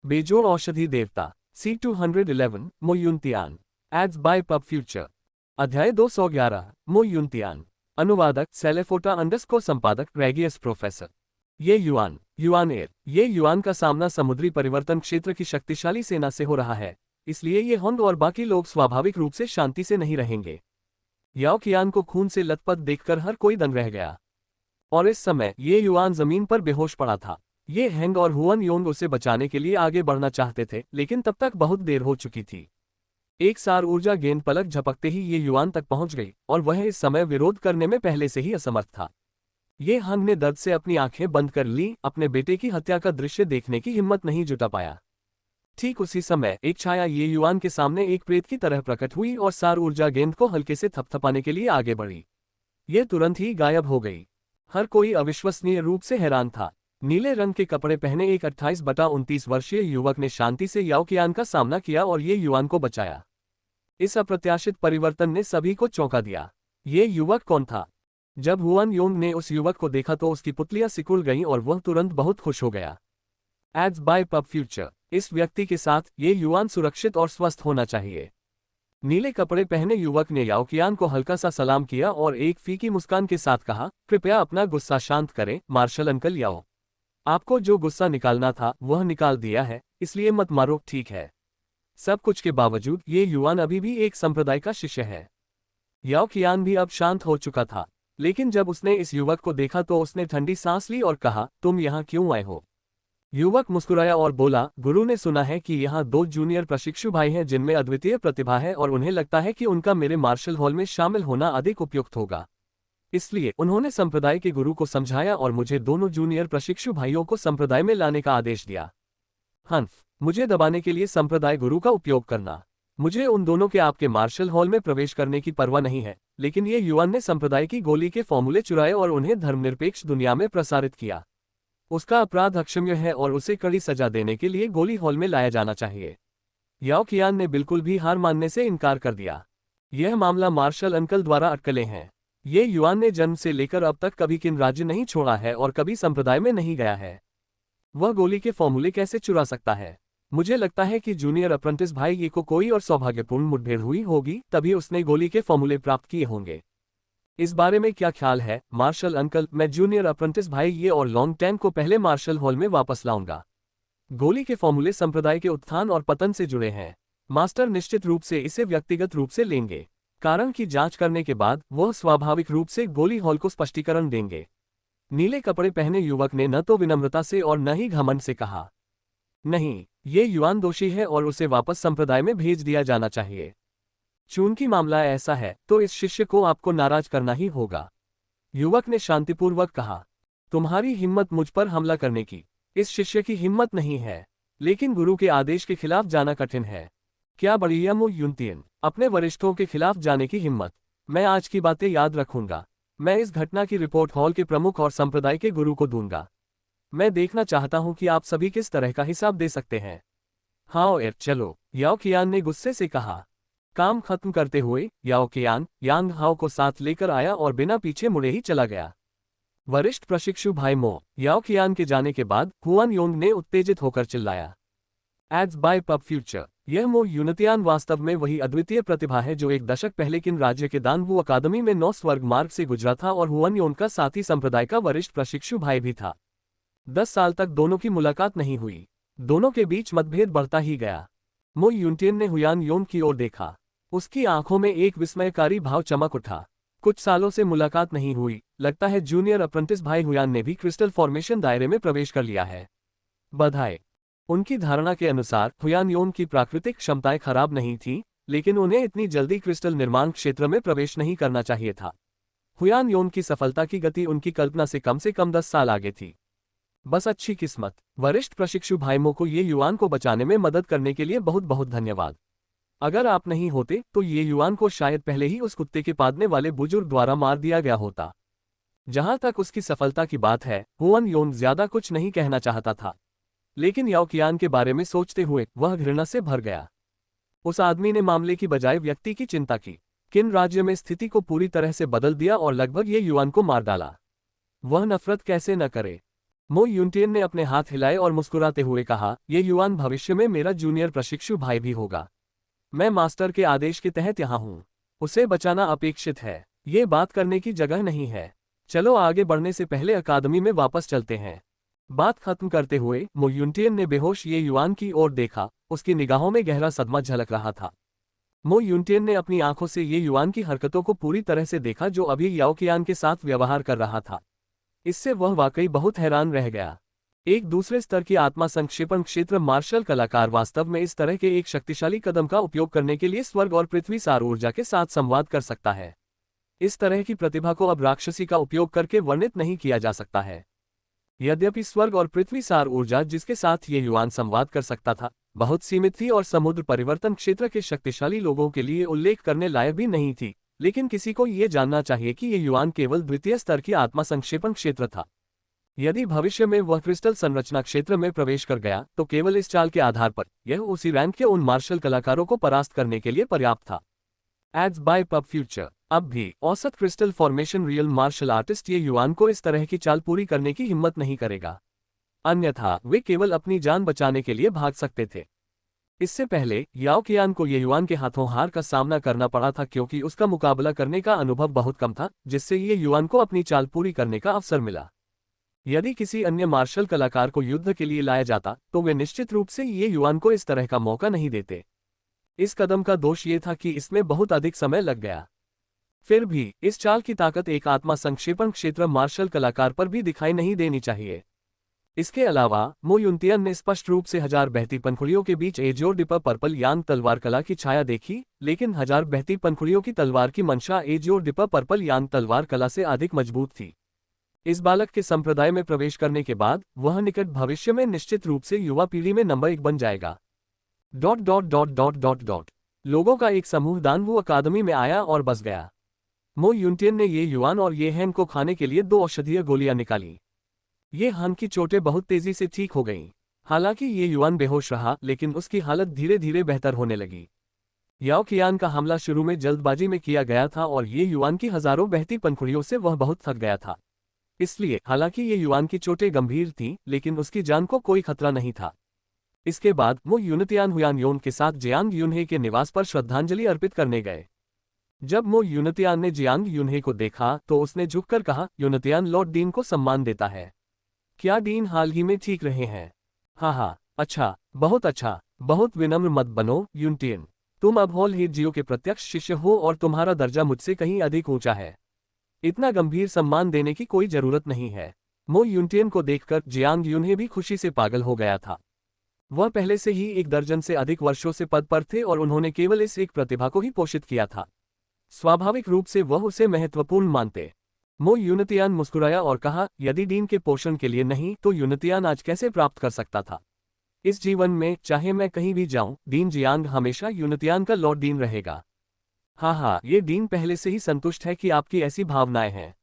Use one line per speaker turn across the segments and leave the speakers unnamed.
बेजोड़ औषधि देवता C211 Mo Yuntian. Ads by pub future. अध्याय 211 मो युनतियान। अनुवादक सेलेफोटा अंडरस्कोर संपादक रेगियस प्रोफेसर। ये युआन एयर। ये युआन का सामना समुद्री परिवर्तन क्षेत्र की शक्तिशाली सेना से हो रहा है, इसलिए ये होंग और बाकी लोग स्वाभाविक रूप से शांति से नहीं रहेंगे। याओ कियान को खून से लथपथ देखकर हर कोई दंग रह गया। और इस समय ये युआन जमीन पर बेहोश पड़ा था। ये हेंग और हुआन योंग उसे बचाने के लिए आगे बढ़ना चाहते थे, लेकिन तब तक बहुत देर हो चुकी थी। एक सार ऊर्जा गेंद पलक झपकते ही ये युआन तक पहुंच गई, और वह इस समय विरोध करने में पहले से ही असमर्थ था। ये हंग ने दर्द से अपनी आंखें बंद कर ली, अपने बेटे की हत्या का दृश्य देखने की हिम्मत नहीं जुटा पाया। ठीक उसी समय एक छाया ये युआन के सामने एक प्रेत की तरह प्रकट हुई और सार ऊर्जा गेंद को हल्के से थपथपाने के लिए आगे बढ़ी। ये तुरंत ही गायब हो गई। हर कोई अविश्वसनीय रूप से हैरान था। नीले रंग के कपड़े पहने एक 28-29 वर्षीय युवक ने शांति से याओ कियान का सामना किया और ये युआन को बचाया। इस अप्रत्याशित परिवर्तन ने सभी को चौंका दिया। ये युवक कौन था? जब हुआन योंग ने उस युवक को देखा तो उसकी पुतलियां सिकुड़ गईं और वह तुरंत बहुत खुश हो गया। Ads by pub future. इस व्यक्ति के साथ ये युआन सुरक्षित और स्वस्थ होना चाहिए। नीले कपड़े पहने युवक ने याओ कियान को हल्का सा सलाम किया और एक फीकी मुस्कान के साथ कहा, कृपया अपना गुस्सा शांत करें मार्शल अंकल याओ। आपको जो गुस्सा निकालना था वह निकाल दिया है, इसलिए मत मारो, ठीक है। सब कुछ के बावजूद ये युआन अभी भी एक संप्रदाय का शिष्य है। याओ कियान भी अब शांत हो चुका था, लेकिन जब उसने इस युवक को देखा तो उसने ठंडी सांस ली और कहा, तुम यहाँ क्यों आए हो? युवक मुस्कुराया और बोला, गुरु ने सुना है कि यहाँ 2 जूनियर प्रशिक्षु भाई हैं जिनमें अद्वितीय प्रतिभा है और उन्हें लगता है कि उनका मेरे मार्शल हॉल में शामिल होना अधिक उपयुक्त होगा। इसलिए उन्होंने संप्रदाय के गुरु को समझाया और मुझे दोनों जूनियर प्रशिक्षु भाइयों को संप्रदाय में लाने का आदेश दिया। हंफ, मुझे दबाने के लिए संप्रदाय गुरु का उपयोग करना। मुझे उन दोनों के आपके मार्शल हॉल में प्रवेश करने की परवाह नहीं है, लेकिन ये युआन ने संप्रदाय की गोली के फॉर्मूले चुराए और उन्हें धर्मनिरपेक्ष दुनिया में प्रसारित किया। उसका अपराध अक्षम्य है और उसे कड़ी सजा देने के लिए गोली हॉल में लाया जाना चाहिए। याओ कियान ने बिल्कुल भी हार मानने से इनकार कर दिया। यह मामला मार्शल अंकल द्वारा अटकलें हैं। ये युआन ने जन्म से लेकर अब तक कभी किन राज्य नहीं छोड़ा है और कभी संप्रदाय में नहीं गया है। वह गोली के फॉर्मूले कैसे चुरा सकता है? मुझे लगता है कि जूनियर अप्रेंटिस भाई ये को कोई और सौभाग्यपूर्ण मुठभेड़ हुई होगी, तभी उसने गोली के फॉर्मूले प्राप्त किए होंगे। इस बारे में क्या ख्याल है मार्शल अंकल? मैं जूनियर अप्रेंटिस भाई ये और लॉन्ग टैंग को पहले मार्शल हॉल में वापस लाऊंगा। गोली के फॉर्मूले संप्रदाय के उत्थान और पतन से जुड़े हैं। मास्टर निश्चित रूप से इसे व्यक्तिगत रूप से लेंगे। कारण की जांच करने के बाद वह स्वाभाविक रूप से गोली हॉल को स्पष्टीकरण देंगे। नीले कपड़े पहने युवक ने न तो विनम्रता से और न ही घमंड से कहा, नहीं, ये युआन दोषी है और उसे वापस संप्रदाय में भेज दिया जाना चाहिए। चूंकि मामला ऐसा है तो इस शिष्य को आपको नाराज करना ही होगा। युवक ने शांतिपूर्वक कहा, तुम्हारी हिम्मत मुझ पर हमला करने की। इस शिष्य की हिम्मत नहीं है, लेकिन गुरु के आदेश के खिलाफ जाना कठिन है। क्या बढ़िया मो युनतियन, अपने वरिष्ठों के खिलाफ जाने की हिम्मत। मैं आज की बातें याद रखूंगा। मैं इस घटना की रिपोर्ट हॉल के प्रमुख और संप्रदाय के गुरु को दूंगा। मैं देखना चाहता हूं कि आप सभी किस तरह का हिसाब दे सकते हैं। हाओ एर, चलो, याओ कियान ने गुस्से से कहा। काम खत्म करते हुए याओ कियान यांग हाओ को साथ लेकर आया और बिना पीछे मुड़े ही चला गया। वरिष्ठ प्रशिक्षु भाई मो याओ कियान के जाने के बाद हुआन योंग ने उत्तेजित होकर चिल्लाया, एड्स बाय पब फ्यूचर। यह मो युनतियान वास्तव में वही अद्वितीय प्रतिभा है जो एक दशक पहले किन राज्य के दानवू अकादमी में 9 स्वर्ग मार्ग से गुजरा था और हुआन योंग का साथी संप्रदाय का वरिष्ठ प्रशिक्षु भाई भी था। 10 साल तक दोनों की मुलाकात नहीं हुई। दोनों के बीच मतभेद बढ़ता ही गया। मो युनतियन ने हुआन योंग की ओर देखा। उसकी आंखों में एक विस्मयकारी भाव चमक उठा। कुछ सालों से मुलाकात नहीं हुई, लगता है जूनियर अप्रेंटिस भाई हुआन ने भी क्रिस्टल फॉर्मेशन दायरे में प्रवेश कर लिया है। बधाई। उनकी धारणा के अनुसार हुआन योंग की प्राकृतिक क्षमताएं खराब नहीं थीं, लेकिन उन्हें इतनी जल्दी क्रिस्टल निर्माण क्षेत्र में प्रवेश नहीं करना चाहिए था। हुआन योंग की सफलता की गति उनकी कल्पना से कम 10 साल आगे थी। बस अच्छी किस्मत। वरिष्ठ प्रशिक्षु भाई मो को ये युआन को बचाने में मदद करने के लिए बहुत बहुत धन्यवाद। अगर आप नहीं होते तो ये युआन को शायद पहले ही उस कुत्ते के पादने वाले बुजुर्ग द्वारा मार दिया गया होता। जहां तक उसकी सफलता की बात है, हुआन योंग ज्यादा कुछ नहीं कहना चाहता था, लेकिन याओ कियान के बारे में सोचते हुए वह घृणा से भर गया। उस आदमी ने मामले की बजाय व्यक्ति की चिंता की। किन राज्य में स्थिति को पूरी तरह से बदल दिया और लगभग ये युआन को मार डाला। वह नफरत कैसे न करे। मो यूनटियन ने अपने हाथ हिलाए और मुस्कुराते हुए कहा, ये युआन भविष्य में मेरा जूनियर प्रशिक्षु भाई भी होगा। मैं मास्टर के आदेश के तहत यहाँ हूँ। उसे बचाना अपेक्षित है। ये बात करने की जगह नहीं है। चलो आगे बढ़ने से पहले अकादमी में वापस चलते हैं। बात खत्म करते हुए मो यूनटियन ने बेहोश ये युआन की ओर देखा, उसकी निगाहों में गहरा सदमा झलक रहा था। मो यूनटियन ने अपनी आंखों से ये युआन की हरकतों को पूरी तरह से देखा जो अभी याओकियान के साथ व्यवहार कर रहा था। इससे वह वाकई बहुत हैरान रह गया। एक दूसरे स्तर की आत्मा संक्षेपण क्षेत्र मार्शल कलाकार वास्तव में इस तरह के एक शक्तिशाली कदम का उपयोग करने के लिए स्वर्ग और पृथ्वी सार ऊर्जा के साथ संवाद कर सकता है। इस तरह की प्रतिभा को अब राक्षसी का उपयोग करके वर्णित नहीं किया जा सकता है। यद्यपि स्वर्ग और पृथ्वी सार ऊर्जा जिसके साथ ये युआन संवाद कर सकता था बहुत सीमित थी और समुद्र परिवर्तन क्षेत्र के शक्तिशाली लोगों के लिए उल्लेख करने लायक भी नहीं थी, लेकिन किसी को ये जानना चाहिए कि ये युआन केवल द्वितीय स्तर की आत्मा संक्षेपण क्षेत्र था। यदि भविष्य में वह क्रिस्टल संरचना क्षेत्र में प्रवेश कर गया तो केवल इस चाल के आधार पर यह उसी रैंक के उन मार्शल कलाकारों को परास्त करने के लिए पर्याप्त था। Ads by pub future. अब भी औसत crystal formation real martial artist ये युआन को इस तरह की चाल पूरी करने की हिम्मत नहीं करेगा, अन्यथा वे केवल अपनी जान बचाने के लिए भाग सकते थे। इससे पहले याओकियान को ये युआन के हाथों हार का सामना करना पड़ा था क्योंकि उसका मुकाबला करने का अनुभव बहुत कम था, जिससे ये युआन को अपनी चाल पूरी करने का अवसर मिला। यदि किसी अन्य मार्शल कलाकार को युद्ध के लिए लाया जाता तो वे निश्चित रूप से ये युआन को इस तरह का मौका नहीं देते। इस कदम का दोष ये था कि इसमें बहुत अधिक समय लग गया। फिर भी इस चाल की ताकत एक आत्मा संक्षेपण क्षेत्र मार्शल कलाकार पर भी दिखाई नहीं देनी चाहिए। इसके अलावा मो यूनटियन ने स्पष्ट रूप से 1000 बहती पंखुड़ियों के बीच एजोर डिपर पर्पल यांग तलवार कला की छाया देखी, लेकिन 1000 बहती पंखुड़ियों की तलवार की मंशा एजोर डिपर पर्पल यांग तलवार कला से अधिक मजबूत थी। इस बालक के संप्रदाय में प्रवेश करने के बाद वह निकट भविष्य में निश्चित रूप से युवा पीढ़ी में नंबर 1 बन जाएगा। ... लोगों का एक समूह दानवू अकादमी में आया और बस गया। मो यूनटियन ने ये युआन और ये हैन को खाने के लिए 2 औषधीय गोलियां निकाली। ये हान की चोटें बहुत तेजी से ठीक हो गईं। हालांकि ये युआन बेहोश रहा, लेकिन उसकी हालत धीरे धीरे बेहतर होने लगी। याओकियान का हमला शुरू में जल्दबाजी में किया गया था और ये युआन की हजारों बहती पंखुड़ियों से वह बहुत थक गया था। इसलिए हालांकि ये युआन की चोटें गंभीर थीं, लेकिन उसकी जान को कोई खतरा नहीं था। इसके बाद मो यूनटियान हुयानयोन के साथ जियांग यूनहे के निवास पर श्रद्धांजलि अर्पित करने गए। जब मो यूनटियान ने जियांग यूनहे को देखा तो उसने झुककर कहा, यूनटियान लॉर्ड डीन को सम्मान देता है। क्या डीन हाल ही में ठीक रहे हैं? हाँ, अच्छा, बहुत विनम्र मत बनो यूनटियन। तुम अब हॉल हेड जियो के प्रत्यक्ष शिष्य हो और तुम्हारा दर्जा मुझसे कहीं अधिक ऊंचा है। इतना गंभीर सम्मान देने की कोई जरूरत नहीं है। मो यूनटियन को देखकर जियांग यूनहे भी खुशी से पागल हो गया था। वह पहले से ही 1 दर्जन से अधिक वर्षों से पद पर थे और उन्होंने केवल इस एक प्रतिभा को ही पोषित किया था। स्वाभाविक रूप से वह उसे महत्वपूर्ण मानते। मो यूनटियान मुस्कुराया और कहा, यदि डीन के पोषण के लिए नहीं तो यूनटियान आज कैसे प्राप्त कर सकता था? इस जीवन में चाहे मैं कहीं भी जाऊं, डीन जियांग हमेशा यूनटियान का लॉर्ड डीन रहेगा। हाँ, ये डीन पहले से ही संतुष्ट है कि आपकी ऐसी भावनाएं हैं।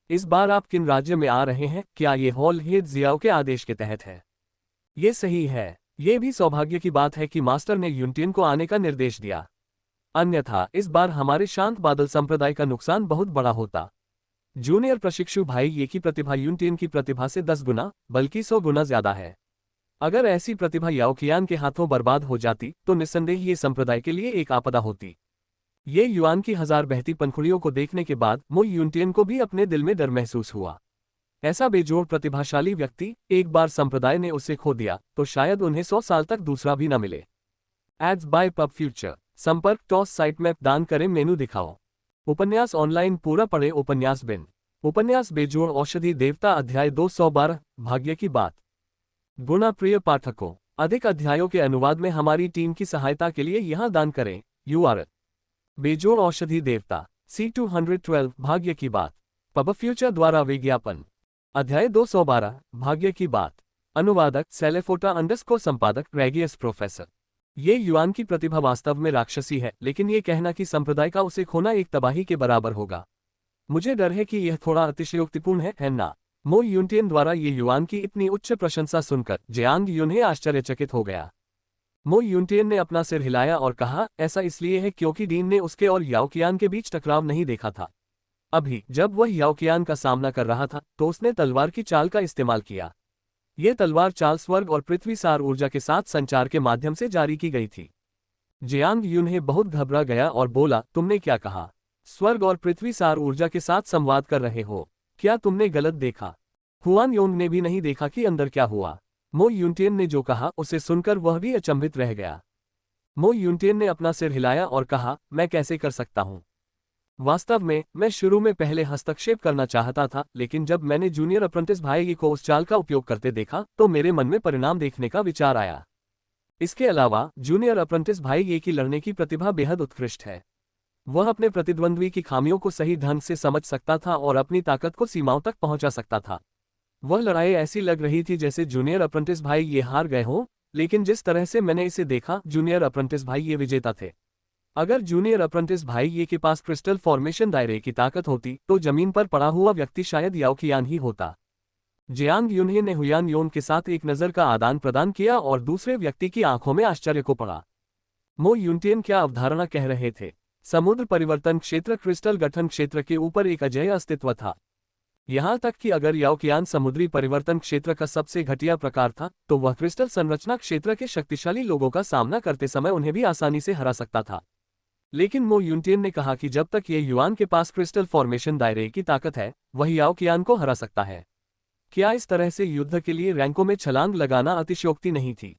इस बार आप किन राज्य में आ रहे हैं? क्या ये हॉल हेड जियाओ के आदेश के तहत है? ये सही है। ये भी सौभाग्य की बात है कि मास्टर ने यूनटियन को आने का निर्देश दिया, अन्यथा इस बार हमारे शांत बादल संप्रदाय का नुकसान बहुत बड़ा होता। जूनियर प्रशिक्षु भाई ये की प्रतिभा यूनटियन की प्रतिभा से 10 गुना बल्कि 100 गुना ज्यादा है। अगर ऐसी प्रतिभा याओकियान के हाथों बर्बाद हो जाती तो निस्संदेह ये संप्रदाय के लिए एक आपदा होती। ये युआन की 1000 बहती पंखुड़ियों को देखने के बाद मो यूनटियन को भी अपने दिल में डर महसूस हुआ। ऐसा बेजोड़ प्रतिभाशाली व्यक्ति, एक बार संप्रदाय ने उसे खो दिया तो शायद उन्हें 100 साल तक दूसरा भी न मिले। Ads by pub future. संपर्क टॉस साइट मैप दान करें मेनू दिखाओ। उपन्यास ऑनलाइन पूरा पढ़े उपन्यास बिन। उपन्यास बेजोड़ औषधि देवता अध्याय 212 भाग्य की बात। गुणा प्रिय पाठकों, अधिक अध्यायों के अनुवाद में हमारी टीम की सहायता के लिए यहां दान करें। URL बेजोड़ औषधि देवता C212 भाग्य की बात। पब फ्यूचर द्वारा विज्ञापन। अध्याय 212 भाग्य की बात। अनुवादक सेलेफोटा _ संपादक रेगियस प्रोफेसर। ये युआन की प्रतिभा वास्तव में राक्षसी है, लेकिन ये कहना कि संप्रदाय का उसे खोना एक तबाही के बराबर होगा। मुझे डर है कि यह थोड़ा अतिशयोक्तिपूर्ण है ना? मो यूनटियन द्वारा ये युआन की इतनी उच्च प्रशंसा सुनकर जियांग यूनहे आश्चर्यचकित हो गया। मो यूनटियन ने अपना सिर हिलाया और कहा, ऐसा इसलिए है क्योंकि डीन ने उसके और याओकियान के बीच टकराव नहीं देखा था। अभी जब वह याओकियान का सामना कर रहा था तो उसने तलवार की चाल का इस्तेमाल किया। यह तलवार चाल स्वर्ग और पृथ्वी सार ऊर्जा के साथ संचार के माध्यम से जारी की गई थी। जियांग यूनहे बहुत घबरा गया और बोला, तुमने क्या कहा? स्वर्ग और पृथ्वी सार ऊर्जा के साथ संवाद कर रहे हो? क्या तुमने गलत देखा? हुआन योंग ने भी नहीं देखा कि अंदर क्या हुआ। मो यूनटियन ने जो कहा उसे सुनकर वह भी अचंभित रह गया। मो यूनटियन ने अपना सिर हिलाया और कहा, मैं कैसे कर सकता हूँ? वास्तव में मैं शुरू में पहले हस्तक्षेप करना चाहता था, लेकिन जब मैंने जूनियर अप्रेंटिस भाई को उस चाल का उपयोग करते देखा तो मेरे मन में परिणाम देखने का विचार आया। इसके अलावा जूनियर अप्रेंटिस भाई ये की लड़ने की प्रतिभा बेहद उत्कृष्ट है। वह अपने प्रतिद्वंद्वी की खामियों को सही ढंग से समझ सकता था और अपनी ताकत को सीमाओं तक पहुंचा सकता था। वह लड़ाई ऐसी लग रही थी जैसे जूनियर अप्रेंटिस भाई ये हार गए हों, लेकिन जिस तरह से मैंने इसे देखा, जूनियर अप्रेंटिस भाई ये विजेता थे। अगर जूनियर अप्रेंटिस भाई ये के पास क्रिस्टल फॉर्मेशन दायरे की ताकत होती तो जमीन पर पड़ा हुआ व्यक्ति शायद याओ qian ही होता। जियांग यूनहे ने हुआन योन के साथ एक नज़र का आदान प्रदान किया और दूसरे व्यक्ति की आंखों में आश्चर्य को पड़ा। मो यूनटियन क्या अवधारणा कह रहे थे? समुद्र परिवर्तन क्षेत्र क्रिस्टल गठन क्षेत्र के ऊपर एक अजेय अस्तित्व था। यहां तक कि अगर याओ qian समुद्री परिवर्तन क्षेत्र का सबसे घटिया प्रकार था तो वह क्रिस्टल संरचना क्षेत्र के शक्तिशाली लोगों का सामना करते समय उन्हें भी आसानी से हरा सकता था। लेकिन मो यूनटियन ने कहा कि जब तक ये युआन के पास क्रिस्टल फॉर्मेशन दायरे की ताकत है, वह याओ qian को हरा सकता है। क्या इस तरह से युद्ध के लिए रैंकों में छलांग लगाना अतिशयोक्ति नहीं थी?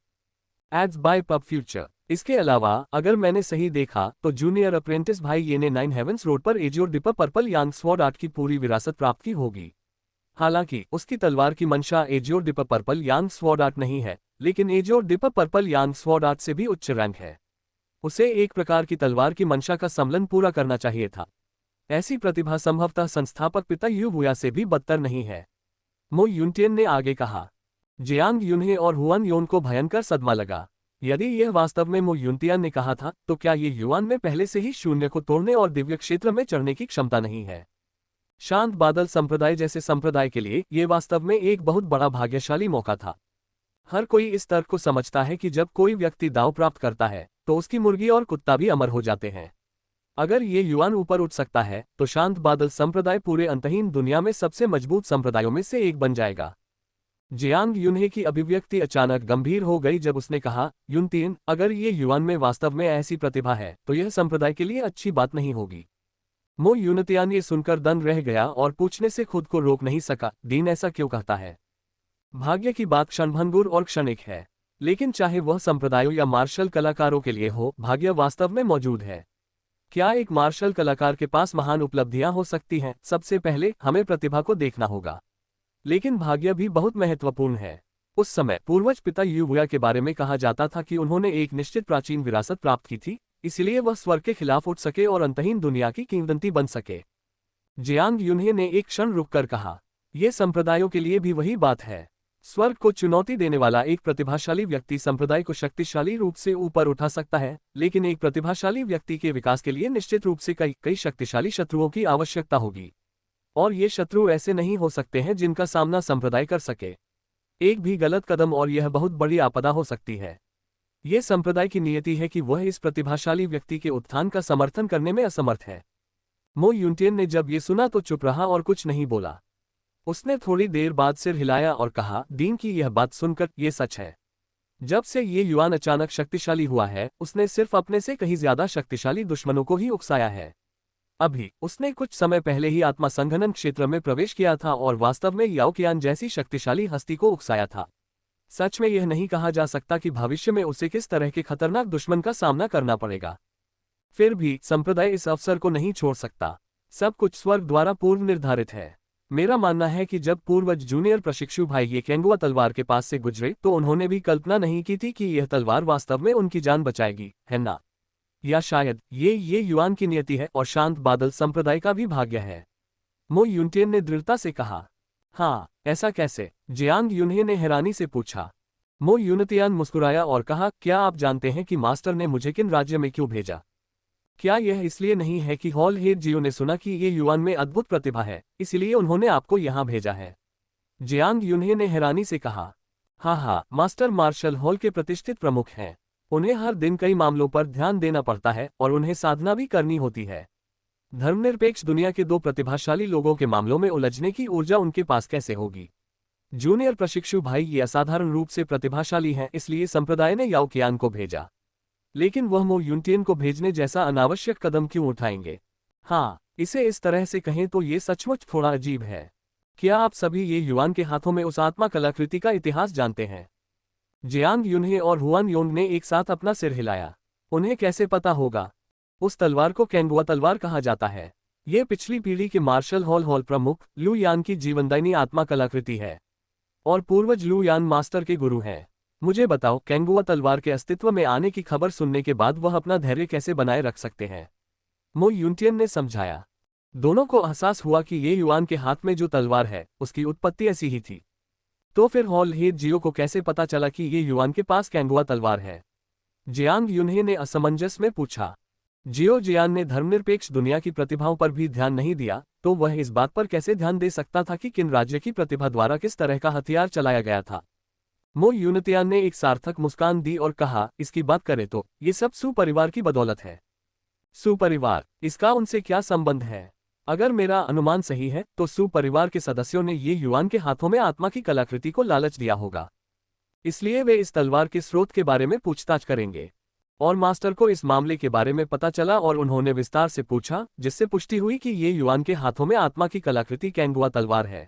Ads by pub future. इसके अलावा अगर मैंने सही देखा तो जूनियर अप्रेंटिस भाई ये ने 9 हेवंस रोड पर एजियोर डिपर पर्पल यांग स्वॉर्ड आर्ट की पूरी विरासत प्राप्त की होगी। हालांकि उसकी तलवार की मंशा एजियोर डिपर पर्पल यांग स्वॉर्ड आर्ट नहीं है, लेकिन एजियोर डिपर पर्पल यांग स्वॉर्ड आर्ट से भी उच्च रैंक है। उसे एक प्रकार की तलवार की मंशा का सम्मेलन पूरा करना चाहिए था। ऐसी प्रतिभा संभवतः संस्थापक पिता यू वुया से भी बदतर नहीं है। मो यूनटियन ने आगे कहा। जियांग यूनहे और हुआन योन को भयंकर सदमा लगा। यदि यह वास्तव में मो यूनटियन ने कहा था तो क्या ये युआन में पहले से ही शून्य को तोड़ने और दिव्य क्षेत्र में चढ़ने की क्षमता नहीं है? शांत बादल संप्रदाय जैसे संप्रदाय के लिए ये वास्तव में एक बहुत बड़ा भाग्यशाली मौका था। हर कोई इस तर्क को समझता है कि जब कोई व्यक्ति दाव प्राप्त करता है तो उसकी मुर्गी और कुत्ता भी अमर हो जाते हैं। अगर ये युआन ऊपर उठ सकता है तो शांत बादल संप्रदाय पूरे अंतहीन दुनिया में सबसे मजबूत संप्रदायों में से एक बन जाएगा। जियांग यूनहे की अभिव्यक्ति अचानक गंभीर हो गई जब उसने कहा, यूनटियन, अगर ये युआन में वास्तव में ऐसी प्रतिभा है तो यह संप्रदाय के लिए अच्छी बात नहीं होगी। मो यूनटियन ये सुनकर दंग रह गया और पूछने से खुद को रोक नहीं सका, डीन ऐसा क्यों कहता है? भाग्य की बात क्षणभंगुर और क्षणिक है, लेकिन चाहे वह संप्रदायों या मार्शल कलाकारों के लिए हो, भाग्य वास्तव में मौजूद है। क्या एक मार्शल कलाकार के पास महान उपलब्धियां हो सकती हैं? सबसे पहले हमें प्रतिभा को देखना होगा, लेकिन भाग्य भी बहुत महत्वपूर्ण है। उस समय पूर्वज पिता यू वुया के बारे में कहा जाता था कि उन्होंने एक निश्चित प्राचीन विरासत प्राप्त की थी, इसलिए वह स्वर्ग के खिलाफ उठ सके और अंतहीन दुनिया की किंवदंती बन सके। जियांग यूनहे ने एक क्षण रुककर कहा, यह संप्रदायों के लिए भी वही बात है। स्वर्ग को चुनौती देने वाला एक प्रतिभाशाली व्यक्ति संप्रदाय को शक्तिशाली रूप से ऊपर उठा सकता है, लेकिन एक प्रतिभाशाली व्यक्ति के विकास के लिए निश्चित रूप से कई शक्तिशाली शत्रुओं की आवश्यकता होगी, और ये शत्रु ऐसे नहीं हो सकते हैं जिनका सामना संप्रदाय कर सके। एक भी गलत कदम और यह बहुत बड़ी आपदा हो सकती है। यह संप्रदाय की नियति है कि वह इस प्रतिभाशाली व्यक्ति के उत्थान का समर्थन करने में असमर्थ है। मो यूनटियन ने जब ये सुना तो चुप रहा और कुछ नहीं बोला। उसने थोड़ी देर बाद सिर हिलाया और कहा, डीन की यह बात सुनकर ये सच है। जब से ये युआन अचानक शक्तिशाली हुआ है, उसने सिर्फ अपने से कहीं ज्यादा शक्तिशाली दुश्मनों को ही उकसाया है। अभी उसने कुछ समय पहले ही आत्मा संघनन क्षेत्र में प्रवेश किया था और वास्तव में याओ qian जैसी शक्तिशाली हस्ती को उकसाया था। सच में यह नहीं कहा जा सकता कि भविष्य में उसे किस तरह के खतरनाक दुश्मन का सामना करना पड़ेगा। फिर भी संप्रदाय इस अवसर को नहीं छोड़ सकता। सब कुछ स्वर्ग द्वारा पूर्व निर्धारित है। मेरा मानना है कि जब पूर्वज जूनियर प्रशिक्षु भाई ये केंगुआ तलवार के पास से गुजरे तो उन्होंने भी कल्पना नहीं की थी कि यह तलवार वास्तव में उनकी जान बचाएगी, है ना? या शायद ये युआन की नियति है और शांत बादल संप्रदाय का भी भाग्य है। मो यूनटियन ने दृढ़ता से कहा। हाँ, ऐसा कैसे? जियांग यूनहे ने हैरानी से पूछा। मो यूनटियन मुस्कुराया और कहा, क्या आप जानते हैं कि मास्टर ने मुझे किन राज्य में क्यों भेजा? क्या यह इसलिए नहीं है कि हॉल हेड जियो ने सुना कि ये युआन में अद्भुत प्रतिभा है, इसलिए उन्होंने आपको यहाँ भेजा है? जियांग यूनहे ने हैरानी से कहा। हाँ, मास्टर मार्शल हॉल के प्रतिष्ठित प्रमुख हैं। उन्हें हर दिन कई मामलों पर ध्यान देना पड़ता है और उन्हें साधना भी करनी होती है। धर्मनिरपेक्ष दुनिया के दो प्रतिभाशाली लोगों के मामलों में उलझने की ऊर्जा उनके पास कैसे होगी? जूनियर प्रशिक्षु भाई ये असाधारण रूप से प्रतिभाशाली हैं, इसलिए संप्रदाय ने याओ कियान को भेजा। लेकिन वह मो यूनतियन को भेजने जैसा अनावश्यक कदम क्यों उठाएंगे? हाँ, इसे इस तरह से कहें तो ये सचमुच थोड़ा अजीब है। क्या आप सभी ये युआन के हाथों में उस आत्मा कलाकृति का इतिहास जानते हैं? जियांग यूनहे और हुआन योंग ने एक साथ अपना सिर हिलाया। उन्हें कैसे पता होगा? उस तलवार को कैंगुआ तलवार कहा जाता है। ये पिछली पीढ़ी के मार्शल हॉल प्रमुख लू यान की जीवनदायिनी आत्मा कलाकृति है और पूर्वज लू यान मास्टर के गुरु हैं। मुझे बताओ, कैंगुआ तलवार के अस्तित्व में आने की खबर सुनने के बाद वह अपना धैर्य कैसे बनाए रख सकते हैं? मो यूनतियन ने समझाया। दोनों को एहसास हुआ कि ये युआन के हाथ में जो तलवार है उसकी उत्पत्ति ऐसी ही थी। तो फिर हॉल हेड जियो को कैसे पता चला कि ये युआन के पास कैंगुआ तलवार है? जियांग यूनहे ने असमंजस में पूछा। जियो जियान ने धर्मनिरपेक्ष दुनिया की प्रतिभाओं पर भी ध्यान नहीं दिया, तो वह इस बात पर कैसे ध्यान दे सकता था कि किन राज्य की प्रतिभा द्वारा किस तरह का हथियार चलाया गया था? मो यूनतियान ने एक सार्थक मुस्कान दी और कहा, इसकी बात करें तो ये सब सु परिवार की बदौलत है। सु परिवार, इसका उनसे क्या संबंध है? अगर मेरा अनुमान सही है तो सु परिवार के सदस्यों ने ये युआन के हाथों में आत्मा की कलाकृति को लालच दिया होगा। इसलिए वे इस तलवार के स्रोत के बारे में पूछताछ करेंगे। और मास्टर को इस मामले के बारे में पता चला और उन्होंने विस्तार से पूछा, जिससे पुष्टि हुई कि ये युआन के हाथों में आत्मा की कलाकृति कैंगुआ तलवार है।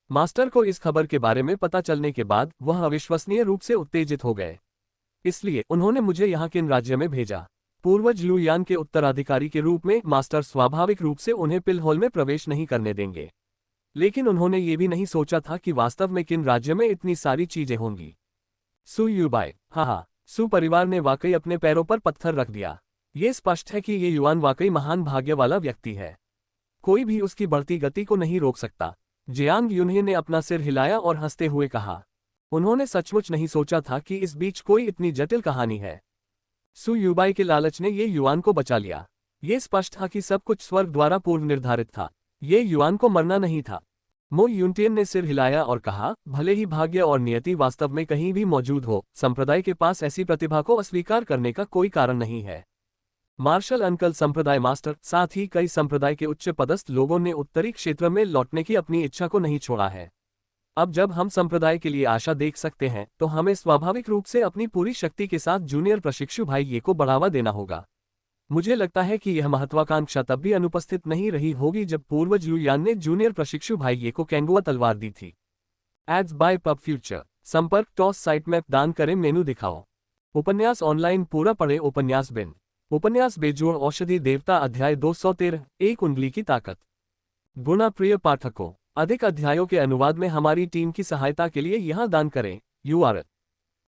मास्टर को इस खबर के बारे में पता चलने के बाद वह अविश्वसनीय रूप से उत्तेजित हो गए। इसलिए उन्होंने मुझे यहाँ किन राज्य में भेजा? पूर्वज लू यान के उत्तराधिकारी के रूप में मास्टर स्वाभाविक रूप से उन्हें पिल हॉल में प्रवेश नहीं करने देंगे। लेकिन उन्होंने ये भी नहीं सोचा था कि वास्तव में किन राज्य में इतनी सारी चीजें होंगी। सु युबाई, हाँ, सु परिवार ने वाकई अपने पैरों पर पत्थर रख दिया। ये स्पष्ट है कि ये युआन वाकई महान भाग्य वाला व्यक्ति है। कोई भी उसकी बढ़ती गति को नहीं रोक सकता। जियांग यूनहे ने अपना सिर हिलाया और हंसते हुए कहा। उन्होंने सचमुच नहीं सोचा था कि इस बीच कोई इतनी जटिल कहानी है। सु युबाई के लालच ने ये युआन को बचा लिया। ये स्पष्ट था कि सब कुछ स्वर्ग द्वारा पूर्व निर्धारित था। ये युआन को मरना नहीं था। मो यूनतियन ने सिर हिलाया और कहा, भले ही भाग्य और नियति वास्तव में कहीं भी मौजूद हो, संप्रदाय के पास ऐसी प्रतिभा को अस्वीकार करने का कोई कारण नहीं है। मार्शल अंकल संप्रदाय मास्टर, साथ ही कई संप्रदाय के उच्च पदस्थ लोगों ने उत्तरी क्षेत्र में लौटने की अपनी इच्छा को नहीं छोड़ा है। अब जब हम संप्रदाय के लिए आशा देख सकते हैं तो हमें स्वाभाविक रूप से अपनी पूरी शक्ति के साथ जूनियर प्रशिक्षु भाई ये को बढ़ावा देना होगा। मुझे लगता है कि यह महत्वाकांक्षा तब भी अनुपस्थित नहीं रही होगी जब पूर्वज लू यान ने जूनियर प्रशिक्षु भाई ये को कैंगुआ तलवार दी थी। Ads by pub future. संपर्क टॉस साइट मैप दान करें, मेनू दिखाओ। उपन्यास ऑनलाइन पूरा पढ़े। उपन्यास बिन। उपन्यास बेजोड़ औषधि देवता अध्याय 213, एक उंगली की ताकत। गुणा प्रिय पाठकों, अधिक अध्यायों के अनुवाद में हमारी टीम की सहायता के लिए यहां दान करें। URL: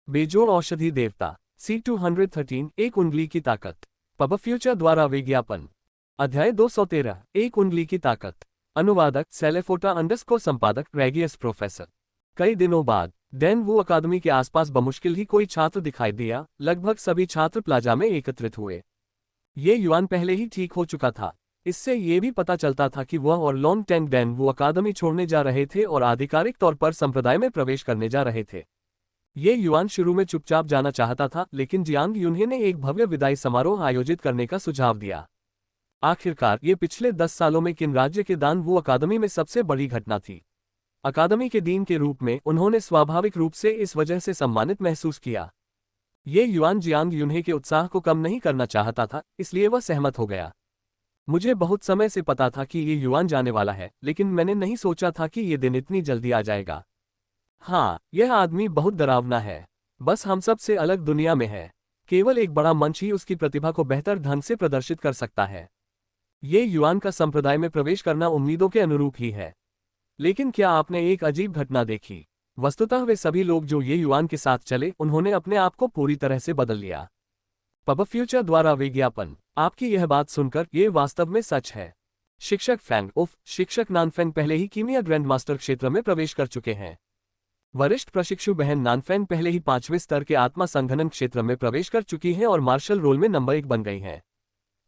बेजोड़ औषधि देवता C213, एक उंगली की ताकत। पब फ्यूचर द्वारा विज्ञापन। अध्याय 213, एक उंगली की ताकत। अनुवादक सेलेफोटा _ संपादक रेगियस प्रोफेसर। कई दिनों बाद डैन वू अकादमी के आसपास बमुश्किल ही कोई छात्र दिखाई दिया। लगभग सभी छात्र प्लाजा में एकत्रित हुए। ये युआन पहले ही ठीक हो चुका था। इससे ये भी पता चलता था कि वह और लॉन्ग टैंग डैन वू अकादमी छोड़ने जा रहे थे और आधिकारिक तौर पर संप्रदाय में प्रवेश करने जा रहे थे। ये युआन शुरू में चुपचाप जाना चाहता था, लेकिन जियांग यूनहे ने एक भव्य विदाई समारोह आयोजित करने का सुझाव दिया। आखिरकार ये पिछले 10 सालों में किन राज्य के दान वू अकादमी में सबसे बड़ी घटना थी। अकादमी के डीन के रूप में उन्होंने स्वाभाविक रूप से इस वजह से सम्मानित महसूस किया। ये युआन जियांग यूनहे के उत्साह को कम नहीं करना चाहता था, इसलिए वह सहमत हो गया। मुझे बहुत समय से पता था कि ये युआन जाने वाला है, लेकिन मैंने नहीं सोचा था कि ये दिन इतनी जल्दी आ जाएगा। हाँ, यह आदमी बहुत डरावना है। बस हम सब से अलग दुनिया में है। केवल एक बड़ा मंच ही उसकी प्रतिभा को बेहतर ढंग से प्रदर्शित कर सकता है। ये युआन का संप्रदाय में प्रवेश करना उम्मीदों के अनुरूप ही है। लेकिन क्या आपने एक अजीब घटना देखी? वस्तुतः वे सभी लोग जो ये युआन के साथ चले, उन्होंने अपने आप को पूरी तरह से बदल लिया। पब फ्यूचर द्वारा विज्ञापन। आपकी यह बात सुनकर ये वास्तव में सच है। शिक्षक फैंग शिक्षक नानफेंग पहले ही कीमिया ग्रैंड मास्टर क्षेत्र में प्रवेश कर चुके हैं। वरिष्ठ प्रशिक्षु बहन नानफेंग पहले ही 5वें स्तर के आत्मा संघनन क्षेत्र में प्रवेश कर चुकी हैं और मार्शल रोल में नंबर 1 बन गई हैं।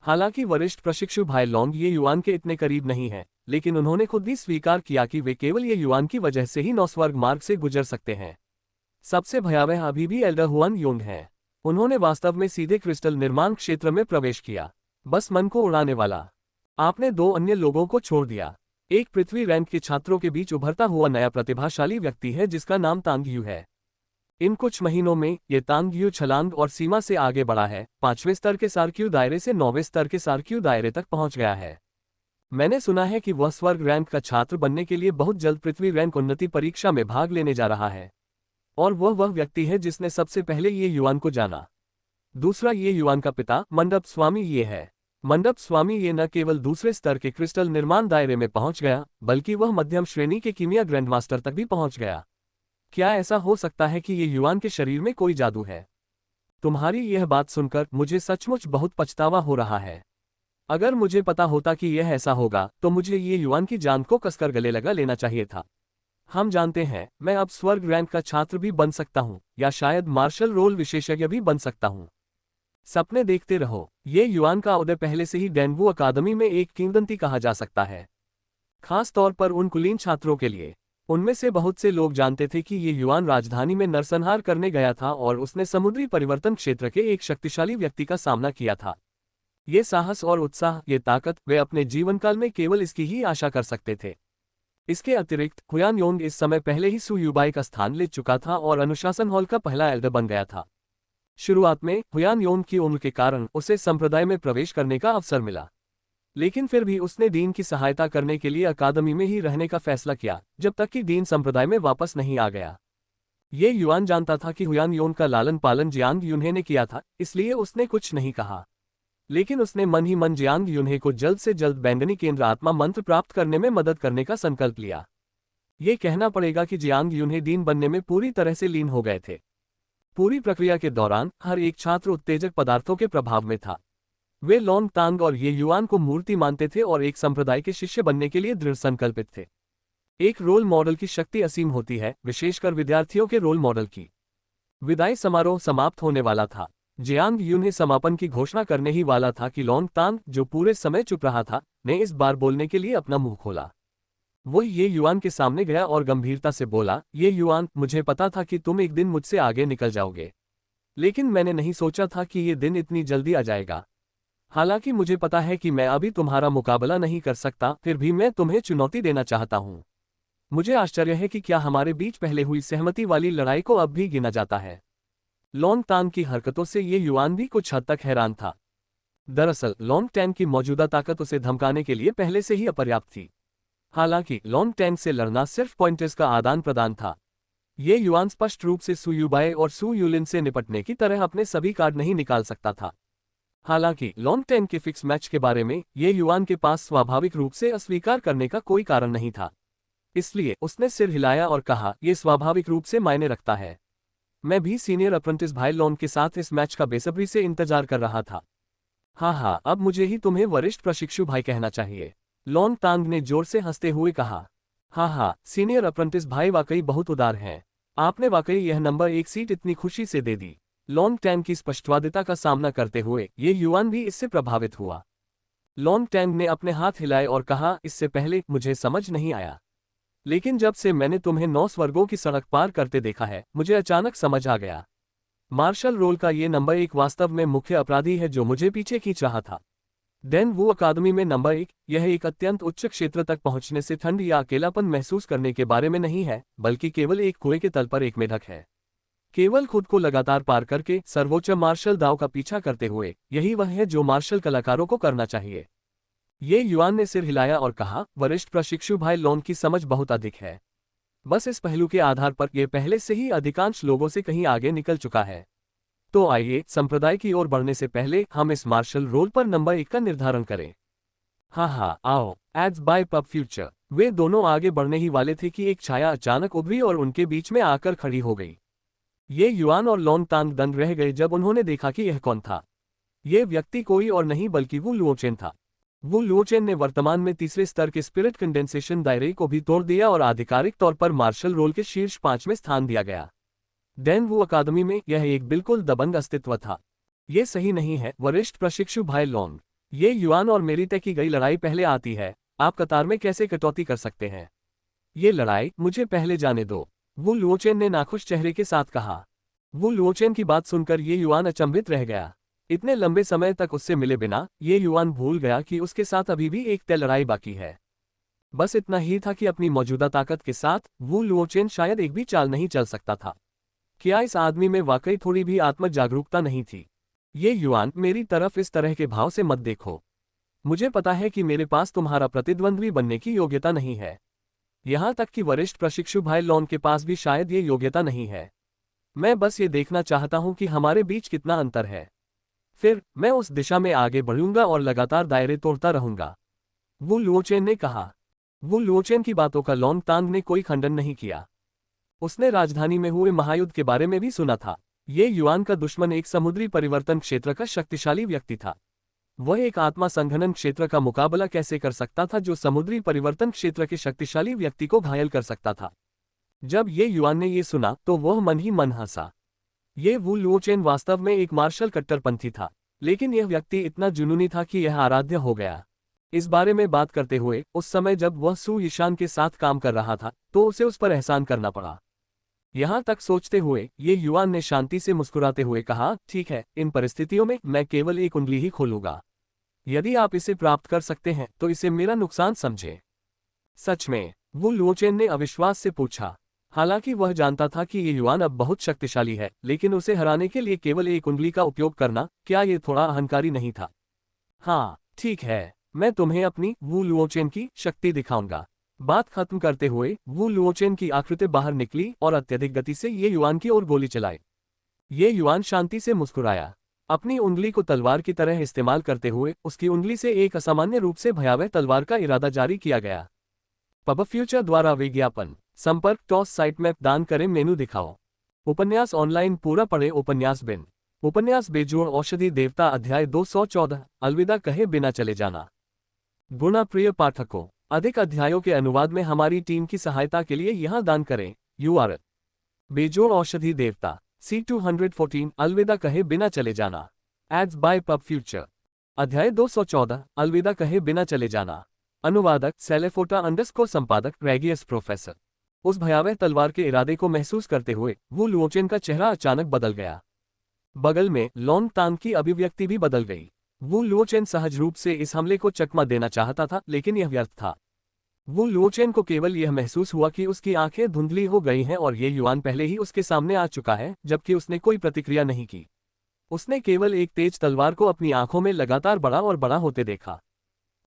हालांकि वरिष्ठ प्रशिक्षु भाई लॉन्ग ये युआन के इतने करीब नहीं हैं, लेकिन उन्होंने खुद भी स्वीकार किया कि वे केवल ये युआन की वजह से ही 9 स्वर्ग मार्ग से गुजर सकते हैं। सबसे भयावह अभी भी एल्डर हुआन योंग हैं। उन्होंने वास्तव में सीधे क्रिस्टल निर्माण क्षेत्र में प्रवेश किया। बस मन को उड़ाने वाला। आपने 2 अन्य लोगों को छोड़ दिया। एक पृथ्वी रैंक के छात्रों के बीच उभरता हुआ नया प्रतिभाशाली व्यक्ति है जिसका नाम तांग यू है। इन कुछ महीनों में ये तांग यू छलांग और सीमा से आगे बढ़ा है, 5वें स्तर के सार्क्यू दायरे से 9वें स्तर के सार्क्यू दायरे तक पहुंच गया है। मैंने सुना है कि वह स्वर्ग रैंक का छात्र बनने के लिए बहुत जल्द पृथ्वी रैंक उन्नति परीक्षा में भाग लेने जा रहा है। और वह व्यक्ति है जिसने सबसे पहले ये युआन को जाना। दूसरा, ये युआन का पिता मंडप स्वामी ये है। मंडप स्वामी ये न केवल दूसरे स्तर के क्रिस्टल निर्माण दायरे में पहुंच गया, बल्कि वह मध्यम श्रेणी के कीमिया ग्रैंडमास्टर तक भी पहुंच गया। क्या ऐसा हो सकता है कि ये युआन के शरीर में कोई जादू है? तुम्हारी यह बात सुनकर मुझे सचमुच बहुत पछतावा हो रहा है। अगर मुझे पता होता कि यह ऐसा होगा तो मुझे ये युआन की जान को कसकर गले लगा लेना चाहिए था। हम जानते हैं, मैं अब स्वर्ग रैंक का छात्र भी बन सकता हूँ, या शायद मार्शल रोल विशेषज्ञ भी बन सकता हूँ। सपने देखते रहो। ये युआन का उदय पहले से ही डेनवू अकादमी में एक किंवदंती कहा जा सकता है, खास तौर पर उन कुलीन छात्रों के लिए। उनमें से बहुत से लोग जानते थे कि ये युआन राजधानी में नरसंहार करने गया था और उसने समुद्री परिवर्तन क्षेत्र के एक शक्तिशाली व्यक्ति का सामना किया था। ये साहस और उत्साह, ये ताकत, वे अपने जीवनकाल में केवल इसकी ही आशा कर सकते थे। इसके अतिरिक्त हुयान योंग इस समय पहले ही सू युबाई का स्थान ले चुका था और अनुशासन हॉल का पहला एल्डर बन गया था। शुरुआत में हुयान योंग की उम्र के कारण उसे संप्रदाय में प्रवेश करने का अवसर मिला, लेकिन फिर भी उसने डीन की सहायता करने के लिए अकादमी में ही रहने का फैसला किया जब तक कि डीन संप्रदाय में वापस नहीं आ गया। ये युआन जानता था कि हुयान योंग का लालन पालन जियांग यून्हे ने किया था, इसलिए उसने कुछ नहीं कहा। लेकिन उसने मन ही मन जियांग यून्हे को जल्द से जल्द बैंगनी केंद्र आत्मा मंत्र प्राप्त करने में मदद करने का संकल्प लिया। ये कहना पड़ेगा कि जियांग यून्हे डीन बनने में पूरी तरह से लीन हो गए थे। पूरी प्रक्रिया के दौरान हर एक छात्र उत्तेजक पदार्थों के प्रभाव में था। वे लोंग तांग और ये युआन को मूर्ति मानते थे और एक संप्रदाय के शिष्य बनने के लिए दृढ़ संकल्पित थे। एक रोल मॉडल की शक्ति असीम होती है, विशेषकर विद्यार्थियों के रोल मॉडल की। विदाई समारोह समाप्त होने वाला था। जियांग यून्हे समापन की घोषणा करने ही वाला था कि लोंग तांग, जो पूरे समय चुप रहा था, ने इस बार बोलने के लिए अपना मुंह खोला। वो ये युआन के सामने गया और गंभीरता से बोला, ये युआन, मुझे पता था कि तुम एक दिन मुझसे आगे निकल जाओगे, लेकिन मैंने नहीं सोचा था कि ये दिन इतनी जल्दी आ जाएगा। हालांकि मुझे पता है कि मैं अभी तुम्हारा मुकाबला नहीं कर सकता, फिर भी मैं तुम्हें चुनौती देना चाहता हूं। मुझे आश्चर्य है कि क्या हमारे बीच पहले हुई सहमति वाली लड़ाई को अब भी गिना जाता है। लोंग तांग की हरकतों से ये युआन भी कुछ हद तक हैरान था। दरअसल लोंग टैंग की मौजूदा ताकत उसे धमकाने के लिए पहले से ही अपर्याप्त थी। हालांकि लोंग टैंग से लड़ना सिर्फ पॉइंटर्स का आदान प्रदान था। ये युआन स्पष्ट रूप से सू युबाई और सू यूलिन से निपटने की तरह अपने सभी कार्ड नहीं निकाल सकता था। हालांकि लोंग टैंग के फिक्स मैच के बारे में ये युआन के पास स्वाभाविक रूप से अस्वीकार करने का कोई कारण नहीं था, इसलिए उसने सिर हिलाया और कहा, यह स्वाभाविक रूप से मायने रखता है। मैं भी सीनियर अप्रेंटिस भाई लोंग के साथ इस मैच का बेसब्री से इंतजार कर रहा था। हाँ, अब मुझे ही तुम्हें वरिष्ठ प्रशिक्षु भाई कहना चाहिए, लोंग तांग ने जोर से हंसते हुए कहा। हाँ, सीनियर अप्रेंटिस भाई वाकई बहुत उदार हैं। आपने वाकई यह नंबर 1 सीट इतनी खुशी से दे दी। लोंग टैंग की स्पष्टवादिता का सामना करते हुए ये युआन भी इससे प्रभावित हुआ। लोंग टैंग ने अपने हाथ हिलाए और कहा, इससे पहले मुझे समझ नहीं आया, लेकिन जब से मैंने तुम्हें 9 स्वर्गों की सड़क पार करते देखा है, मुझे अचानक समझ आ गया। मार्शल रोल का ये नंबर 1 वास्तव में मुख्य अपराधी है जो मुझे पीछे खींच रहा था। डेनवू अकादमी में नंबर 1, यह एक अत्यंत उच्च क्षेत्र तक पहुंचने से ठंड या अकेलापन महसूस करने के बारे में नहीं है, बल्कि केवल एक कुएं के तल पर एक मेढक है। केवल खुद को लगातार पार करके सर्वोच्च मार्शल दाव का पीछा करते हुए, यही वह है जो मार्शल कलाकारों को करना चाहिए। ये युआन ने सिर हिलाया और कहा, वरिष्ठ प्रशिक्षु भाई लोंग की समझ बहुत अधिक है। बस इस पहलू के आधार पर यह पहले से ही अधिकांश लोगों से कहीं आगे निकल चुका है। तो आइए, संप्रदाय की ओर बढ़ने से पहले हम इस मार्शल रोल पर नंबर 1 का निर्धारण करें। हाँ, आओ। Ads by pub future. वे दोनों आगे बढ़ने ही वाले थे कि एक छाया अचानक उभरी और उनके बीच में आकर खड़ी हो गई। ये युआन और लोंग तांग दंग रह गए जब उन्होंने देखा कि यह कौन था। यह व्यक्ति कोई और नहीं बल्कि वू लुओचेन था। वू लुओचेन ने वर्तमान में तीसरे स्तर के स्पिरिट कंडेंसेशन दायरे को भी तोड़ दिया और आधिकारिक तौर पर मार्शल रोल के शीर्ष 5 में स्थान दिया गया। डेनवू अकादमी में यह एक बिल्कुल दबंग अस्तित्व था। ये सही नहीं है, वरिष्ठ प्रशिक्षु भाई लोंग। ये युआन और मेरी तय की गई लड़ाई पहले आती है। आप कतार में कैसे कटौती कर सकते हैं? ये लड़ाई मुझे पहले जाने दो, वू लुओचेन ने नाखुश चेहरे के साथ कहा। वू लुओचेन की बात सुनकर ये युआन अचंभित रह गया। इतने लंबे समय तक उससे मिले बिना ये युआन भूल गया कि उसके साथ अभी भी एक तय लड़ाई बाकी है। बस इतना ही था कि अपनी मौजूदा ताकत के साथ वू लुओचेन शायद एक भी चाल नहीं चल सकता था। क्या इस आदमी में वाकई थोड़ी भी आत्म जागरूकता नहीं थी? ये युआन, मेरी तरफ इस तरह के भाव से मत देखो। मुझे पता है कि मेरे पास तुम्हारा प्रतिद्वंद्वी बनने की योग्यता नहीं है। यहां तक कि वरिष्ठ प्रशिक्षु भाई लॉन के पास भी शायद ये योग्यता नहीं है। मैं बस ये देखना चाहता हूं कि हमारे बीच कितना अंतर है। फिर मैं उस दिशा में आगे बढ़ूंगा और लगातार दायरे तोड़ता रहूंगा। वू लुओचेन ने कहा। वू लुओचेन की बातों का लॉन्ग तांग ने कोई खंडन नहीं किया। उसने राजधानी में हुए महायुद्ध के बारे में भी सुना था। ये युआन का दुश्मन एक समुद्री परिवर्तन क्षेत्र का शक्तिशाली व्यक्ति था। वह एक आत्मा संघनन क्षेत्र का मुकाबला कैसे कर सकता था जो समुद्री परिवर्तन क्षेत्र के शक्तिशाली व्यक्ति को घायल कर सकता था। जब ये युआन ने ये सुना तो वह मन ही मन हंसा। ये वू लुओचेन वास्तव में एक मार्शल कट्टरपंथी था, लेकिन यह व्यक्ति इतना जुनूनी था कि यह आराध्य हो गया। इस बारे में बात करते हुए उस समय जब वह सू यिशान के साथ काम कर रहा था तो उसे उस पर एहसान करना पड़ा। यहां तक सोचते हुए ये युआन ने शांति से मुस्कुराते हुए कहा, ठीक है, इन परिस्थितियों में मैं केवल एक उंगली ही खोलूंगा। यदि आप इसे प्राप्त कर सकते हैं तो इसे मेरा नुकसान समझे। सच में? वू लुओचेन ने अविश्वास से पूछा। हालांकि वह जानता था कि ये युआन अब बहुत शक्तिशाली है, लेकिन उसे हराने के लिए केवल एक उंगली का उपयोग करना, क्या ये थोड़ा अहंकारी नहीं था? हाँ, ठीक है, मैं तुम्हें अपनी वू लुओचेन की शक्ति दिखाऊंगा। बात खत्म करते हुए वू लुओचेन की आकृति बाहर निकली और अत्यधिक गति से ये युआन की ओर गोली चलाई। ये युआन शांति से मुस्कुराया। अपनी उंगली को तलवार की तरह इस्तेमाल करते हुए उसकी उंगली से एक असामान्य रूप से भयावह तलवार का इरादा जारी किया गया। पब फ्यूचर द्वारा विज्ञापन संपर्क टॉस साइट मैप दान करें मेनू दिखाओ। उपन्यास ऑनलाइन पूरा पढ़े। उपन्यास बिन उपन्यास बेजोड़ औषधि देवता अध्याय 214 अलविदा कहे बिना चले जाना। गुणा प्रिय पाठकों, अधिक अध्यायों के अनुवाद में हमारी टीम की सहायता के लिए यहां दान करें। URL बेजोड़ औषधि देवता C214 अलविदा कहे बिना चले जाना। एड्स बाय पब फ्यूचर अध्याय 214 अलविदा कहे बिना चले जाना। अनुवादक सेलेफोटा अंडरस्कोर संपादक रेगियस प्रोफेसर। उस भयावह तलवार के इरादे को महसूस करते हुए वू लुओचेन का चेहरा अचानक बदल गया। बगल में लॉन्ग तांग की अभिव्यक्ति भी बदल गई। वू लुओचेन सहज रूप से इस हमले को चकमा देना चाहता था, लेकिन यह व्यर्थ था। वू लुओचेन को केवल यह महसूस हुआ कि उसकी आंखें धुंधली हो गई हैं और ये युआन पहले ही उसके सामने आ चुका है, जबकि उसने कोई प्रतिक्रिया नहीं की। उसने केवल एक तेज तलवार को अपनी आंखों में लगातार बड़ा और बड़ा होते देखा।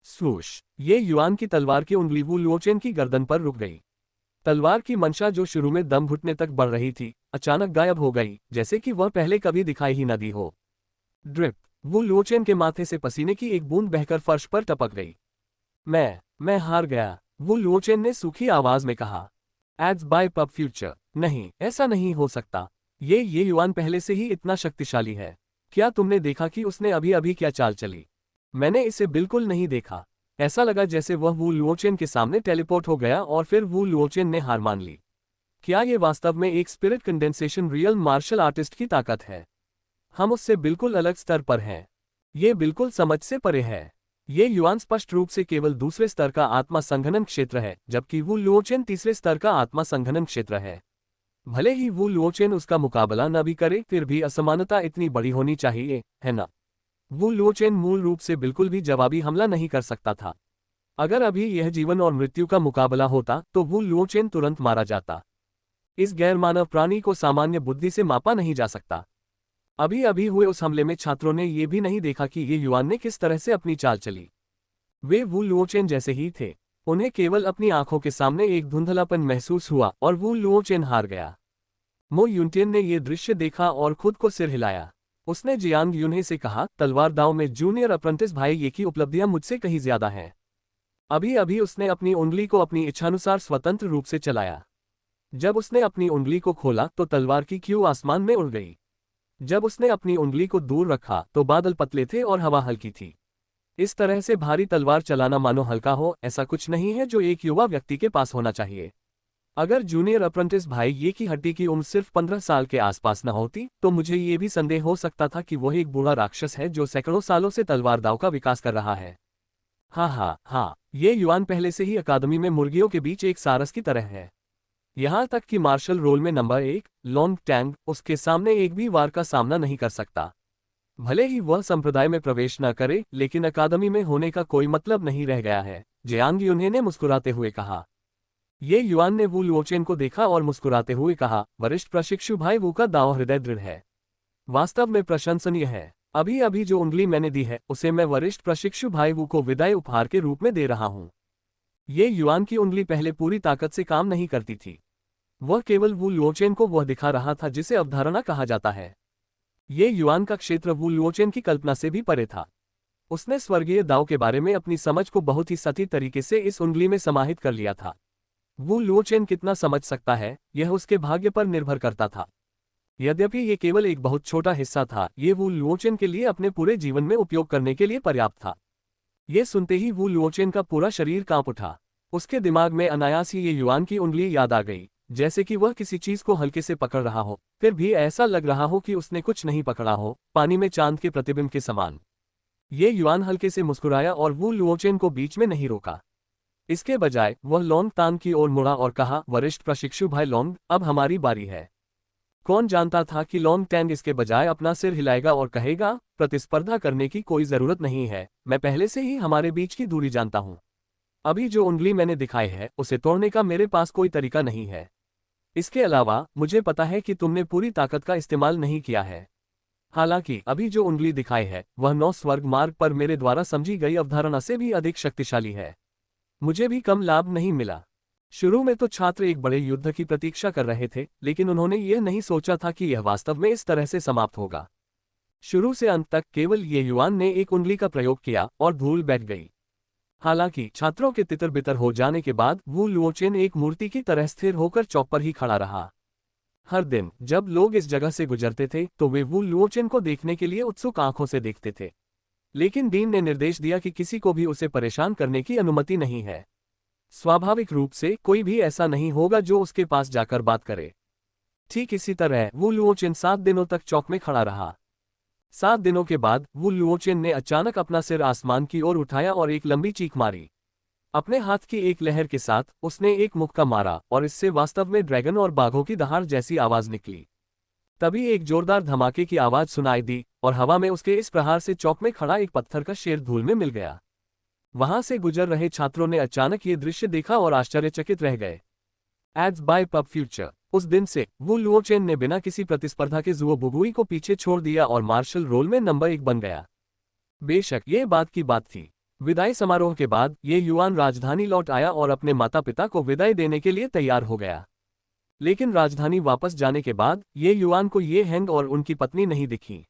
स्वूश! ये युआन की तलवार की उंगली वू लुओचेन की गर्दन पर रुक गई। तलवार की मंशा जो शुरू में दम घुटने तक बढ़ रही थी, अचानक गायब हो गई, जैसे कि वह पहले कभी दिखाई ही न दी हो। ड्रिप! वू लुओचेन के माथे से पसीने की एक बूंद बहकर फर्श पर टपक गई। मैं हार गया, वू लुओचेन ने सूखी आवाज में कहा। एड्स बाय पब फ्यूचर नहीं, ऐसा नहीं हो सकता। ये युआन पहले से ही इतना शक्तिशाली है। क्या तुमने देखा कि उसने अभी अभी क्या चाल चली? मैंने इसे बिल्कुल नहीं देखा। ऐसा लगा जैसे वह वू लुओचेन के सामने टेलीपोर्ट हो गया और फिर वू लुओचेन ने हार मान ली। क्या ये वास्तव में एक spirit condensation real martial artist की ताकत है? हम उससे बिल्कुल अलग स्तर पर हैं। ये बिल्कुल समझ से परे है। ये युआन स्पष्ट रूप से केवल दूसरे स्तर का आत्मा संघनन क्षेत्र है, जबकि वू लुओचेन तीसरे स्तर का आत्मा संघनन क्षेत्र है। भले ही वू लुओचेन उसका मुकाबला न भी करे, फिर भी असमानता इतनी बड़ी होनी चाहिए, है ना? वू लुओचेन मूल रूप से बिल्कुल भी जवाबी हमला नहीं कर सकता था। अगर अभी यह जीवन और मृत्यु का मुकाबला होता तो वू लुओचेन तुरंत मारा जाता। इस गैरमानव प्राणी को सामान्य बुद्धि से मापा नहीं जा सकता। अभी अभी हुए उस हमले में छात्रों ने यह भी नहीं देखा कि ये युआन ने किस तरह से अपनी चाल चली। वे वू लुओचेन जैसे ही थे। उन्हें केवल अपनी आंखों के सामने एक धुंधलापन महसूस हुआ और वू लुओचेन हार गया। मो युनटियन ने यह दृश्य देखा और खुद को सिर हिलाया। उसने जियांग यून्हे से कहा, तलवार दांव में जूनियर अप्रेंटिस भाई ये की उपलब्धियां मुझसे कहीं ज्यादा हैं। अभी अभी उसने अपनी उंगली को अपनी इच्छानुसार स्वतंत्र रूप से चलाया। जब उसने अपनी उंगली को खोला तो तलवार की क्यू आसमान में उड़ गई। जब उसने अपनी उंगली को दूर रखा तो बादल पतले थे और हवा हल्की थी। इस तरह से भारी तलवार चलाना मानो हल्का हो, ऐसा कुछ नहीं है जो एक युवा व्यक्ति के पास होना चाहिए। अगर जूनियर अप्रेंटिस भाई ये की हड्डी की उम्र सिर्फ 15 साल के आसपास न होती तो मुझे ये भी संदेह हो सकता था कि वह एक बूढ़ा राक्षस है जो सैकड़ों सालों से तलवार दाव का विकास कर रहा है। हाँ, ये युआन पहले से ही अकादमी में मुर्गियों के बीच एक सारस की तरह है। यहाँ तक कि मार्शल रोल में नंबर 1 लॉन्ग टैंग उसके सामने एक भी वार का सामना नहीं कर सकता। भले ही वह संप्रदाय में प्रवेश न करे, लेकिन अकादमी में होने का कोई मतलब नहीं रह गया है। जियांग युनहे ने मुस्कुराते हुए कहा। ये युआन ने वू लुओचेन को देखा और मुस्कुराते हुए कहा, वरिष्ठ प्रशिक्षु भाई वू का दांव हृदय दृढ़ है। वास्तव में प्रशंसनीय है। अभी अभी जो उंगली मैंने दी है उसे मैं वरिष्ठ प्रशिक्षु भाई वू को विदाई उपहार के रूप में दे रहा हूं। ये युआन की उंगली पहले पूरी ताकत से काम नहीं करती थी। वह केवल वू लुओचेन को वह दिखा रहा था जिसे अवधारणा कहा जाता है। ये युआन का क्षेत्र वू लुओचेन की कल्पना से भी परे था। उसने स्वर्गीय दाव के बारे में अपनी समझ को बहुत ही सटीक तरीके से इस उंगली में समाहित कर लिया था। वू लुओचेन कितना समझ सकता है, यह उसके भाग्य पर निर्भर करता था। यद्यपि ये केवल एक बहुत छोटा हिस्सा था, ये वू लुओचेन के लिए अपने पूरे जीवन में उपयोग करने के लिए पर्याप्त था। ये सुनते ही वू लुओचेन का पूरा शरीर कांप उठा। उसके दिमाग में अनायास ही ये युआन की उंगली याद आ गई, जैसे कि वह किसी चीज को हल्के से पकड़ रहा हो, फिर भी ऐसा लग रहा हो कि उसने कुछ नहीं पकड़ा हो, पानी में चांद के प्रतिबिंब के समान। ये युआन हल्के से मुस्कुराया और वू लुओचेन को बीच में नहीं रोका। इसके बजाय वह लोंग तान की ओर मुड़ा और कहा, वरिष्ठ प्रशिक्षु भाई लोंग, अब हमारी बारी है। कौन जानता था कि लोंग टैंग इसके बजाय अपना सिर हिलाएगा और कहेगा, प्रतिस्पर्धा करने की कोई जरूरत नहीं है, मैं पहले से ही हमारे बीच की दूरी जानता हूं। अभी जो उंगली मैंने दिखाई है उसे तोड़ने का मेरे पास कोई तरीका नहीं है। इसके अलावा मुझे पता है कि तुमने पूरी ताकत का इस्तेमाल नहीं किया है। हालांकि अभी जो उंगली दिखाई है वह 9 स्वर्ग मार्ग पर मेरे द्वारा समझी गई अवधारणा से भी अधिक शक्तिशाली है। मुझे भी कम लाभ नहीं मिला। शुरू में तो छात्र एक बड़े युद्ध की प्रतीक्षा कर रहे थे, लेकिन उन्होंने यह नहीं सोचा था कि यह वास्तव में इस तरह से समाप्त होगा। शुरू से अंत तक केवल ये युआन ने एक उंगली का प्रयोग किया और धूल बैठ गई। हालांकि छात्रों के तितर बितर हो जाने के बाद वू लुओचेन एक मूर्ति की तरह स्थिर होकर चौक पर ही खड़ा रहा। हर दिन जब लोग इस जगह से गुजरते थे तो वे वू लुओचेन को देखने के लिए उत्सुक आंखों से देखते थे। लेकिन डीन ने निर्देश दिया कि किसी को भी उसे परेशान करने की अनुमति नहीं है। स्वाभाविक रूप से कोई भी ऐसा नहीं होगा जो उसके पास जाकर बात करे। ठीक इसी तरह वू लुओचेन 7 दिनों तक चौक में खड़ा रहा। 7 दिनों के बाद वू लुओचेन ने अचानक अपना सिर आसमान की ओर उठाया और एक लंबी चीख मारी। अपने हाथ की एक लहर के साथ उसने एक मुक्का मारा और इससे वास्तव में ड्रैगन और बाघों की दहाड़ जैसी आवाज निकली। तभी एक जोरदार धमाके की आवाज सुनाई दी और हवा में उसके इस प्रहार से चौक में खड़ा एक पत्थर का शेर धूल में मिल गया। वहां से गुजर रहे छात्रों ने अचानक ये दृश्य देखा और आश्चर्यचकित रह गए। Ads by pub future. उस दिन से वू लुओचेन ने बिना किसी प्रतिस्पर्धा के जुओ बुगुई को पीछे छोड़ दिया और मार्शल रोल में नंबर 1 बन गया। बेशक ये बात की बात थी। विदाई समारोह के बाद ये युआन राजधानी लौट आया और अपने माता पिता को विदाई देने के लिए तैयार हो गया। लेकिन राजधानी वापस जाने के बाद ये युआन को ये हैंग और उनकी पत्नी नहीं दिखी।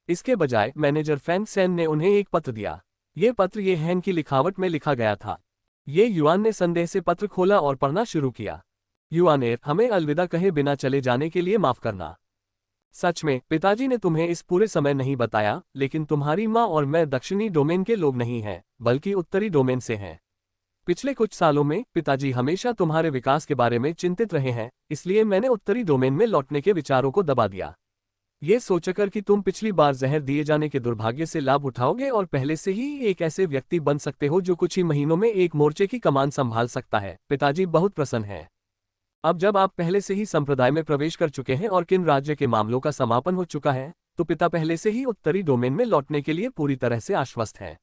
इसके बजाय मैनेजर फैंग सेन ने उन्हें एक पत्र दिया। ये पत्र ये हैंग की लिखावट में लिखा गया था। ये युआन ने संदेह से पत्र खोला और पढ़ना शुरू किया। युआन, हमें अलविदा कहे बिना चले जाने के लिए माफ करना। सच में पिताजी ने तुम्हें इस पूरे समय नहीं बताया, लेकिन तुम्हारी माँ और मैं दक्षिणी डोमेन के लोग नहीं हैं, बल्कि उत्तरी डोमेन से हैं। पिछले कुछ सालों में पिताजी हमेशा तुम्हारे विकास के बारे में चिंतित रहे हैं, इसलिए मैंने उत्तरी डोमेन में लौटने के विचारों को दबा दिया। ये सोचकर कि तुम पिछली बार जहर दिए जाने के दुर्भाग्य से लाभ उठाओगे और पहले से ही एक ऐसे व्यक्ति बन सकते हो जो कुछ ही महीनों में एक मोर्चे की कमान संभाल सकता है, पिताजी बहुत प्रसन्न हैं। अब जब आप पहले से ही संप्रदाय में प्रवेश कर चुके हैं और किन राज्य के मामलों का समापन हो चुका है, तो पिता पहले से ही उत्तरी डोमेन में लौटने के लिए पूरी तरह से आश्वस्त है।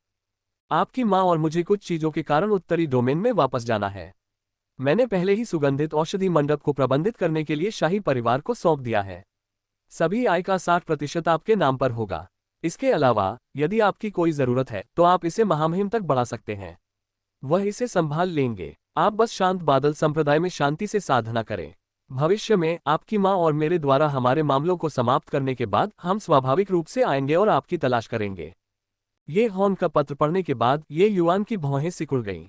आपकी माँ और मुझे कुछ चीजों के कारण उत्तरी डोमेन में वापस जाना है। मैंने पहले ही सुगंधित औषधि मंडप को प्रबंधित करने के लिए शाही परिवार को सौंप दिया है। सभी आय का 60% आपके नाम पर होगा। इसके अलावा यदि आपकी कोई जरूरत है तो आप इसे महामहिम तक बढ़ा सकते हैं। वह इसे संभाल लेंगे। आप बस शांत बादल संप्रदाय में शांति से साधना करें। भविष्य में आपकी माँ और मेरे द्वारा हमारे मामलों को समाप्त करने के बाद हम स्वाभाविक रूप से आएंगे और आपकी तलाश करेंगे। ये हॉर्न का पत्र पढ़ने के बाद ये युआन की भौहें सिकुड़ गईं।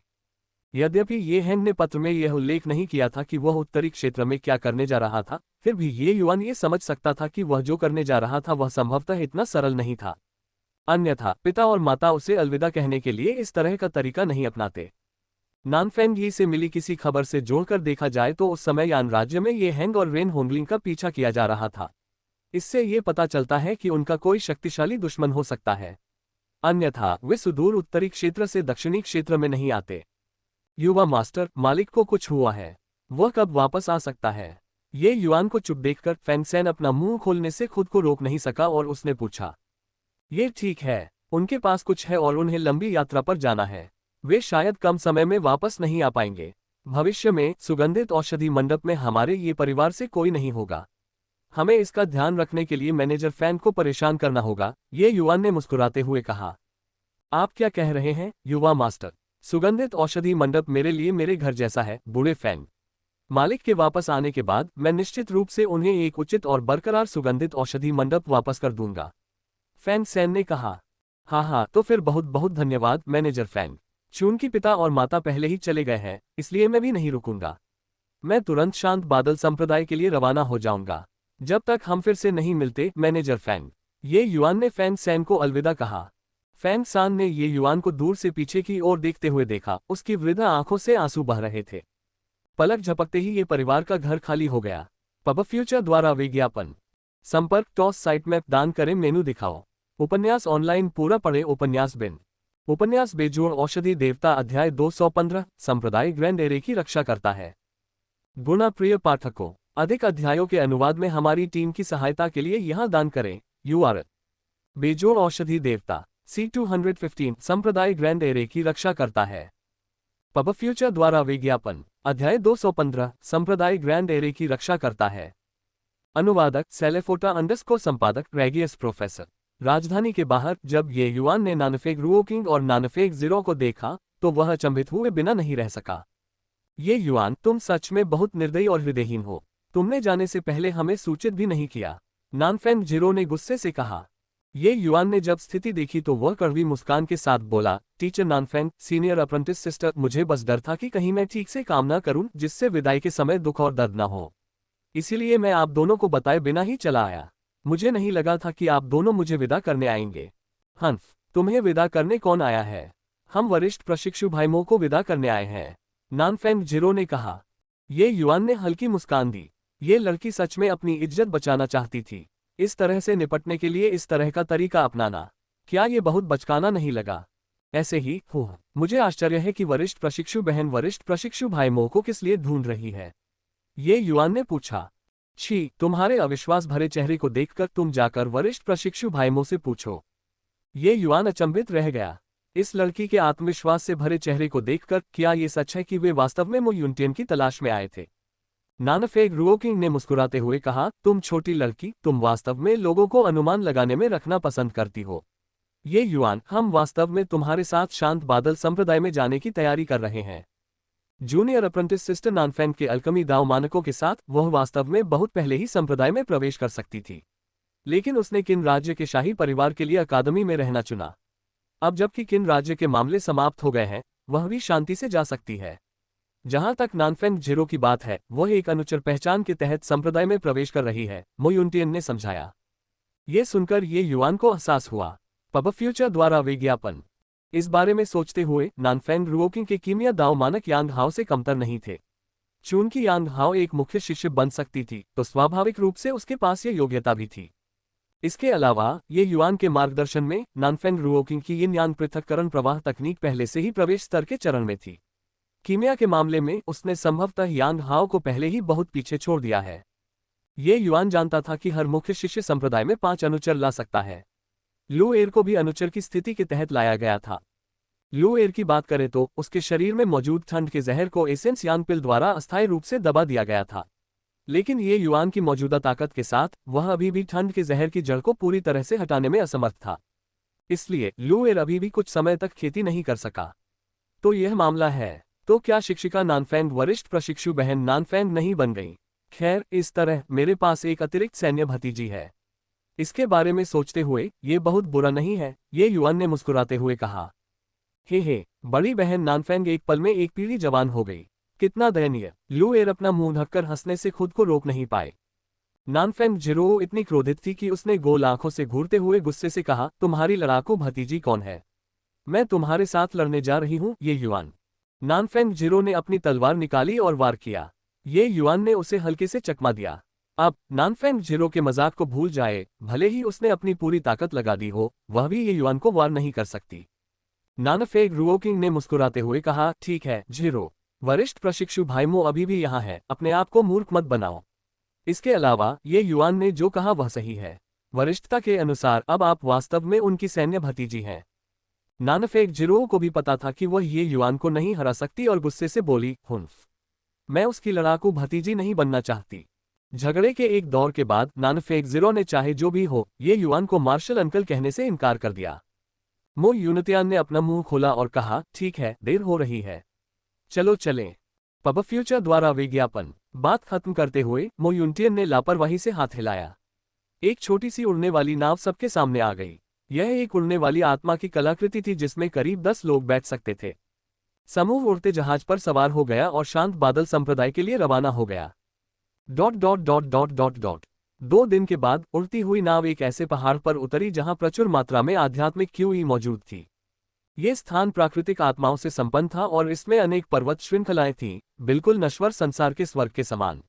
यद्यपि ये हैंग ने पत्र में यह उल्लेख नहीं किया था कि वह उत्तरी क्षेत्र में क्या करने जा रहा था, फिर भी ये युआन ये समझ सकता था कि वह जो करने जा रहा था वह संभवतः इतना सरल नहीं था। अन्यथा पिता और माता उसे अलविदा कहने के लिए इस तरह का तरीका नहीं अपनाते। नानफेंग ही से मिली किसी खबर से जोड़कर देखा जाए तो उस समय यान राज्य में ये हैंग और रेन होंगलिंग का पीछा किया जा रहा था। इससे ये पता चलता है कि उनका कोई शक्तिशाली दुश्मन हो सकता है, अन्यथा वे सुदूर उत्तरी क्षेत्र से दक्षिणी क्षेत्र में नहीं आते। युवा मास्टर, मालिक को कुछ हुआ है, वह कब वापस आ सकता है? ये युआन को चुप देखकर फैंग सेन अपना मुंह खोलने से खुद को रोक नहीं सका और उसने पूछा, ये ठीक है, उनके पास कुछ है और उन्हें लंबी यात्रा पर जाना है। वे शायद कम समय में वापस नहीं आ पाएंगे। भविष्य में सुगंधित औषधि मंडप में हमारे ये परिवार से कोई नहीं होगा। हमें इसका ध्यान रखने के लिए मैनेजर फैन को परेशान करना होगा, ये युवान ने मुस्कुराते हुए कहा। आप क्या कह रहे हैं, युवा मास्टर? सुगंधित औषधि मंडप मेरे लिए मेरे घर जैसा है, बूढ़े फैन। मालिक के वापस आने के बाद मैं निश्चित रूप से उन्हें एक उचित और बरकरार सुगंधित औषधि मंडप वापस कर दूंगा, फैन सैन ने कहा। हाँ, तो फिर बहुत बहुत धन्यवाद मैनेजर फैन। चून की पिता और माता पहले ही चले गए हैं, इसलिए मैं भी नहीं रुकूंगा। मैं तुरंत शांत बादल संप्रदाय के लिए रवाना हो जाऊंगा, जब तक हम फिर से नहीं मिलते मैनेजर फैन। ये युवान ने फैन सैन को अलविदा कहा। फैन सान ने ये युवान को दूर से पीछे की ओर देखते हुए देखा, उसकी वृद्धा आंखों से आंसू बह रहे थे। पलक झपकते ही ये परिवार का घर खाली हो गया। पब फ्यूचर द्वारा विज्ञापन। संपर्क टॉस साइट मैप दान करें मेनू दिखाओ। उपन्यास ऑनलाइन पूरा पढ़े उपन्यास बिन। उपन्यास बेजोड़ औषधि देवता अध्याय 215 संप्रदाय ग्रैंड एरे की रक्षा करता है। गुणा प्रिय पाठकों, अधिक अध्यायों के अनुवाद में हमारी टीम की सहायता के लिए यहां दान करें। URL बेजोड़ औषधि देवता C215 संप्रदाय ग्रैंड एरे की रक्षा करता है। पब फ्यूचर द्वारा विज्ञापन अध्याय 215 संप्रदाय ग्रैंड एरे की रक्षा करता है। अनुवादक सेलेफोटा अंडरस्कोर संपादक रेगियस प्रोफेसर। राजधानी के बाहर जब ये युवान ने नानफेग रुओकिंग और नानफेग जीरो को देखा तो वह अचंभित हुए बिना नहीं रह सका। ये युवान, तुम सच में बहुत निर्दयी और हृदयहीन हो। तुमने जाने से पहले हमें सूचित भी नहीं किया, नानफेंग जीरो ने गुस्से से कहा। ये युवान ने जब स्थिति देखी तो वह कड़वी मुस्कान के साथ बोला, टीचर नानफेंग, सीनियर अप्रेंटिस सिस्टर, मुझे बस डर था कि कहीं मैं ठीक से काम ना करूं जिससे विदाई के समय दुख और दर्द ना हो। इसीलिए मैं आप दोनों को बताए बिना ही चला आया। मुझे नहीं लगा था कि आप दोनों मुझे विदा करने आएंगे। हंफ, तुम्हें विदा करने कौन आया है? हम वरिष्ठ प्रशिक्षु भाईमो को विदा करने आए हैं, नानफेंग जीरो ने कहा। ये युवान ने हल्की मुस्कान दी। ये लड़की सच में अपनी इज्जत बचाना चाहती थी। इस तरह से निपटने के लिए इस तरह का तरीका अपनाना, क्या ये बहुत बचकाना नहीं लगा? ऐसे ही मुझे आश्चर्य है कि वरिष्ठ प्रशिक्षु बहन वरिष्ठ प्रशिक्षु भाईमो को किस लिए ढूंढ रही है, ये युवान ने पूछा। छी, तुम्हारे अविश्वास भरे चेहरे को देखकर तुम जाकर वरिष्ठ प्रशिक्षु भाईमो से पूछो। ये युवान अचंभित रह गया। इस लड़की के आत्मविश्वास से भरे चेहरे को देखकर क्या ये सच है कि वे वास्तव में मो यूनटियन की तलाश में आए थे? नानफेग रुओकिंग ने मुस्कुराते हुए कहा, तुम छोटी लड़की, तुम वास्तव में लोगों को अनुमान लगाने में रखना पसंद करती हो। ये युवान, हम वास्तव में तुम्हारे साथ शांत बादल संप्रदाय में जाने की तैयारी कर रहे हैं। जूनियर अप्रेंटिस सिस्टर नानफेंग के अलकमी दाव मानकों के साथ वह वास्तव में बहुत पहले ही संप्रदाय में प्रवेश कर सकती थी, लेकिन उसने किन राज्य के शाही परिवार के लिए अकादमी में रहना चुना। अब जबकि किन राज्य के मामले समाप्त हो गए हैं, वह भी शांति से जा सकती है। जहां तक नानफेंग जीरो की बात है, वह एक अनुचर पहचान के तहत संप्रदाय में प्रवेश कर रही है, मो यूनटियन ने समझाया। ये सुनकर ये युवान को एहसास हुआ। पब फ्यूचर द्वारा विज्ञापन। इस बारे में सोचते हुए नानफेंग रुओकिंग के कीमिया दाव मानक यांग हाओ से कमतर नहीं थे। चूंकि यांग हाओ एक मुख्य शिष्य बन सकती थी तो स्वाभाविक रूप से उसके पास ये योग्यता भी थी। इसके अलावा ये युवान के मार्गदर्शन में नानफेंग रुओकिंग की यिन यांग पृथक्करण प्रवाह तकनीक पहले से ही प्रवेश स्तर के चरण में थी। कीमिया के मामले में उसने संभवतः यांग हाओ को पहले ही बहुत पीछे छोड़ दिया है। ये युवान जानता था कि हर मुख्य शिष्य संप्रदाय में 5 अनुचर ला सकता है। लू एर को भी अनुचर की स्थिति के तहत लाया गया था। लू एर की बात करें तो उसके शरीर में मौजूद ठंड के जहर को एसेंस यांग पिल द्वारा अस्थायी रूप से दबा दिया गया था, लेकिन ये युवान की मौजूदा ताकत के साथ वह अभी भी ठंड के जहर की जड़ को पूरी तरह से हटाने में असमर्थ था। इसलिए लू एर अभी भी कुछ समय तक खेती नहीं कर सका। तो यह मामला है। तो क्या शिक्षिका नानफेंग वरिष्ठ प्रशिक्षु बहन नानफेंग नहीं बन गई? खैर, इस तरह मेरे पास एक अतिरिक्त सैन्य भतीजी है। इसके बारे में सोचते हुए ये बहुत बुरा नहीं है, ये युवान ने मुस्कुराते हुए कहा। हे, बड़ी बहन नानफेंग एक पल में एक पीढ़ी जवान हो गई। कितना दयनीय। लू एर अपना मुंह ढककर हंसने से खुद को रोक नहीं पाए। नानफेंग जीरो इतनी क्रोधित थी कि उसने गोल आंखों से घूरते हुए गुस्से से कहा, तुम्हारी लड़ाकू भतीजी कौन है? मैं तुम्हारे साथ लड़ने जा रही हूं, ये युवान। नानफेंग जीरो ने अपनी तलवार निकाली और वार किया। ये युवान ने उसे हल्के से चकमा दिया। अब नानफेंग जीरो के मजाक को भूल जाए, भले ही उसने अपनी पूरी ताकत लगा दी हो, वह भी ये युवान को वार नहीं कर सकती। नानफेंग रुओकिंग ने मुस्कुराते हुए कहा, ठीक है जीरो, वरिष्ठ प्रशिक्षु भाईमो अभी भी यहाँ है, अपने आप को मूर्ख मत बनाओ। इसके अलावा ये युवान ने जो कहा वह सही है। वरिष्ठता के अनुसार अब आप वास्तव में उनकी सैन्य भतीजी हैं। नानफेक जिरो को भी पता था कि वह ये युआन को नहीं हरा सकती और गुस्से से बोली, हुन्फ, मैं उसकी लड़ाकू भतीजी नहीं बनना चाहती। झगड़े के एक दौर के बाद नानफेक जिरो ने चाहे जो भी हो ये युआन को मार्शल अंकल कहने से इनकार कर दिया। मो यूनतियान ने अपना मुंह खोला और कहा, ठीक है, देर हो रही है, चलो चलें। पब फ्यूचर द्वारा विज्ञापन। बात खत्म करते हुए मो यूनतियन ने लापरवाही से हाथ हिलाया। एक छोटी सी उड़ने वाली नाव सबके सामने आ गई। यह एक उड़ने वाली आत्मा की कलाकृति थी जिसमें करीब 10 लोग बैठ सकते थे। समूह उड़ते जहाज पर सवार हो गया और शांत बादल संप्रदाय के लिए रवाना हो गया। ... 2 दिन के बाद उड़ती हुई नाव एक ऐसे पहाड़ पर उतरी जहां प्रचुर मात्रा में आध्यात्मिक क्यूई मौजूद थी। ये स्थान प्राकृतिक आत्माओं से संपन्न था और इसमें अनेक पर्वत श्रृंखलाएं थीं, बिल्कुल नश्वर संसार के स्वर्ग के समान।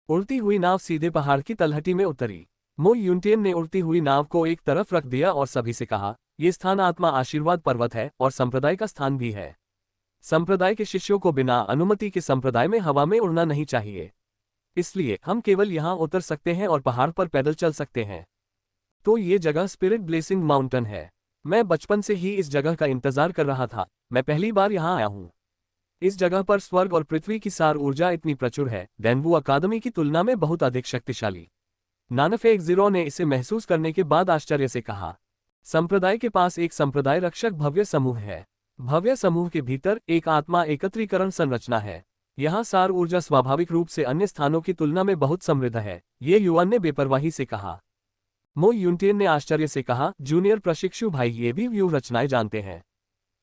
उड़ती हुई नाव सीधे पहाड़ की तलहटी में उतरी। मो यूनतियन ने उड़ती हुई नाव को एक तरफ रख दिया और सभी से कहा, यह स्थान आत्मा आशीर्वाद पर्वत है और संप्रदाय का स्थान भी है। संप्रदाय के शिष्यों को बिना अनुमति के संप्रदाय में हवा में उड़ना नहीं चाहिए, इसलिए हम केवल यहां उतर सकते हैं और पहाड़ पर पैदल चल सकते हैं। तो ये जगह स्पिरिट ब्लेसिंग माउंटेन है। मैं बचपन से ही इस जगह का इंतजार कर रहा था, मैं पहली बार यहां आया हूं। इस जगह पर स्वर्ग और पृथ्वी की सार ऊर्जा इतनी प्रचुर है, डेनवू अकादमी की तुलना में बहुत अधिक शक्तिशाली। नानफेक जिरो ने इसे महसूस करने के बाद आश्चर्य से कहा, संप्रदाय के पास एक संप्रदाय रक्षक भव्य समूह है। भव्य समूह के भीतर एक आत्मा एकत्रीकरण संरचना है। यहाँ सार ऊर्जा स्वाभाविक रूप से अन्य स्थानों की तुलना में बहुत समृद्ध है, ये युवान ने बेपरवाही से कहा। मो यूनतियन ने आश्चर्य से कहा, जूनियर प्रशिक्षु भाई ये भी व्यू रचनाएं जानते हैं?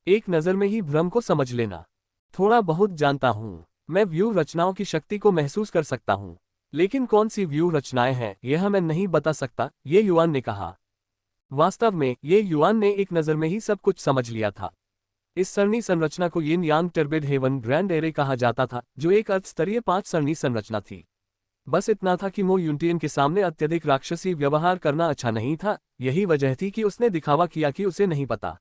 एक नज़र में ही भ्रम को समझ लेना। थोड़ा बहुत जानता हूँ, मैं व्यू रचनाओं की शक्ति को महसूस कर सकता हूँ, लेकिन कौन सी व्यू रचनाएं हैं यह मैं नहीं बता सकता, ये युवान ने कहा। वास्तव में ये युवान ने एक नज़र में ही सब कुछ समझ लिया था। इस सरणी संरचना को यिन yang turbid heaven grand array कहा जाता था, जो एक अर्धस्तरीय 5 सरणी संरचना थी। बस इतना था कि मो यूनतियन के सामने अत्यधिक राक्षसी व्यवहार करना अच्छा नहीं था, यही वजह थी कि उसने दिखावा किया कि उसे नहीं पता।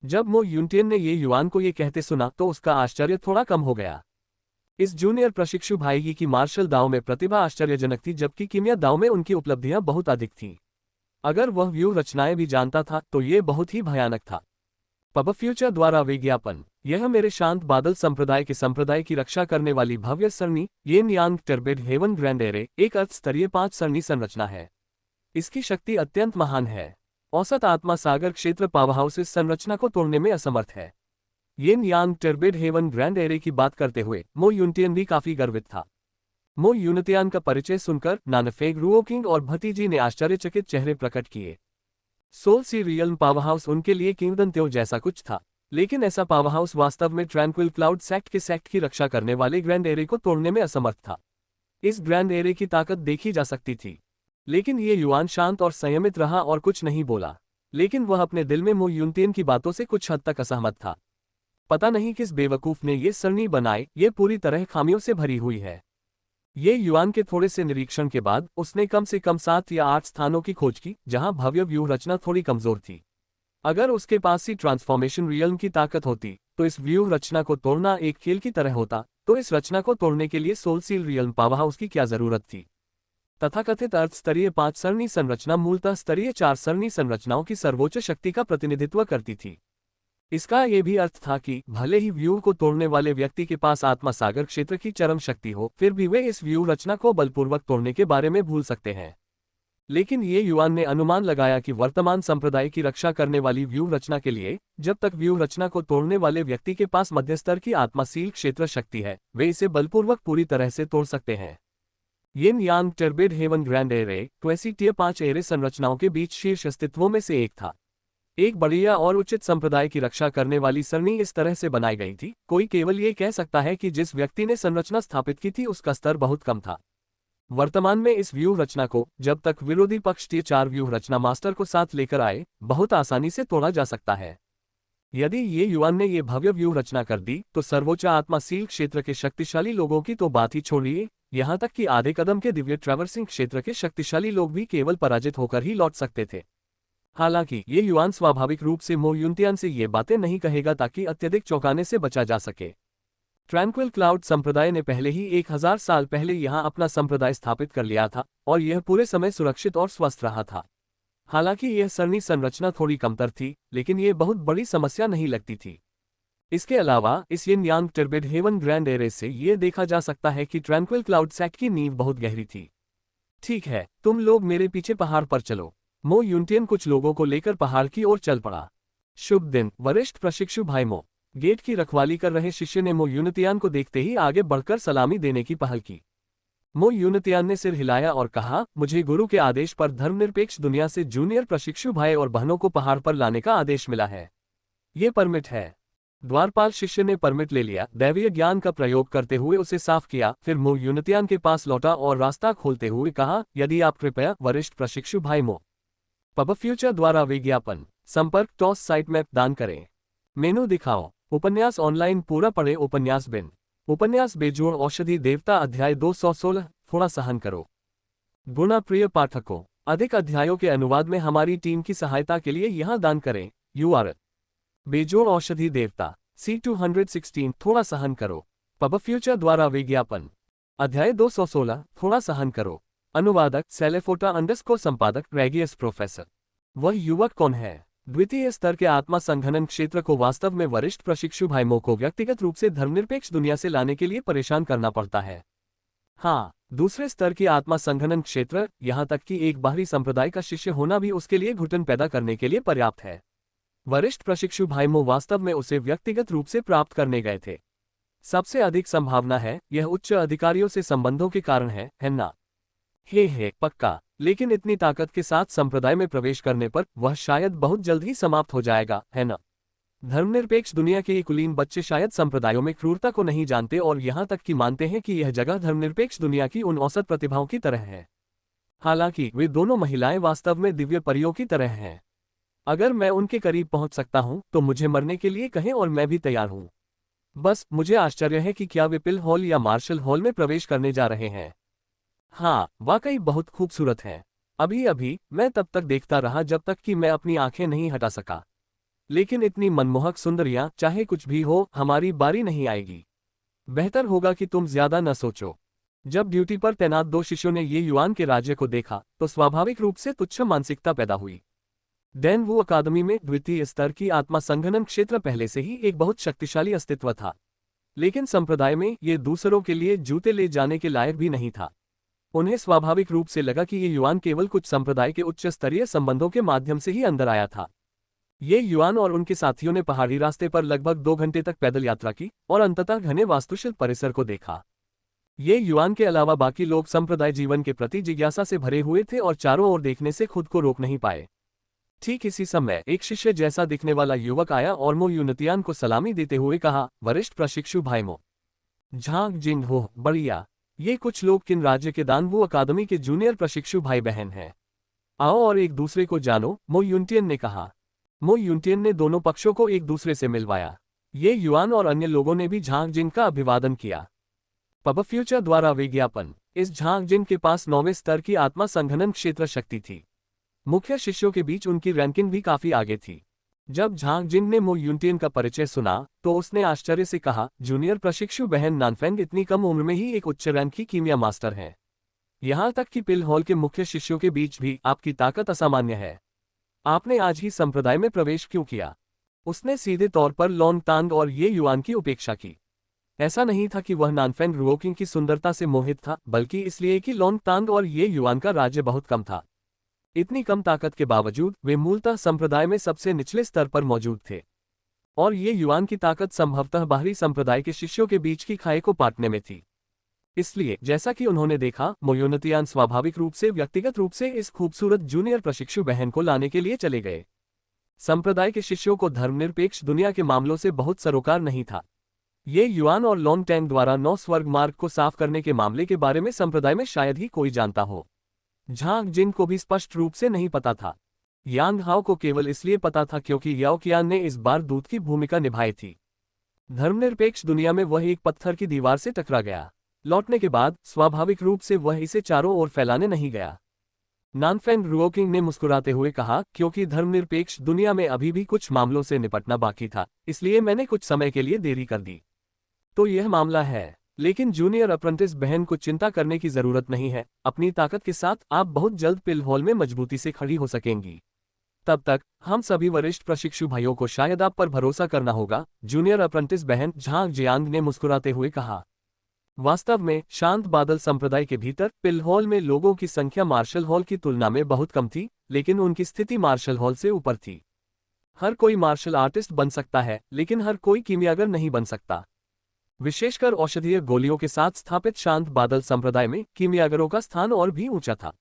जब मो यूनतियन ने ये युवान को ये कहते सुना तो उसका आश्चर्य थोड़ा कम हो गया। इस जूनियर प्रशिक्षु भाई की मार्शल दाव में प्रतिभा आश्चर्यजनक थी, जबकि कीमिया दाव में उनकी उपलब्धियां बहुत अधिक थीं। अगर वह व्यू रचनाएं भी जानता था तो ये बहुत ही भयानक था। पब फ्यूचर द्वारा विज्ञापन। यह मेरे शांत बादल संप्रदाय के संप्रदाय की रक्षा करने वाली भव्य सरणी यिन yang turbid heaven grand array एक अर्धस्तरीय 5 सरणी संरचना है। इसकी शक्ति अत्यंत महान है। औसत आत्मा सागर क्षेत्र पावरहाउस इस संरचना को तोड़ने में असमर्थ है। यिन yang turbid heaven grand array की बात करते हुए मो यूनतियन भी काफी गर्वित था। मो यूनतियान का परिचय सुनकर नानफेक रुओकिंग और भतीजी ने आश्चर्यचकित चेहरे प्रकट किए। सोल सी रियल्म पावरहाउस उनके लिए किंवदंतियों जैसा कुछ था, लेकिन ऐसा पावरहाउस वास्तव में ट्रैंक्विल क्लाउड सेक्ट की रक्षा करने वाले ग्रैंड एरे को तोड़ने में असमर्थ था। इस ग्रैंड एरे की ताकत देखी जा सकती थी, लेकिन ये युवान शांत और संयमित रहा और कुछ नहीं बोला, लेकिन वह अपने दिल में मो यूनतियन की बातों से कुछ हद तक असहमत था। पता नहीं किस बेवकूफ ने ये सरणी बनाई, ये पूरी तरह खामियों से भरी हुई है। ये युवान के थोड़े से निरीक्षण के बाद उसने कम से कम 7 या 8 स्थानों की खोज की जहां भव्य व्यू रचना थोड़ी कमजोर थी। अगर उसके पास ही ट्रांसफॉर्मेशन रियल्म की ताकत होती तो इस व्यू रचना को तोड़ना एक खेल की तरह होता। तो इस रचना को तोड़ने के लिए सोल सील रियल्म पावरहाउस की क्या जरूरत थी? तथाकथित अर्धस्तरीय 5 सरणी संरचना मूलतः स्तरीय 4 सरणी संरचनाओं की सर्वोच्च शक्ति का प्रतिनिधित्व करती थी। इसका यह भी अर्थ था कि भले ही व्यू को तोड़ने वाले व्यक्ति के पास आत्मा सागर क्षेत्र की चरम शक्ति हो, फिर भी वे इस व्यू रचना को बलपूर्वक तोड़ने के बारे में भूल सकते हैं। लेकिन ये युवान ने अनुमान लगाया कि वर्तमान संप्रदाय की रक्षा करने वाली व्यू रचना के लिए जब तक व्यू रचना को तोड़ने वाले व्यक्ति के पास मध्य स्तर की आत्मा सील क्षेत्र शक्ति है, वे इसे बलपूर्वक पूरी तरह से तोड़ सकते हैं। Yin yang turbid heaven grand array tier 5 array संरचनाओं के बीच शीर्ष अस्तित्वों में से एक था। एक बढ़िया और उचित संप्रदाय की रक्षा करने वाली सरणी इस तरह से बनाई गई थी। कोई केवल ये कह सकता है कि जिस व्यक्ति ने संरचना स्थापित की थी उसका स्तर बहुत कम था। वर्तमान में इस व्यू रचना को जब तक विरोधी पक्ष टियर 4 व्यू रचना मास्टर को साथ लेकर आए, बहुत आसानी से तोड़ा जा सकता है। यदि ये युवान ने ये भव्य व्यू रचना कर दी तो सर्वोच्च आत्मा सील क्षेत्र के शक्तिशाली लोगों की तो बात ही छोड़िए, यहाँ तक कि आधे कदम के दिव्य ट्रैवर्सिंग क्षेत्र के शक्तिशाली लोग भी केवल पराजित होकर ही लौट सकते थे। हालांकि ये युवान स्वाभाविक रूप से मो यूनतियान से ये बातें नहीं कहेगा ताकि अत्यधिक चौंकाने से बचा जा सके। ट्रैंक्विल क्लाउड संप्रदाय ने पहले ही 1000 साल पहले यहाँ अपना संप्रदाय स्थापित कर लिया था और यह पूरे समय सुरक्षित और स्वस्थ रहा था। हालांकि यह सरनी संरचना थोड़ी कमतर थी, लेकिन ये बहुत बड़ी समस्या नहीं लगती थी। इसके अलावा इस यिन yang turbid heaven grand array से यह देखा जा सकता है कि ट्रैंक्विल क्लाउड सैक की नींव बहुत गहरी थी। ठीक है, तुम लोग मेरे पीछे पहाड़ पर चलो। मो यूनतियन कुछ लोगों को लेकर पहाड़ की ओर चल पड़ा। शुभ दिन, वरिष्ठ प्रशिक्षु भाई मो। गेट की रखवाली कर रहे शिष्य ने मो यूनतियान को देखते ही आगे बढ़कर सलामी देने की पहल की। मो यूनतियान ने सिर हिलाया और कहा, मुझे गुरु के आदेश पर धर्मनिरपेक्ष दुनिया से जूनियर प्रशिक्षु भाई और बहनों को पहाड़ पर लाने का आदेश मिला है। ये परमिट है। द्वारपाल शिष्य ने परमिट ले लिया, दैवीय ज्ञान का प्रयोग करते हुए उसे साफ किया, फिर मो यूनतियान के पास लौटा और रास्ता खोलते हुए कहा, यदि आप कृपया वरिष्ठ प्रशिक्षु भाई मो पब फ्यूचर द्वारा विज्ञापन संपर्क टॉस साइट मैप दान करें। मेनू दिखाओ। उपन्यास ऑनलाइन पूरा पढ़े। उपन्यास बिन उपन्यास बेजोड़ औषधि देवता अध्याय 216। थोड़ा सहन करो। गुणा प्रिय पाठकों, अधिक अध्यायों के अनुवाद में हमारी टीम की सहायता के लिए यहां दान करें। URL बेजोड़ औषधि देवता C216। थोड़ा सहन करो। पब फ्यूचर द्वारा विज्ञापन अध्याय 216। थोड़ा सहन करो। अनुवादक सेलेफोटा _ संपादक रेगियस प्रोफेसर। वह युवक कौन है? द्वितीय स्तर के आत्मा संघनन क्षेत्र को वास्तव में वरिष्ठ प्रशिक्षु भाइयों को व्यक्तिगत रूप से धर्मनिरपेक्ष दुनिया से लाने के लिए परेशान करना पड़ता है। हाँ, दूसरे स्तर की आत्मा संघनन क्षेत्र, यहां तक कि एक बाहरी संप्रदाय का शिष्य होना भी उसके लिए घुटन पैदा करने के लिए पर्याप्त है। वरिष्ठ प्रशिक्षु भाइयों वास्तव में उसे व्यक्तिगत रूप से प्राप्त करने गए थे। सबसे अधिक संभावना है यह उच्च अधिकारियों से संबंधों के कारण है ना? हे पक्का, लेकिन इतनी ताकत के साथ संप्रदाय में प्रवेश करने पर वह शायद बहुत जल्द ही समाप्त हो जाएगा, है ना? धर्मनिरपेक्ष दुनिया के ये कुलीन बच्चे शायद संप्रदायों में क्रूरता को नहीं जानते और यहां तक कि मानते हैं कि यह जगह धर्मनिरपेक्ष दुनिया की उन औसत प्रतिभाओं की तरह है। हालांकि वे दोनों महिलाएं वास्तव में दिव्य परियों की तरह हैं। अगर मैं उनके करीब पहुंच सकता हूं तो मुझे मरने के लिए कहें और मैं भी तैयार हूं। बस मुझे आश्चर्य है कि क्या वे पिल हॉल या मार्शल हॉल में प्रवेश करने जा रहे हैं। हाँ, वाकई बहुत खूबसूरत है। अभी अभी मैं तब तक देखता रहा जब तक कि मैं अपनी आंखें नहीं हटा सका। लेकिन इतनी मनमोहक सुंदरियां, चाहे कुछ भी हो, हमारी बारी नहीं आएगी। बेहतर होगा कि तुम ज्यादा न सोचो। जब ड्यूटी पर तैनात दो शिष्यों ने ये युआन के राज्य को देखा तो स्वाभाविक रूप से तुच्छ मानसिकता पैदा हुई। डैन वू अकादमी में द्वितीय स्तर की आत्मा संघनन क्षेत्र पहले से ही एक बहुत शक्तिशाली अस्तित्व था, लेकिन संप्रदाय में ये दूसरों के लिए जूते ले जाने के लायक भी नहीं था। उन्हें स्वाभाविक रूप से लगा कि ये युआन केवल कुछ संप्रदाय के उच्च स्तरीय संबंधों के माध्यम से ही अंदर आया था। ये युआन और उनके साथियों ने पहाड़ी रास्ते पर लगभग 2 घंटे तक पैदल यात्रा की और अंततः घने वास्तुशिल्प परिसर को देखा। ये युआन के अलावा बाकी लोग संप्रदाय जीवन के प्रति जिज्ञासा से भरे हुए थे और चारों ओर देखने से खुद को रोक नहीं पाए। ठीक इसी समय एक शिष्य जैसा दिखने वाला युवक आया और मो यूनतियान को सलामी देते हुए कहा, वरिष्ठ प्रशिक्षु भाई मो झांग जिंग हो, बढ़िया। ये कुछ लोग किन राज्य के दानवू अकादमी के जूनियर प्रशिक्षु भाई बहन हैं। आओ और एक दूसरे को जानो, मो यूनतियन ने कहा। मो यूनतियन ने दोनों पक्षों को एक दूसरे से मिलवाया। ये युआन और अन्य लोगों ने भी झांग जिन का अभिवादन किया। पब फ्यूचर द्वारा विज्ञापन। इस झांग जिन के पास 9वें स्तर की आत्मा संघनन क्षेत्र शक्ति थी। मुख्य शिष्यों के बीच उनकी रैंकिंग भी काफी आगे थी। जब झांग जिन ने मो यूनतियन का परिचय सुना तो उसने आश्चर्य से कहा, जूनियर प्रशिक्षु बहन नानफेंग इतनी कम उम्र में ही एक उच्च रैंक की कीमिया मास्टर है। यहां तक कि पिल हॉल के मुख्य शिष्यों के बीच भी आपकी ताकत असामान्य है। आपने आज ही संप्रदाय में प्रवेश क्यों किया? उसने सीधे तौर पर लॉन्ग तांग और ये युआन की उपेक्षा की। ऐसा नहीं था कि वह नानफेंग रुओकिंग की सुंदरता से मोहित था, बल्कि इसलिए कि लॉन्ग तांग और ये युआन का राज्य बहुत कम था। इतनी कम ताकत के बावजूद वे मूलतः संप्रदाय में सबसे निचले स्तर पर मौजूद थे, और ये युआन की ताकत संभवतः बाहरी संप्रदाय के शिष्यों के बीच की खाई को पाटने में थी। इसलिए जैसा कि उन्होंने देखा, मो यूनतियान स्वाभाविक रूप से व्यक्तिगत रूप से इस खूबसूरत जूनियर प्रशिक्षु बहन को लाने के लिए चले गए। संप्रदाय के शिष्यों को धर्मनिरपेक्ष दुनिया के मामलों से बहुत सरोकार नहीं था। ये युआन और लॉन्ग टैंग द्वारा 9 स्वर्ग मार्ग को साफ करने के मामले के बारे में संप्रदाय में शायद ही कोई जानता हो। झांग जिन को भी स्पष्ट रूप से नहीं पता था। यांग हाओ को केवल इसलिए पता था क्योंकि याओ कियान ने इस बार दूत की भूमिका निभाई थी। धर्मनिरपेक्ष दुनिया में वह एक पत्थर की दीवार से टकरा गया। लौटने के बाद स्वाभाविक रूप से वह इसे चारों ओर फैलाने नहीं गया। नानफेंग रुओकिंग ने मुस्कुराते हुए कहा, क्योंकि धर्मनिरपेक्ष दुनिया में अभी भी कुछ मामलों से निपटना बाकी था, इसलिए मैंने कुछ समय के लिए देरी कर दी। तो यह मामला है। लेकिन जूनियर अप्रेंटिस बहन को चिंता करने की जरूरत नहीं है, अपनी ताकत के साथ आप बहुत जल्द पिल हॉल में मजबूती से खड़ी हो सकेंगी। तब तक हम सभी वरिष्ठ प्रशिक्षु भाइयों को शायद आप पर भरोसा करना होगा, जूनियर अप्रेंटिस बहन झांग जियांग ने मुस्कुराते हुए कहा। वास्तव में शांत बादल संप्रदाय के भीतर पिल हॉल में लोगों की संख्या मार्शल हॉल की तुलना में बहुत कम थी, लेकिन उनकी स्थिति मार्शल हॉल से ऊपर थी। हर कोई मार्शल आर्टिस्ट बन सकता है, लेकिन हर कोई कीमियागर नहीं बन सकता। विशेषकर औषधीय गोलियों के साथ स्थापित शांत बादल संप्रदाय में कीमियागरों का स्थान और भी ऊंचा था।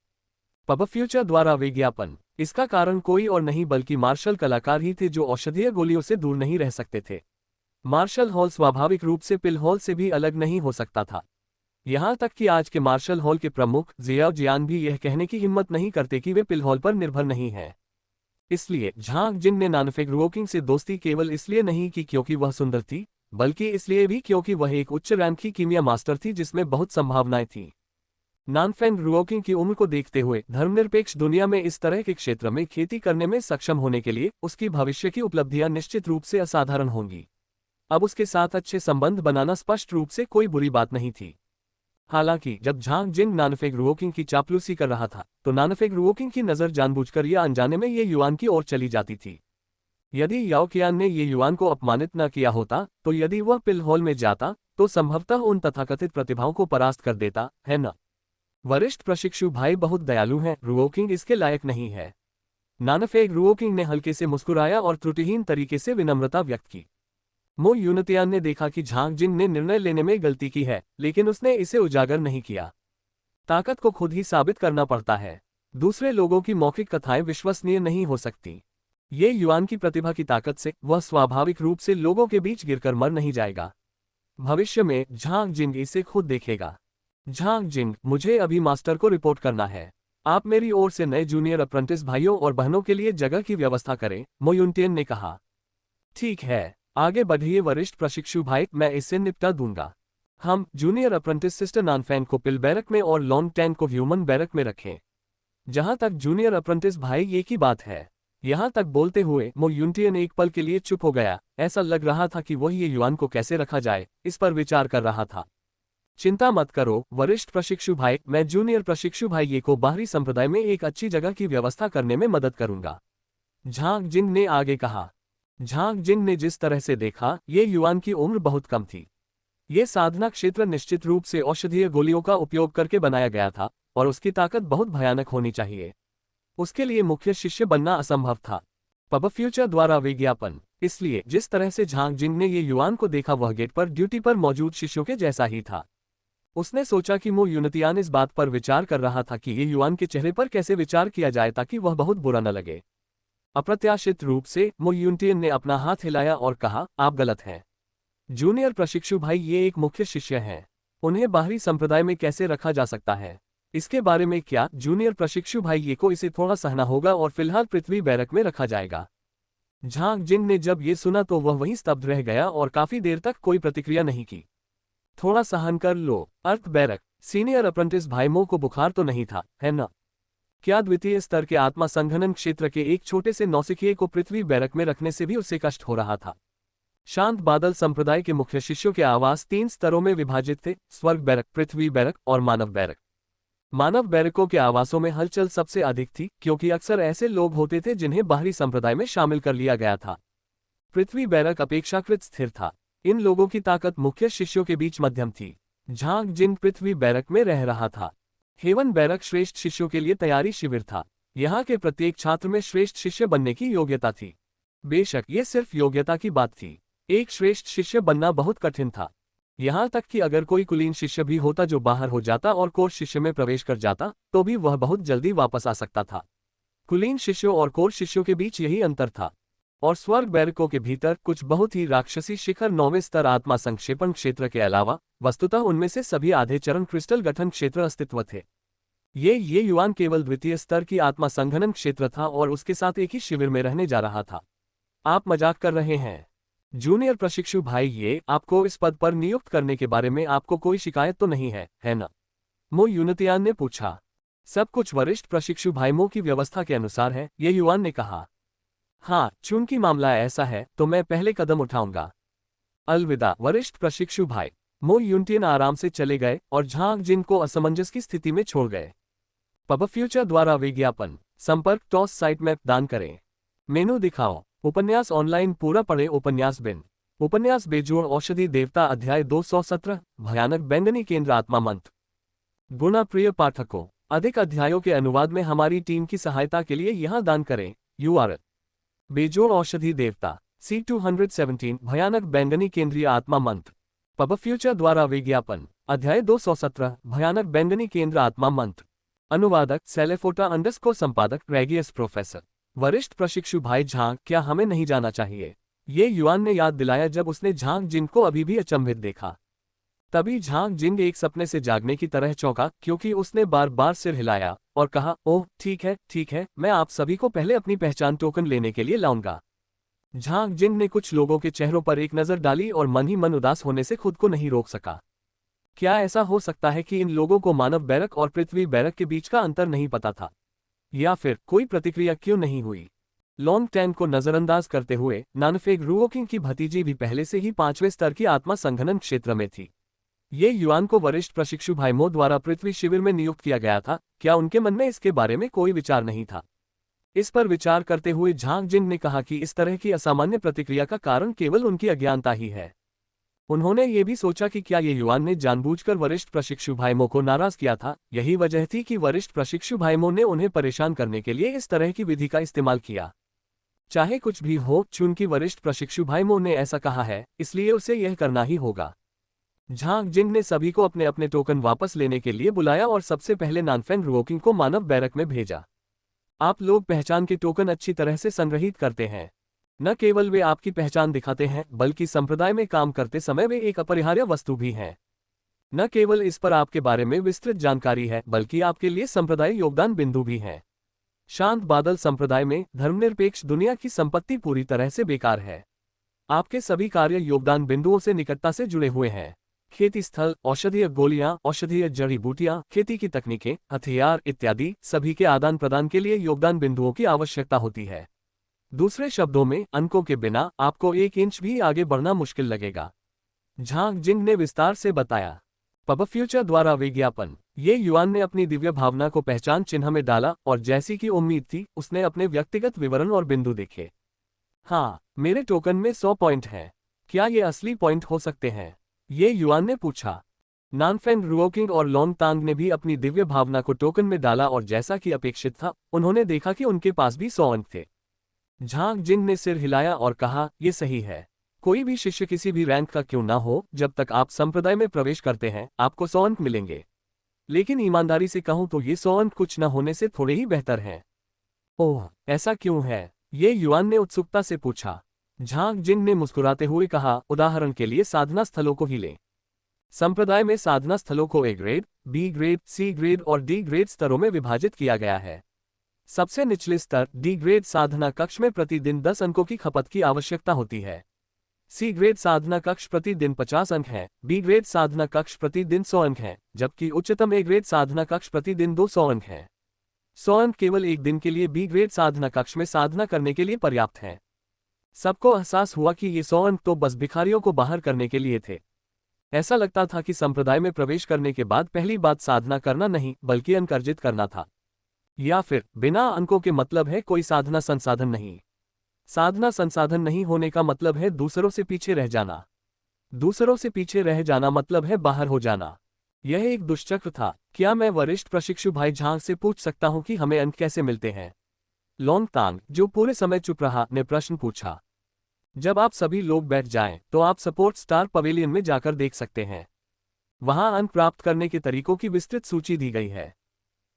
पब फ्यूचर द्वारा विज्ञापन, इसका कारण कोई और नहीं बल्कि मार्शल कलाकार ही थे जो औषधीय गोलियों से दूर नहीं रह सकते थे। मार्शल हॉल स्वाभाविक रूप से पिल हॉल से भी अलग नहीं हो सकता था। यहां तक कि आज के मार्शल हॉल के प्रमुख जियाओ जियान भी यह कहने की हिम्मत नहीं करते कि वे पिल हॉल पर निर्भर नहीं हैं। इसलिए झांग जिन ने नानफेंग रुओकिंग से दोस्ती केवल इसलिए नहीं की क्योंकि वह सुंदर थी, बल्कि इसलिए भी क्योंकि वह एक उच्च रैंक की कीमिया मास्टर थी जिसमें बहुत संभावनाएं थीं। नानफेंग रुओकिंग की उम्र को देखते हुए धर्मनिरपेक्ष दुनिया में इस तरह के क्षेत्र में खेती करने में सक्षम होने के लिए उसकी भविष्य की उपलब्धियां निश्चित रूप से असाधारण होंगी। अब उसके साथ अच्छे संबंध बनाना स्पष्ट रूप से कोई बुरी बात नहीं थी। हालांकि जब झांग जिंग नानफेंग रुओकिंग की चापलूसी कर रहा था, तो नानफेंग रुओकिंग की नजर जानबूझकर या अनजाने में ये युआन की ओर चली जाती थी। यदि याओ कियान ने ये युआन को अपमानित न किया होता, तो यदि वह पिल हॉल में जाता, तो संभवतः उन तथाकथित प्रतिभाओं को परास्त कर देता, है न? वरिष्ठ प्रशिक्षु भाई बहुत दयालु हैं, रुओकिंग इसके लायक नहीं है। नानफेंग रुओकिंग ने हल्के से मुस्कुराया और त्रुटिहीन तरीके से विनम्रता व्यक्त की। मो यूनतियान ने देखा कि झांग जिंग ने निर्णय लेने में गलती की है, लेकिन उसने इसे उजागर नहीं किया। ताकत को खुद ही साबित करना पड़ता है। दूसरे लोगों की मौखिक कथाएं विश्वसनीय नहीं हो सकती। ये युआन की प्रतिभा की ताकत से वह स्वाभाविक रूप से लोगों के बीच गिरकर मर नहीं जाएगा। भविष्य में झांग जिंग इसे खुद देखेगा। झांग जिंग, मुझे अभी मास्टर को रिपोर्ट करना है। आप मेरी ओर से नए जूनियर अप्रेंटिस भाइयों और बहनों के लिए जगह की व्यवस्था करें, मो यूनतियन ने कहा। ठीक है, आगे बढ़िए वरिष्ठ प्रशिक्षु भाई, मैं इससे निपटा दूंगा। हम जूनियर अप्रेंटिस सिस्टर नानफैन को पिल बैरक में और लॉन्ग टैन को ह्यूमन बैरक में रखें। जहां तक जूनियर अप्रेंटिस भाई एक ही बात है। यहां तक बोलते हुए मो यूनतियन एक पल के लिए चुप हो गया। ऐसा लग रहा था कि वह ये युआन को कैसे रखा जाए, इस पर विचार कर रहा था। चिंता मत करो वरिष्ठ प्रशिक्षु भाई, मैं जूनियर प्रशिक्षु भाई ये को बाहरी संप्रदाय में एक अच्छी जगह की व्यवस्था करने में मदद करूंगा, झांग जिंग ने आगे कहा। झांग जिंग ने जिस तरह से देखा, ये युआन की उम्र बहुत कम थी। ये साधना क्षेत्र निश्चित रूप से औषधीय गोलियों का उपयोग करके बनाया गया था और उसकी ताकत बहुत भयानक होनी चाहिए। उसके लिए मुख्य शिष्य बनना असंभव था। पब फ्यूचर द्वारा विज्ञापन, इसलिए जिस तरह से झांग जिंग ने ये युआन को देखा वह गेट पर ड्यूटी पर मौजूद शिष्यों के जैसा ही था। उसने सोचा कि मो यूनतियान इस बात पर विचार कर रहा था कि ये युआन के चेहरे पर कैसे विचार किया जाए ताकि वह बहुत बुरा न लगे। अप्रत्याशित रूप से मो यूनतियन ने अपना हाथ हिलाया और कहा, आप गलत हैं। जूनियर प्रशिक्षु भाई ये एक मुख्य शिष्य हैं। उन्हें बाहरी संप्रदाय में कैसे रखा जा सकता है, इसके बारे में क्या जूनियर प्रशिक्षु भाई ये को इसे थोड़ा सहना होगा और फिलहाल पृथ्वी बैरक में रखा जाएगा। झांग जिंग ने जब ये सुना तो वह वहीं स्तब्ध रह गया और काफी देर तक कोई प्रतिक्रिया नहीं की। थोड़ा सहन कर लो, अर्थ बैरक, सीनियर अप्रेंटिस भाई मो को बुखार तो नहीं था, है न? क्या द्वितीय स्तर के आत्मा संघनन क्षेत्र के एक छोटे से नौसिखिए को पृथ्वी बैरक में रखने से भी उसे कष्ट हो रहा था। शांत बादल संप्रदाय के मुख्य शिष्यों के आवास 3 स्तरों में विभाजित थे, स्वर्ग बैरक, पृथ्वी बैरक और मानव बैरक। मानव बैरकों के आवासों में हलचल सबसे अधिक थी क्योंकि अक्सर ऐसे लोग होते थे जिन्हें बाहरी संप्रदाय में शामिल कर लिया गया था। पृथ्वी बैरक अपेक्षाकृत स्थिर था। इन लोगों की ताकत मुख्य शिष्यों के बीच मध्यम थी। झांग जिंग पृथ्वी बैरक में रह रहा था। हेवन बैरक श्रेष्ठ शिष्यों के लिए तैयारी शिविर था। यहाँ के प्रत्येक छात्र में श्रेष्ठ शिष्य बनने की योग्यता थी। बेशक ये सिर्फ योग्यता की बात थी। एक श्रेष्ठ शिष्य बनना बहुत कठिन था। यहाँ तक कि अगर कोई कुलीन शिष्य भी होता जो बाहर हो जाता और कोर शिष्य में प्रवेश कर जाता, तो भी वह बहुत जल्दी वापस आ सकता था। कुलीन शिष्यों और कोर शिष्यों के बीच यही अंतर था। और स्वर्ग बैरकों के भीतर कुछ बहुत ही राक्षसी शिखर 9वें स्तर आत्मा संक्षेपण क्षेत्र के अलावा वस्तुतः उनमें से सभी आधे चरण क्रिस्टल गठन क्षेत्र अस्तित्व थे। ये युआन केवल द्वितीय स्तर की आत्मा संघनन क्षेत्र था और उसके साथ एक ही शिविर में रहने जा रहा था। आप मजाक कर रहे हैं जूनियर प्रशिक्षु भाई, ये आपको इस पद पर नियुक्त करने के बारे में आपको कोई शिकायत तो नहीं है न? मो यूनतियान ने पूछा। सब कुछ वरिष्ठ प्रशिक्षु भाई मो की व्यवस्था के अनुसार है, ये युआन ने कहा। हाँ, चूंकि मामला ऐसा है तो मैं पहले कदम उठाऊंगा। अलविदा वरिष्ठ प्रशिक्षु भाई। मो यूनतियान आराम से चले गए और झांग जिन को असमंजस की स्थिति में छोड़ गए। पब फ्यूचर द्वारा विज्ञापन। संपर्क टॉस साइट मैप दान करें। मेनू दिखाओ। उपन्यास ऑनलाइन पूरा पढ़े। उपन्यास बिन। उपन्यास बेजोड़ औषधि देवता अध्याय 217 भयानक बैंगनी केंद्र आत्मा मंत्र। गुणा प्रिय पाठकों, अधिक अध्यायों के अनुवाद में हमारी टीम की सहायता के लिए यहां दान करें। URL बेजोड़ औषधि देवता C217 भयानक बैंगनी केंद्रीय आत्मा मंत्र। पब फ्यूचर द्वारा विज्ञापन अध्याय 217 भयानक बैंगनी केंद्र आत्मा मंत्र। अनुवादक सेलेफोटा _ संपादक रेगियस प्रोफेसर। वरिष्ठ प्रशिक्षु भाई झांग, क्या हमें नहीं जाना चाहिए? ये युआन ने याद दिलाया जब उसने झांग जिन को अभी भी अचंभित देखा। तभी झांग जिंग एक सपने से जागने की तरह चौंका, क्योंकि उसने बार बार सिर हिलाया और कहा, ओह ठीक है, मैं आप सभी को पहले अपनी पहचान टोकन लेने के लिए लाऊंगा। झांग जिंग ने कुछ लोगों के चेहरों पर एक नजर डाली और मन ही मन उदास होने से खुद को नहीं रोक सका। क्या ऐसा हो सकता है कि इन लोगों को मानव बैरक और पृथ्वी बैरक के बीच का अंतर नहीं पता था? या फिर कोई प्रतिक्रिया क्यों नहीं हुई? लॉन्ग टैंग को नजरअंदाज करते हुए नानफेग रुओकिंग की भतीजी भी पहले से ही 5वें स्तर की आत्मा संघनन क्षेत्र में थी। ये युआन को वरिष्ठ प्रशिक्षु भाई मो द्वारा पृथ्वी शिविर में नियुक्त किया गया था। क्या उनके मन में इसके बारे में कोई विचार नहीं था? इस पर विचार करते हुए झांग जिन ने कहा कि इस तरह की असामान्य प्रतिक्रिया का कारण केवल उनकी अज्ञानता ही है। उन्होंने ये भी सोचा कि क्या ये युआन ने जानबूझकर वरिष्ठ प्रशिक्षु भाईमो को नाराज किया था। यही वजह थी कि वरिष्ठ प्रशिक्षु भाईमो ने उन्हें परेशान करने के लिए इस तरह की विधि का इस्तेमाल किया। चाहे कुछ भी हो, चूंकि वरिष्ठ प्रशिक्षु भाईमो ने ऐसा कहा है, इसलिए उसे यह करना ही होगा। झांग जिंग ने सभी को अपने अपने टोकन वापस लेने के लिए बुलाया और सबसे पहले नानफेंग रुओकिंग को मानव बैरक में भेजा। आप लोग पहचान के टोकन अच्छी तरह से संग्रहित करते हैं। न केवल वे आपकी पहचान दिखाते हैं, बल्कि संप्रदाय में काम करते समय वे एक अपरिहार्य वस्तु भी हैं। न केवल इस पर आपके बारे में विस्तृत जानकारी है, बल्कि आपके लिए संप्रदाय योगदान बिंदु भी हैं। शांत बादल संप्रदाय में धर्मनिरपेक्ष दुनिया की संपत्ति पूरी तरह से बेकार है। आपके सभी कार्य योगदान बिंदुओं से निकटता से जुड़े हुए हैं। खेती स्थल, औषधीय गोलियां, औषधीय जड़ी बूटियां, खेती की तकनीकें, हथियार इत्यादि सभी के आदान प्रदान के लिए योगदान बिंदुओं की आवश्यकता होती है। दूसरे शब्दों में, अंकों के बिना आपको 1 इंच भी आगे बढ़ना मुश्किल लगेगा। झांग जिंग ने विस्तार से बताया। पब फ्यूचर द्वारा विज्ञापन। ये युआन ने अपनी दिव्य भावना को पहचान चिन्ह में डाला और जैसी की उम्मीद थी, उसने अपने व्यक्तिगत विवरण और बिंदु देखे। हाँ, मेरे टोकन में 100 पॉइंट हैं। क्या ये असली पॉइंट हो सकते हैं? ये युआन ने पूछा। नानफेंग रुओकिंग और लॉन्ग तांग ने भी अपनी दिव्य भावना को टोकन में डाला और जैसा कि अपेक्षित था, उन्होंने देखा कि उनके पास भी 100 अंक थे। झांग जिंग ने सिर हिलाया और कहा, ये सही है। कोई भी शिष्य किसी भी रैंक का क्यों ना हो, जब तक आप संप्रदाय में प्रवेश करते हैं, आपको 100 अंक मिलेंगे। लेकिन ईमानदारी से कहूं तो ये 100 अंक कुछ न होने से थोड़े ही बेहतर हैं। ओह, ऐसा क्यों है? ये युआन ने उत्सुकता से पूछा। झांग जिंग ने मुस्कुराते हुए कहा, उदाहरण के लिए साधना स्थलों को ही लें। संप्रदाय में साधना स्थलों को A grade, B grade, C grade और D ग्रेड स्तरों में विभाजित किया गया है। सबसे निचले स्तर D ग्रेड साधना कक्ष में प्रतिदिन 10 अंकों की खपत की आवश्यकता होती है। C ग्रेड साधना कक्ष प्रतिदिन 50 अंक है। B ग्रेड साधना कक्ष प्रतिदिन 100 अंक है, जबकि उच्चतम A ग्रेड साधना कक्ष प्रतिदिन 200 अंक है। 100 अंक केवल एक दिन के लिए B ग्रेड साधना कक्ष में साधना करने के लिए पर्याप्त हैं। सबको एहसास हुआ कि ये 100 अंक तो बस भिखारियों को बाहर करने के लिए थे। ऐसा लगता था कि संप्रदाय में प्रवेश करने के बाद पहली बात साधना करना नहीं, बल्कि अंक अर्जित करना था। या फिर बिना अंकों के मतलब है कोई साधना संसाधन नहीं। साधना संसाधन नहीं होने का मतलब है दूसरों से पीछे रह जाना। दूसरों से पीछे रह जाना मतलब है बाहर हो जाना। यह एक दुष्चक्र था। क्या मैं वरिष्ठ प्रशिक्षु भाई झांग से पूछ सकता हूं कि हमें अंक कैसे मिलते हैं? लॉन्ग तांग, जो पूरे समय चुप रहा, ने प्रश्न पूछा। जब आप सभी लोग बैठ जाएं, तो आप सपोर्ट स्टार पवेलियन में जाकर देख सकते हैं। वहां अंक प्राप्त करने के तरीकों की विस्तृत सूची दी गई है।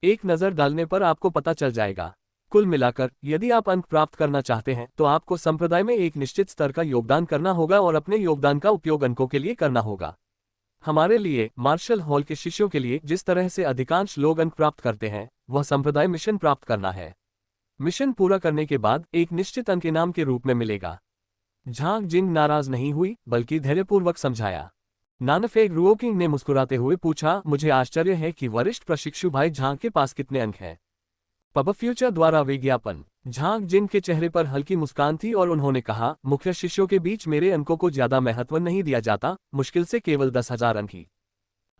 एक नज़र डालने पर आपको पता चल जाएगा। कुल मिलाकर, यदि आप अंक प्राप्त करना चाहते हैं, तो आपको संप्रदाय में एक निश्चित स्तर का योगदान करना होगा और अपने योगदान का उपयोग अंकों के लिए करना होगा। हमारे लिए, मार्शल हॉल के शिष्यों के लिए, जिस तरह से अधिकांश लोग अंक प्राप्त करते हैं, वह संप्रदाय मिशन प्राप्त करना है। मिशन पूरा करने के बाद एक निश्चित अंक इनाम के रूप में मिलेगा। झांग जिंग नाराज नहीं हुई, बल्कि धैर्यपूर्वक समझाया। नानफेग रुओकिंग ने मुस्कुराते हुए पूछा, मुझे आश्चर्य है कि वरिष्ठ प्रशिक्षु भाई झांग के पास कितने अंक हैं। पब फ्यूचर द्वारा विज्ञापन। झांग जिन के चेहरे पर हल्की मुस्कान थी और उन्होंने कहा, मुख्य शिष्यों के बीच मेरे अंकों को ज्यादा महत्व नहीं दिया जाता, मुश्किल से केवल 10,000 अंक ही।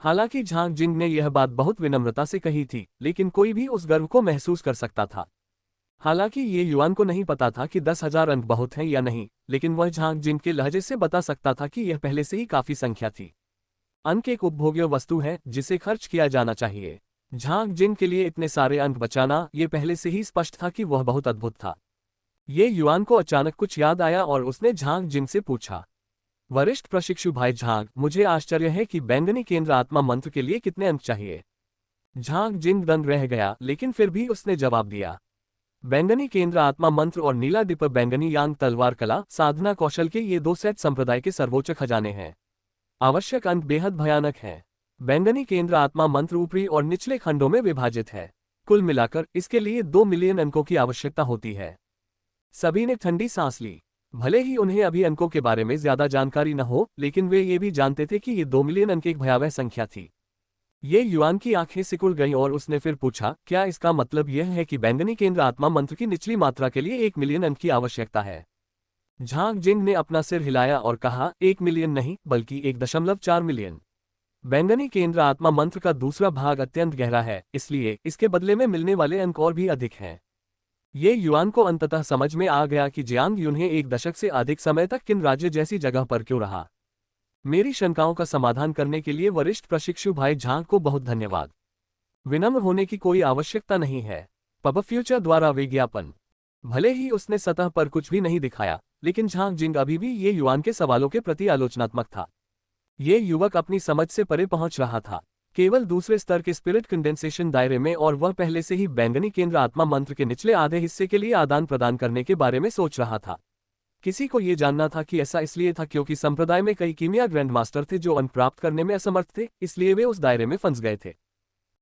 हालांकि झांग जिंग ने यह बात बहुत विनम्रता से कही थी, लेकिन कोई भी उस गर्व को महसूस कर सकता था। हालांकि ये युआन को नहीं पता था कि 10,000 अंक बहुत हैं या नहीं, लेकिन वह झांग जिन के लहजे से बता सकता था कि यह पहले से ही काफी संख्या थी। अंक एक उपभोग्य वस्तु है जिसे खर्च किया जाना चाहिए। झांग जिन के लिए इतने सारे अंक बचाना ये पहले से ही स्पष्ट था कि वह बहुत अद्भुत था। ये युआन को अचानक कुछ याद आया और उसने झांग जिन से पूछा, वरिष्ठ प्रशिक्षु भाई झांग, मुझे आश्चर्य है कि बैंगनी केंद्र आत्मा मंत्र के लिए कितने अंक चाहिए। झांग जिन दंग रह गया, लेकिन फिर भी उसने जवाब दिया, बैंगनी केंद्र आत्मा मंत्र और नीला दीपक बैंगनी यांग तलवार कला साधना कौशल के ये 2 सेट संप्रदाय के सर्वोच्च खजाने हैं। आवश्यक अंक बेहद भयानक हैं। बैंगनी केंद्र आत्मा मंत्र ऊपरी और निचले खंडों में विभाजित है। कुल मिलाकर इसके लिए 2 मिलियन अंकों की आवश्यकता होती है। सभी ने ठंडी सांस ली। भले ही उन्हें अभी अंकों के बारे में ज्यादा जानकारी न हो, लेकिन वे ये भी जानते थे कि ये 2 मिलियन अंक एक भयावह संख्या थी। ये युआन की आंखें सिकुड़ गईं और उसने फिर पूछा, क्या इसका मतलब यह है कि बैंगनी केंद्र आत्मा मंत्र की निचली मात्रा के लिए 1 मिलियन अंक की आवश्यकता है? झांग जिंग ने अपना सिर हिलाया और कहा, 1 मिलियन नहीं, बल्कि 1.4 मिलियन। बैंगनी केंद्र आत्मा मंत्र का दूसरा भाग अत्यंत गहरा है, इसलिए इसके बदले में मिलने वाले अंक और भी अधिक हैं। ये युआन को अंततः समझ में आ गया कि जियांग यून्हे 1 दशक से अधिक समय तक किन राज्य जैसी जगह पर क्यों रहा। मेरी शंकाओं का समाधान करने के लिए वरिष्ठ प्रशिक्षु भाई झांग को बहुत धन्यवाद। विनम्र होने की कोई आवश्यकता नहीं है। पब फ्यूचर द्वारा विज्ञापन। भले ही उसने सतह पर कुछ भी नहीं दिखाया, लेकिन झांग जिंग अभी भी ये युआन के सवालों के प्रति आलोचनात्मक था। ये युवक अपनी समझ से परे पहुंच रहा था, केवल दूसरे स्तर के स्पिरिट कंडेंसेशन दायरे में, और वह पहले से ही बैंगनी केंद्र आत्मा मंत्र के निचले आधे हिस्से के लिए आदान प्रदान करने के बारे में सोच रहा था। किसी को यह जानना था कि ऐसा इसलिए था क्योंकि संप्रदाय में कई कीमिया ग्रैंड मास्टर थे जो अंक प्राप्त करने में असमर्थ थे, इसलिए वे उस दायरे में फंस गए थे।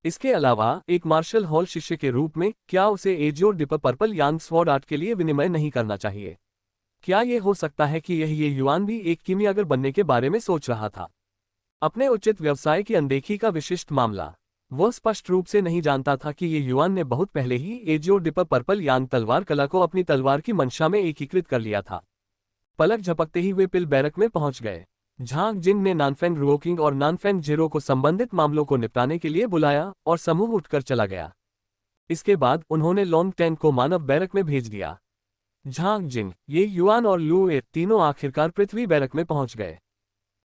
इसके अलावा एक मार्शल हॉल शिष्य के रूप में क्या उसे एजियोर डिपर पर्पल यांग स्वॉर्ड आर्ट के लिए विनिमय नहीं करना चाहिए? क्या यह हो सकता है कि ये युआन भी एक कीमियागर बनने के बारे में सोच रहा था? अपने उचित व्यवसाय की अनदेखी का विशिष्ट मामला। वह स्पष्ट रूप से नहीं जानता था कि ये युआन ने बहुत पहले ही एजियोर डिपर पर्पल यांग तलवार कला को अपनी तलवार की मंशा में एकीकृत कर लिया था। पलक झपकते ही वे पिल बैरक में पहुंच गए। झांग जिंग ने नानफेंग रुओकिंग और नानफेंग जिरो को संबंधित मामलों को निपटाने के लिए बुलाया और समूह उठकर चला गया। इसके बाद उन्होंने लॉन्ग टेंग को मानव बैरक में भेज दिया। झांग जिंग, ये युआन और लू ए तीनों आखिरकार पृथ्वी बैरक में पहुंच गए।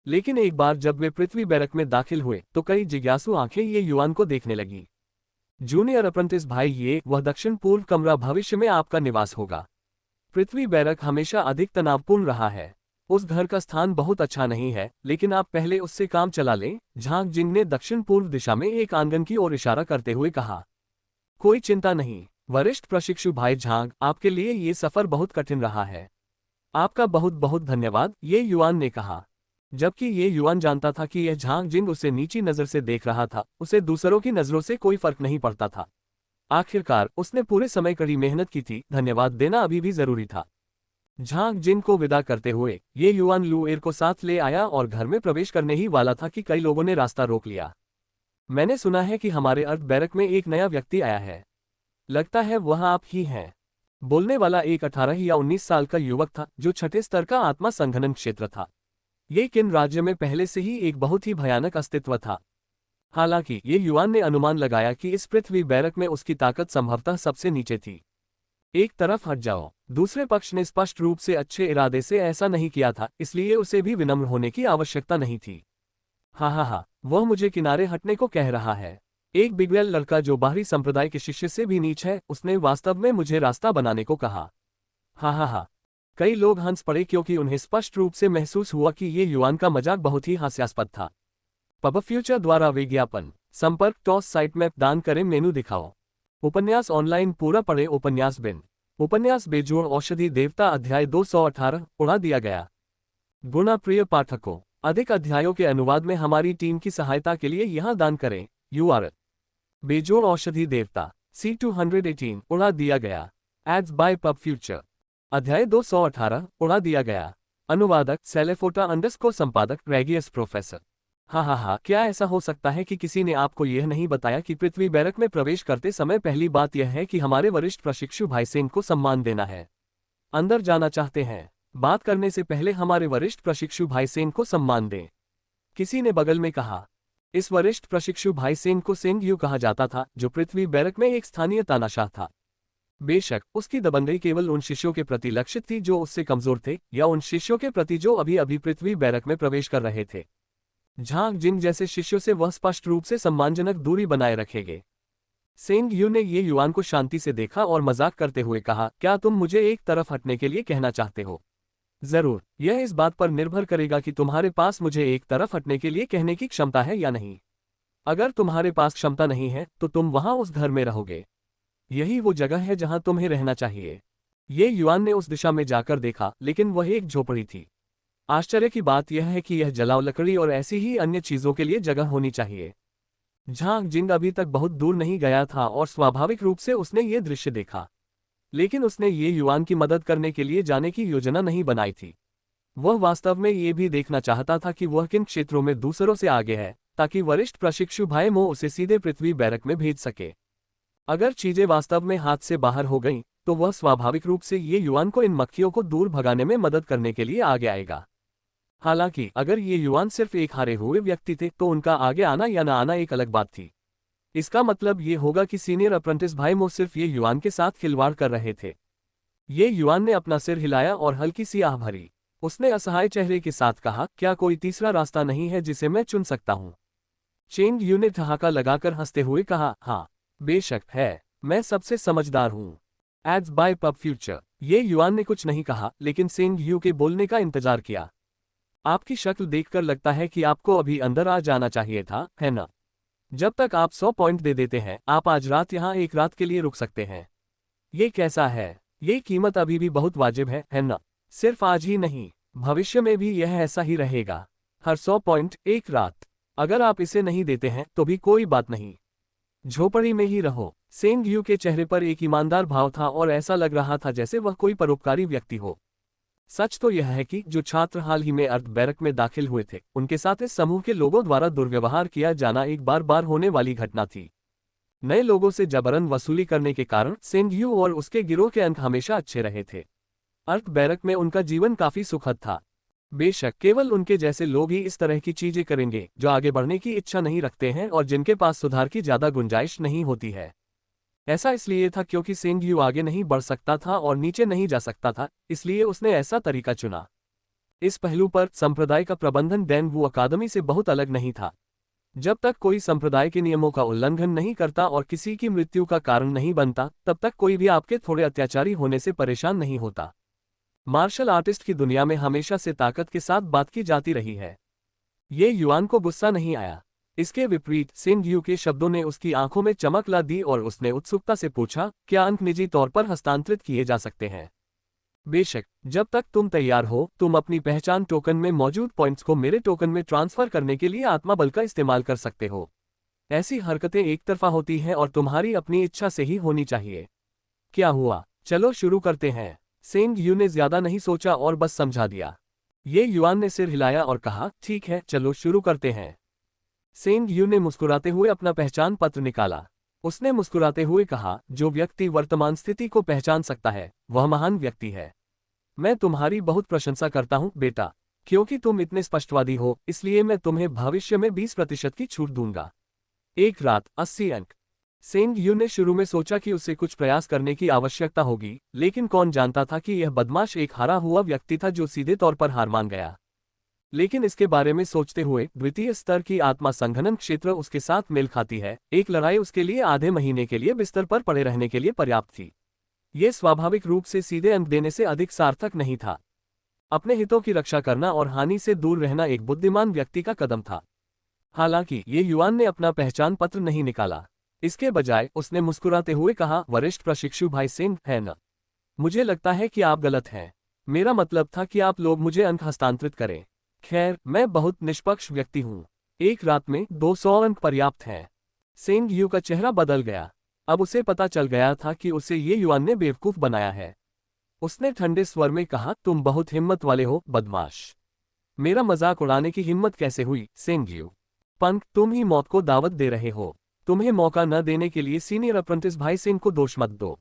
लेकिन एक बार जब वे पृथ्वी बैरक में दाखिल हुए तो कई जिज्ञासु आंखें ये युआन को देखने लगी। जूनियर अप्रेंटिस भाई, ये वह दक्षिण पूर्व कमरा भविष्य में आपका निवास होगा। पृथ्वी बैरक हमेशा अधिक तनावपूर्ण रहा है। उस घर का स्थान बहुत अच्छा नहीं है, लेकिन आप पहले उससे काम चला लें। झांग जिंग ने दक्षिण पूर्व दिशा में एक आंगन की ओर इशारा करते हुए कहा। कोई चिंता नहीं वरिष्ठ प्रशिक्षु भाई झांग, आपके लिए ये सफर बहुत कठिन रहा है। आपका बहुत बहुत धन्यवाद, ये युआन ने कहा। जबकि ये युआन जानता था कि यह झांग जिंग उसे नीची नजर से देख रहा था, उसे दूसरों की नजरों से कोई फर्क नहीं पड़ता था। आखिरकार उसने पूरे समय कड़ी मेहनत की थी, धन्यवाद देना अभी भी जरूरी था। झांग जिन को विदा करते हुए ये युआन लू एर को साथ ले आया और घर में प्रवेश करने ही वाला था कि कई लोगों ने रास्ता रोक लिया। मैंने सुना है कि हमारे अर्थ बैरक में एक नया व्यक्ति आया है। लगता है वह आप ही हैं। बोलने वाला एक 18 या 19 साल का युवक था जो 6ठे स्तर का आत्मा संघनन क्षेत्र था। ये किन राज्य में पहले से ही एक बहुत ही भयानक अस्तित्व था। हालांकि ये युआन ने अनुमान लगाया कि इस पृथ्वी बैरक में उसकी ताकत संभवतः सबसे नीचे थी। एक तरफ हट जाओ। दूसरे पक्ष ने स्पष्ट रूप से अच्छे इरादे से ऐसा नहीं किया था, इसलिए उसे भी विनम्र होने की आवश्यकता नहीं थी। हा, वह मुझे किनारे हटने को कह रहा है। एक बिगड़ैल लड़का जो बाहरी संप्रदाय के शिष्य से भी नीच है, उसने वास्तव में मुझे रास्ता बनाने को कहा। हा। कई लोग हंस पड़े क्योंकि उन्हें स्पष्ट रूप से महसूस हुआ कि ये युआन का मजाक बहुत ही हास्यास्पद था। पब फ्यूचर द्वारा विज्ञापन। संपर्क टॉस साइट मैप दान करें मेनू दिखाओ। उपन्यास ऑनलाइन पूरा पढ़े। उपन्यास बिन। उपन्यास बेजोड़ औषधि देवता अध्याय 218 उड़ा दिया गया। गुणा प्रिय पाठकों, अधिक अध्यायों के अनुवाद में हमारी टीम की सहायता के लिए यहां दान करें। URL बेजोड़ औषधि देवता C218 उड़ा दिया गया। Ads by pub future. अध्याय 218 उड़ा दिया गया। अनुवादक सेलेफोटा _ संपादक रेगियस प्रोफेसर। हाँ हाँ हाँ, क्या ऐसा हो सकता है कि किसी ने आपको यह नहीं बताया कि पृथ्वी बैरक में प्रवेश करते समय पहली बात यह है कि हमारे वरिष्ठ प्रशिक्षु भाई सेन को सम्मान देना है। अंदर जाना चाहते हैं, बात करने से पहले हमारे वरिष्ठ प्रशिक्षु भाई सेन को सम्मान दें, किसी ने बगल में कहा। इस वरिष्ठ प्रशिक्षु भाई सेन को सेंग यू कहा जाता था, जो पृथ्वी बैरक में एक स्थानीय तानाशाह था। बेशक उसकी दबंगई केवल उन शिष्यों के प्रति लक्षित थी जो उससे कमजोर थे, या उन शिष्यों के प्रति जो अभी अभी पृथ्वी बैरक में प्रवेश कर रहे थे। झांग जिन जैसे शिष्यों से वह स्पष्ट रूप से सम्मानजनक दूरी बनाए रखेंगे। सेंग यू ने ये युआन को शांति से देखा और मजाक करते हुए कहा, क्या तुम मुझे एक तरफ हटने के लिए कहना चाहते हो? जरूर, यह इस बात पर निर्भर करेगा कि तुम्हारे पास मुझे एक तरफ हटने के लिए कहने की क्षमता है या नहीं। अगर तुम्हारे पास क्षमता नहीं है तो तुम वहां उस घर में रहोगे। यही वो जगह है जहां तुम्हें रहना चाहिए। ये युआन ने उस दिशा में जाकर देखा, लेकिन वह एक झोपड़ी थी। आश्चर्य की बात यह है कि यह जलाव लकड़ी और ऐसी ही अन्य चीजों के लिए जगह होनी चाहिए। झांग जिंग अभी तक बहुत दूर नहीं गया था और स्वाभाविक रूप से उसने ये दृश्य देखा, लेकिन उसने ये युआन की मदद करने के लिए जाने की योजना नहीं बनाई थी। वह वास्तव में ये भी देखना चाहता था कि वह किन क्षेत्रों में दूसरों से आगे है, ताकि वरिष्ठ प्रशिक्षु भाई मो उसे सीधे पृथ्वी बैरक में भेज सके। अगर चीजें वास्तव में हाथ से बाहर हो गईं, तो वह स्वाभाविक रूप से ये युआन को इन मक्खियों को दूर भगाने में मदद करने के लिए आगे आएगा। हालांकि अगर ये युआन सिर्फ एक हारे हुए व्यक्ति थे तो उनका आगे आना या न आना एक अलग बात थी। इसका मतलब ये होगा कि सीनियर अप्रेंटिस भाई मो सिर्फ ये युआन के साथ खिलवाड़ कर रहे थे। ये युआन ने अपना सिर हिलाया और हल्की सी आह भरी। उसने असहाय चेहरे के साथ कहा, क्या कोई तीसरा रास्ता नहीं है जिसे मैं चुन सकता हूं? चेंग यू ने ठहाका लगाकर हंसते हुए कहा, हाँ बेशक है, मैं सबसे समझदार हूं। Ads by pub future. ये युआन ने कुछ नहीं कहा, लेकिन सेंग यू के बोलने का इंतजार किया। आपकी शक्ल देखकर लगता है कि आपको अभी अंदर आ जाना चाहिए था, है ना? जब तक आप 100 पॉइंट दे देते हैं, आप आज रात यहाँ एक रात के लिए रुक सकते हैं। ये कैसा है? ये कीमत अभी भी बहुत वाजिब है ना? सिर्फ आज ही नहीं, भविष्य में भी यह ऐसा ही रहेगा। हर 100 पॉइंट एक रात। अगर आप इसे नहीं देते हैं तो भी कोई बात नहीं, झोपड़ी में ही रहो। सेंग यू के चेहरे पर एक ईमानदार भाव था और ऐसा लग रहा था जैसे वह कोई परोपकारी व्यक्ति हो। सच तो यह है कि जो छात्र हाल ही में अर्थ बैरक में दाखिल हुए थे, उनके साथ इस समूह के लोगों द्वारा दुर्व्यवहार किया जाना एक बार बार होने वाली घटना थी। नए लोगों से जबरन वसूली करने के कारण सेंग यू और उसके गिरोह के अंक हमेशा अच्छे रहे थे। अर्थ बैरक में उनका जीवन काफी सुखद था। बेशक केवल उनके जैसे लोग ही इस तरह की चीजें करेंगे जो आगे बढ़ने की इच्छा नहीं रखते हैं और जिनके पास सुधार की ज्यादा गुंजाइश नहीं होती है। ऐसा इसलिए था क्योंकि सेंग यू आगे नहीं बढ़ सकता था और नीचे नहीं जा सकता था, इसलिए उसने ऐसा तरीका चुना। इस पहलू पर संप्रदाय का प्रबंधन डैन वू अकादमी से बहुत अलग नहीं था। जब तक कोई संप्रदाय के नियमों का उल्लंघन नहीं करता और किसी की मृत्यु का कारण नहीं बनता, तब तक कोई भी आपके थोड़े अत्याचारी होने से परेशान नहीं होता। मार्शल आर्टिस्ट की दुनिया में हमेशा से ताकत के साथ बात की जाती रही है। ये युआन को गुस्सा नहीं आया। इसके विपरीत सेंग यू के शब्दों ने उसकी आंखों में चमक ला दी और उसने उत्सुकता से पूछा, क्या अंक निजी तौर पर हस्तांतरित किए जा सकते हैं? बेशक, जब तक तुम तैयार हो, तुम अपनी पहचान टोकन में मौजूद पॉइंट्स को मेरे टोकन में ट्रांसफर करने के लिए आत्मा बल का इस्तेमाल कर सकते हो। ऐसी हरकतें एक तरफा होती हैं और तुम्हारी अपनी इच्छा से ही होनी चाहिए। क्या हुआ? चलो शुरू करते हैं। सेंग यू ने ज्यादा नहीं सोचा और बस समझा दिया। ये युआन ने सिर हिलाया और कहा, ठीक है, चलो शुरू करते हैं। सेंग यू ने मुस्कुराते हुए अपना पहचान पत्र निकाला। उसने मुस्कुराते हुए कहा, जो व्यक्ति वर्तमान स्थिति को पहचान सकता है, वह महान व्यक्ति है। मैं तुम्हारी बहुत प्रशंसा करता हूं बेटा। क्योंकि तुम इतने स्पष्टवादी हो, इसलिए मैं तुम्हें भविष्य में 20% की छूट दूंगा। एक रात 80 अंक। सेंग यू ने शुरू में सोचा कि उसे कुछ प्रयास करने की आवश्यकता होगी, लेकिन कौन जानता था कि यह बदमाश एक हारा हुआ व्यक्ति था जो सीधे तौर पर हार मान गया। लेकिन इसके बारे में सोचते हुए द्वितीय स्तर की आत्मा संघनन क्षेत्र उसके साथ मेल खाती है। एक लड़ाई उसके लिए आधे महीने के लिए बिस्तर पर पड़े रहने के लिए पर्याप्त थी। यह स्वाभाविक रूप से सीधे अंक देने से अधिक सार्थक नहीं था। अपने हितों की रक्षा करना और हानि से दूर रहना एक बुद्धिमान व्यक्ति का कदम था। हालांकि ये युआन ने अपना पहचान पत्र नहीं निकाला। इसके बजाय उसने मुस्कुराते हुए कहा, वरिष्ठ प्रशिक्षु भाई सेंग, है न? मुझे लगता है कि आप गलत हैं। मेरा मतलब था कि आप लोग मुझे अंक हस्तांतरित करें। खैर, मैं बहुत निष्पक्ष व्यक्ति हूं। एक रात में 200 अंक पर्याप्त हैं। सेंग यू का चेहरा बदल गया। अब उसे पता चल गया था कि उसे ये युआन ने बेवकूफ बनाया है। उसने ठंडे स्वर में कहा, तुम बहुत हिम्मत वाले हो, बदमाश। मेरा मजाक उड़ाने की हिम्मत कैसे हुई, सेंग यू? पंख, तुम ही मौत को दावत दे रहे हो। तुम्हें मौका न देने के लिए सीनियर अप्रेंटिस भाई सिंह को दोष मत दो।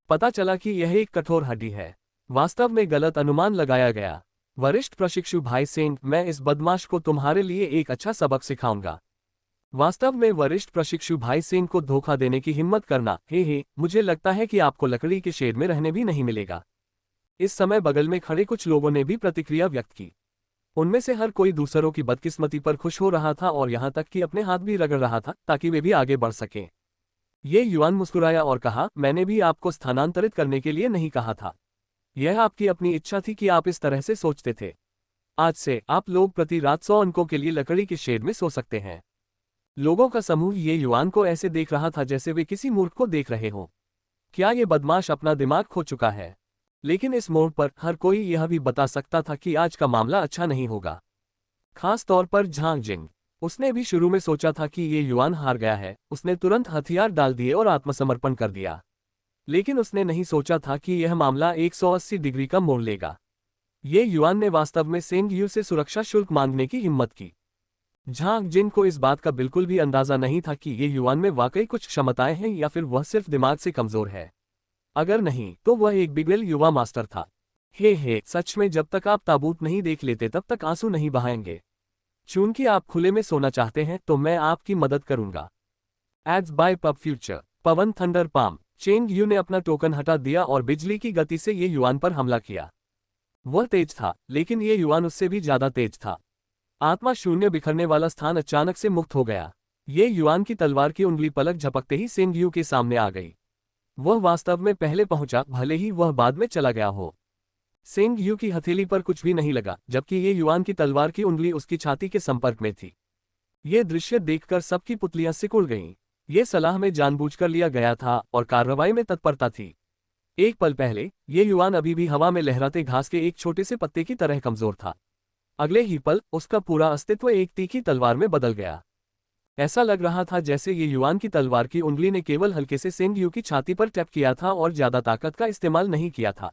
पता चला कि यह एक कठोर हड्डी है। वास्तव में गलत अनुमान लगाया गया। वरिष्ठ प्रशिक्षु भाई सेन, मैं इस बदमाश को तुम्हारे लिए एक अच्छा सबक सिखाऊंगा। वास्तव में वरिष्ठ प्रशिक्षु भाई सेन को धोखा देने की हिम्मत करना, हे, मुझे लगता है कि आपको लकड़ी के शेड में रहने भी नहीं मिलेगा। इस समय बगल में खड़े कुछ लोगों ने भी प्रतिक्रिया व्यक्त की। उनमें से हर कोई दूसरों की बदकिस्मती पर खुश हो रहा था और यहां तक कि अपने हाथ भी रगड़ रहा था ताकि वे भी आगे बढ़ सकें। ये युवान मुस्कुराया और कहा, मैंने भी आपको स्थानांतरित करने के लिए नहीं कहा था। यह आपकी अपनी इच्छा थी कि आप इस तरह से सोचते थे। आज से आप लोग प्रति रात 100 अंकों के लिए लकड़ी के शेड में सो सकते हैं। लोगों का समूह ये युवान को ऐसे देख रहा था जैसे वे किसी मूर्ख को देख रहे हों। क्या ये बदमाश अपना दिमाग खो चुका है? लेकिन इस मोड़ पर हर कोई यह भी बता सकता था कि आज का मामला अच्छा नहीं होगा। खास तौर पर झांग जिंग। उसने भी शुरू में सोचा था कि ये युवान हार गया है। उसने तुरंत हथियार डाल दिए और आत्मसमर्पण कर दिया। लेकिन उसने नहीं सोचा था कि यह मामला 180 डिग्री का मोड़ लेगा। ये युवान ने वास्तव में सेंग यू से सुरक्षा शुल्क मांगने की हिम्मत की। झांग जिन को इस बात का बिल्कुल भी अंदाजा नहीं था कि ये युवान में वाकई कुछ क्षमताएं हैं या फिर वह सिर्फ दिमाग से कमजोर है। अगर नहीं तो वह एक बिगड़ेल युवा मास्टर था। हे, सच में जब तक आप ताबूत नहीं देख लेते तब तक आंसू नहीं बहाएंगे। चूंकि आप खुले में सोना चाहते हैं तो मैं आपकी मदद करूंगा। Ads by pub future. पवन थंडर पाम। चेंग यू ने अपना टोकन हटा दिया और बिजली की गति से ये युवान पर हमला किया। वह तेज था, लेकिन ये युवान उससे भी ज्यादा तेज था। आत्मा शून्य बिखरने वाला स्थान अचानक से मुक्त हो गया। ये युवान की तलवार की उंगली पलक झपकते ही सेंग यू के सामने आ गई। वह वास्तव में पहले पहुंचा, भले ही वह बाद में चला गया हो। सेंग यू की हथेली पर कुछ भी नहीं लगा, जबकि ये युवान की तलवार की उंगली उसकी छाती के संपर्क में थी। ये दृश्य देखकर सबकी पुतलियां सिकुड़ गईं। ये सलाह में जानबूझकर लिया गया था और कार्रवाई में तत्परता थी। एक पल पहले ये युवान अभी भी हवा में लहराते घास के एक छोटे से पत्ते की तरह कमजोर था। अगले ही पल उसका पूरा अस्तित्व एक तीखी तलवार में बदल गया। ऐसा लग रहा था जैसे ये युवान की तलवार की उंगली ने केवल हल्के से सेंग यू की छाती पर टैप किया था और ज्यादा ताकत का इस्तेमाल नहीं किया था।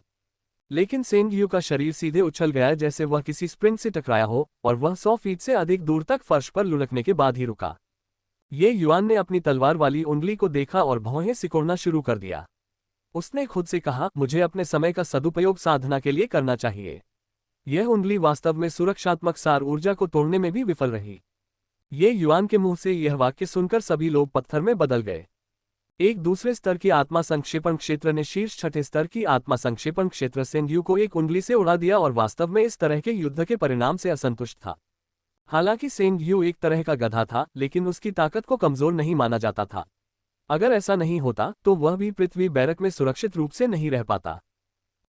लेकिन सेंग यू का शरीर सीधे उछल गया जैसे वह किसी स्प्रिंग से टकराया हो और वह 100 फीट से अधिक दूर तक फर्श पर लुढ़कने के बाद ही रुका। ये युवान ने अपनी तलवार वाली उंगली को देखा और भौहें सिकुड़ना शुरू कर दिया। उसने खुद से कहा, मुझे अपने समय का सदुपयोग साधना के लिए करना चाहिए। यह उंगली वास्तव में सुरक्षात्मक सार ऊर्जा को तोड़ने में भी विफल रही। ये युवान के मुंह से यह वाक्य सुनकर सभी लोग पत्थर में बदल गए। एक दूसरे स्तर की आत्मा संक्षेपण क्षेत्र ने शीर्ष छठे स्तर की आत्मा संक्षेपण क्षेत्र सेंग यू को एक उंगली से उड़ा दिया और वास्तव में इस तरह के युद्ध के परिणाम से असंतुष्ट था। हालांकि सेंग यू एक तरह का गधा था, लेकिन उसकी ताकत को कमजोर नहीं माना जाता था। अगर ऐसा नहीं होता तो वह भी पृथ्वी बैरक में सुरक्षित रूप से नहीं रह पाता।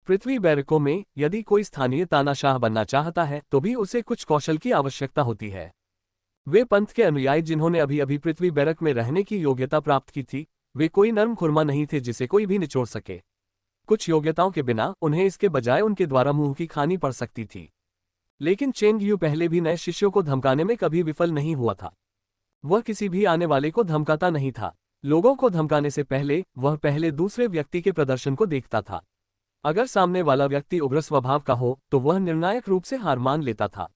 पृथ्वी बैरकों में यदि कोई स्थानीय तानाशाह बनना चाहता है तो भी उसे कुछ कौशल की आवश्यकता होती है। वे पंथ के अनुयायी जिन्होंने अभी अभी पृथ्वी बैरक में रहने की योग्यता प्राप्त की थी, वे कोई नर्म खुरमा नहीं थे जिसे कोई भी निचोड़ सके। कुछ योग्यताओं के बिना उन्हें इसके बजाय उनके द्वारा मुंह की खानी पड़ सकती थी। लेकिन चेंग यू पहले भी नए शिष्यों को धमकाने में कभी विफल नहीं हुआ था। वह किसी भी आने वाले को धमकाता नहीं था। लोगों को धमकाने से पहले वह पहले दूसरे व्यक्ति के प्रदर्शन को देखता था। अगर सामने वाला व्यक्ति उग्र स्वभाव का हो तो वह निर्णायक रूप से हार मान लेता था।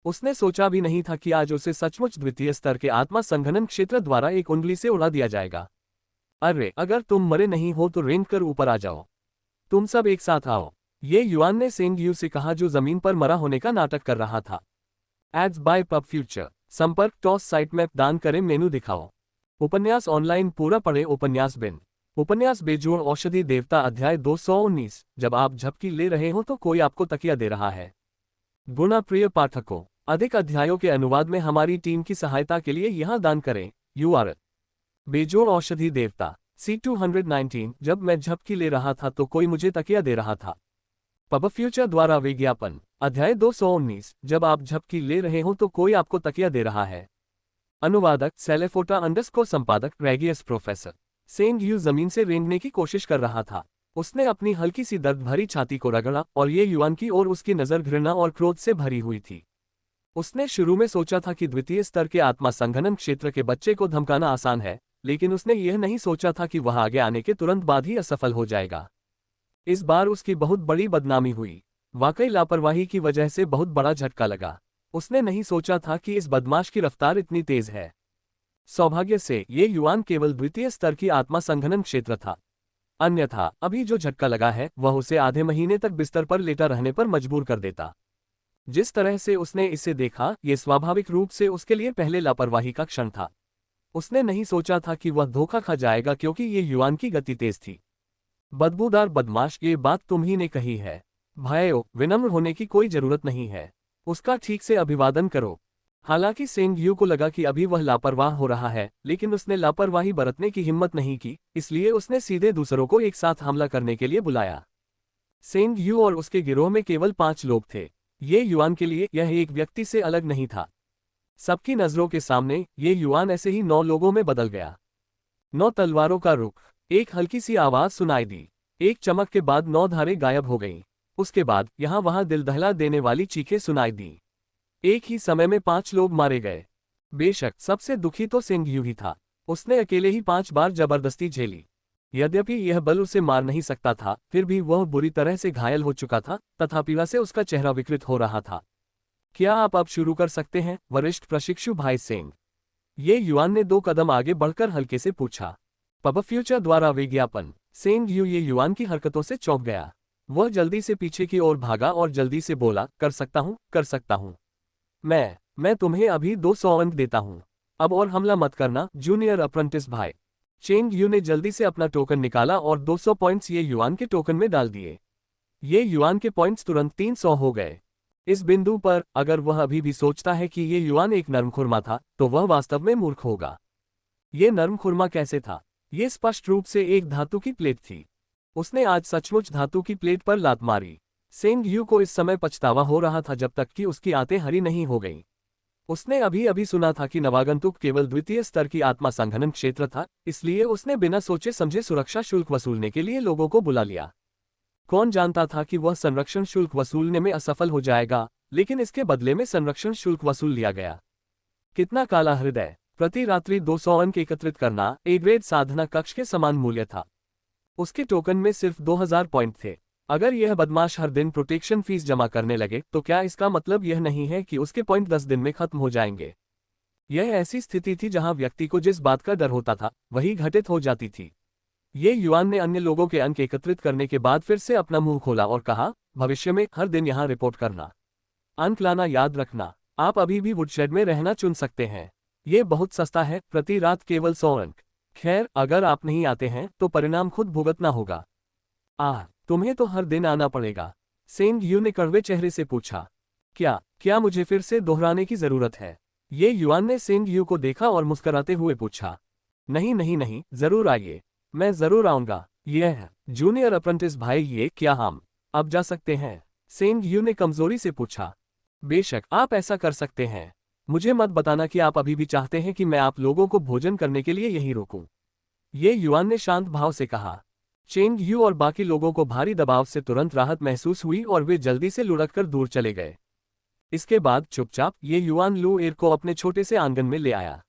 उसने सोचा भी नहीं था कि आज उसे सचमुच द्वितीय स्तर के आत्मा संघनन क्षेत्र द्वारा एक उंगली से उड़ा दिया जाएगा। अरे, अगर तुम मरे नहीं हो तो रेंग कर ऊपर आ जाओ। तुम सब एक साथ आओ। ये युवान ने सेंग यू से कहा जो जमीन पर मरा होने का नाटक कर रहा था। Ads by pub future. संपर्क टॉस साइट मैप दान करें मेनू दिखाओ। उपन्यास ऑनलाइन पूरा पढ़े। उपन्यास बिन। उपन्यास बेजोड़ औषधि देवता अध्याय 219। जब आप झपकी ले रहे हो तो कोई आपको तकिया दे रहा है। गुणा प्रिय पाठकों, अधिक अध्यायों के अनुवाद में हमारी टीम की सहायता के लिए यहां दान करें। URL। बेजोड़ औषधि देवता C219। जब मैं झपकी ले रहा था तो कोई मुझे तकिया दे रहा था। पब फ्यूचर द्वारा विज्ञापन अध्याय 219। जब आप झपकी ले रहे हो तो कोई आपको तकिया दे रहा है। अनुवादक सेलेफोटा _ संपादक रेगियस प्रोफेसर। सेंग यू जमीन से रेंगने की कोशिश कर रहा था। उसने अपनी हल्की सी दर्द भरी छाती को रगड़ा और ये युवान की ओर उसकी नजर घृणा और क्रोध से भरी हुई थी। उसने शुरू में सोचा था कि द्वितीय स्तर के आत्मा संघनन क्षेत्र के बच्चे को धमकाना आसान है, लेकिन उसने यह नहीं सोचा था कि वह आगे आने के तुरंत बाद ही असफल हो जाएगा। इस बार उसकी बहुत बड़ी बदनामी हुई। वाकई लापरवाही की वजह से बहुत बड़ा झटका लगा। उसने नहीं सोचा था कि इस बदमाश की रफ्तार इतनी तेज है। सौभाग्य से ये युआन केवल द्वितीय स्तर की आत्मा संघनन क्षेत्र था, अन्यथा अभी जो झटका लगा है वह उसे आधे महीने तक बिस्तर पर लेटा रहने पर मजबूर कर देता। जिस तरह से उसने इसे देखा, ये स्वाभाविक रूप से उसके लिए पहले लापरवाही का क्षण था। उसने नहीं सोचा था कि वह धोखा खा जाएगा क्योंकि ये युआन की गति तेज थी। बदबूदार बदमाश, ये बात तुम ही ने कही है। भाइयों, विनम्र होने की कोई जरूरत नहीं है। उसका ठीक से अभिवादन करो। हालांकि सेंग यू को लगा कि अभी वह लापरवाह हो रहा है, लेकिन उसने लापरवाही बरतने की हिम्मत नहीं की, इसलिए उसने सीधे दूसरों को एक साथ हमला करने के लिए बुलाया। सेंग यू और उसके गिरोह में केवल 5 लोग थे। ये युआन के लिए यह एक व्यक्ति से अलग नहीं था। सबकी नजरों के सामने ये युआन ऐसे ही 9 लोगों में बदल गया। 9 तलवारों का रुख। एक हल्की सी आवाज सुनाई दी। एक चमक के बाद 9 धारें गायब हो गईं। उसके बाद यहां वहां दिल दहला देने वाली चीखें सुनाई दी। एक ही समय में 5 लोग मारे गए। बेशक सबसे दुखी तो सेंग यू ही था। उसने अकेले ही 5 बार जबरदस्ती झेली। यद्यपि यह बल उसे मार नहीं सकता था, फिर भी वह बुरी तरह से घायल हो चुका था तथा पीड़ा से उसका चेहरा विकृत हो रहा था। क्या आप अब शुरू कर सकते हैं, वरिष्ठ प्रशिक्षु भाई सेंग? ये युआन ने 2 कदम आगे बढ़कर हल्के से पूछा। पब फ्यूचर द्वारा विज्ञापन। सेंग यू ये युआन की हरकतों से चौंक गया। वह जल्दी से पीछे की ओर भागा और जल्दी से बोला, कर सकता हूं, कर सकता हूं। मैं तुम्हें अभी 200 अंक देता हूं। अब और हमला मत करना, जूनियर अप्रेंटिस भाई। चेंग यू ने जल्दी से अपना टोकन निकाला और 200 पॉइंट्स ये युआन के टोकन में डाल दिए। ये युआन के पॉइंट्स तुरंत 300 हो गए। इस बिंदु पर अगर वह अभी भी सोचता है कि ये युआन एक नरमखुरमा था, तो वह वास्तव में मूर्ख होगा। ये नरमखुरमा कैसे था? ये स्पष्ट रूप से एक धातु की प्लेट थी। उसने आज सचमुच धातु की प्लेट पर लात मारी। सेंग यू को इस समय पछतावा हो रहा था जब तक कि उसकी आंतें हरी नहीं हो गईं। उसने अभी अभी सुना था कि नवागंतुक केवल द्वितीय स्तर की आत्मा संघनन क्षेत्र था, इसलिए उसने बिना सोचे समझे सुरक्षा शुल्क वसूलने के लिए लोगों को बुला लिया। कौन जानता था कि वह संरक्षण शुल्क वसूलने में असफल हो जाएगा, लेकिन इसके बदले में संरक्षण शुल्क वसूल लिया गया। कितना काला हृदय! प्रति रात्रि 200 अंक एकत्रित करना ए ग्रेड साधना कक्ष के समान मूल्य था। उसके टोकन में सिर्फ 2000 पॉइंट थे। अगर यह बदमाश हर दिन प्रोटेक्शन फीस जमा करने लगे तो क्या इसका मतलब यह नहीं है कि उसके पॉइंट 10 दिन में खत्म हो जाएंगे? यह ऐसी स्थिति थी जहां व्यक्ति को जिस बात का डर होता था वही घटित हो जाती थी। ये युआन ने अन्य लोगों के अंक एकत्रित करने के बाद फिर से अपना मुंह खोला और कहा, भविष्य में हर दिन यहां रिपोर्ट करना। अंक लाना याद रखना। आप अभी भी वुडशेड में रहना चुन सकते हैं। ये बहुत सस्ता है, प्रति रात केवल 100 अंक। खैर, अगर आप नहीं आते हैं तो परिणाम खुद भुगतना होगा। तुम्हें तो हर दिन आना पड़ेगा। सेंग यू ने कड़वे चेहरे से पूछा। क्या मुझे फिर से दोहराने की जरूरत है? ये युआन ने सेंग यू को देखा और मुस्कुराते हुए पूछा। नहीं, जरूर आइए। मैं जरूर आऊंगा। यह जूनियर अप्रेंटिस भाई, ये क्या हम अब जा सकते हैं? सेंग यू ने कमजोरी से पूछा। बेशक आप ऐसा कर सकते हैं। मुझे मत बताना कि आप अभी भी चाहते हैं कि मैं आप लोगों को भोजन करने के लिए यहीं रोकूं। ये युआन ने शांत भाव से कहा। चेंग यू और बाकी लोगों को भारी दबाव से तुरंत राहत महसूस हुई और वे जल्दी से लुढ़ककर दूर चले गए। इसके बाद चुपचाप ये युआन लू एर को अपने छोटे से आंगन में ले आया।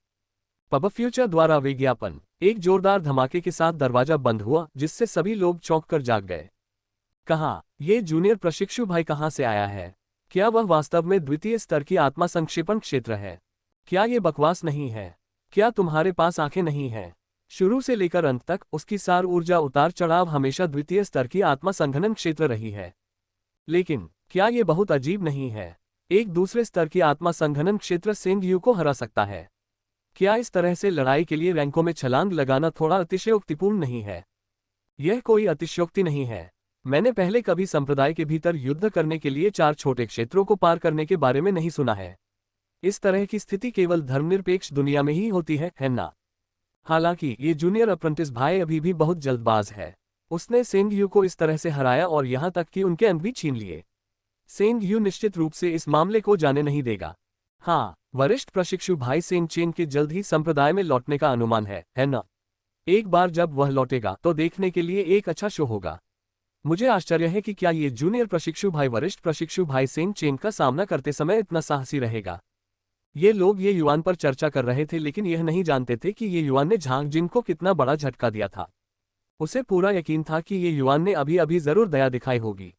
पब फ्यूचर द्वारा विज्ञापन। एक जोरदार धमाके के साथ दरवाजा बंद हुआ, जिससे सभी लोग चौंक कर जाग गए। कहाँ ये जूनियर प्रशिक्षु भाई कहाँ से आया है? क्या वह वास्तव में द्वितीय स्तर की आत्मा संक्षेपण क्षेत्र है? क्या ये बकवास नहीं है? क्या तुम्हारे पास आंखें नहीं हैं? शुरू से लेकर अंत तक उसकी सार ऊर्जा उतार चढ़ाव हमेशा द्वितीय स्तर की आत्मा संघनन क्षेत्र रही है। लेकिन क्या ये बहुत अजीब नहीं है? एक दूसरे स्तर की आत्मा संघनन क्षेत्र सेंग यू को हरा सकता है। क्या इस तरह से लड़ाई के लिए रैंकों में छलांग लगाना थोड़ा अतिशयोक्तिपूर्ण नहीं है? यह कोई अतिशयोक्ति नहीं है। मैंने पहले कभी संप्रदाय के भीतर युद्ध करने के लिए 4 छोटे क्षेत्रों को पार करने के बारे में नहीं सुना है। इस तरह की स्थिति केवल धर्मनिरपेक्ष दुनिया में ही होती है ना? हालांकि ये जूनियर अप्रेंटिस भाई अभी भी बहुत जल्दबाज है। उसने सेंग यू को इस तरह से हराया और यहां तक कि उनके अंक भी छीन लिए। सेंग यू निश्चित रूप से इस मामले को जाने नहीं देगा। हाँ, वरिष्ठ प्रशिक्षु भाई सेंग चेन के जल्द ही संप्रदाय में लौटने का अनुमान है ना? एक बार जब वह लौटेगा तो देखने के लिए एक अच्छा शो होगा। मुझे आश्चर्य है कि क्या ये जूनियर प्रशिक्षु भाई वरिष्ठ प्रशिक्षु भाई सेंग चेन का सामना करते समय इतना साहसी रहेगा। ये लोग ये युआन पर चर्चा कर रहे थे, लेकिन यह नहीं जानते थे कि ये युआन ने झांग जिन को कितना बड़ा झटका दिया था। उसे पूरा यकीन था कि ये युआन ने अभी अभी जरूर दया दिखाई होगी।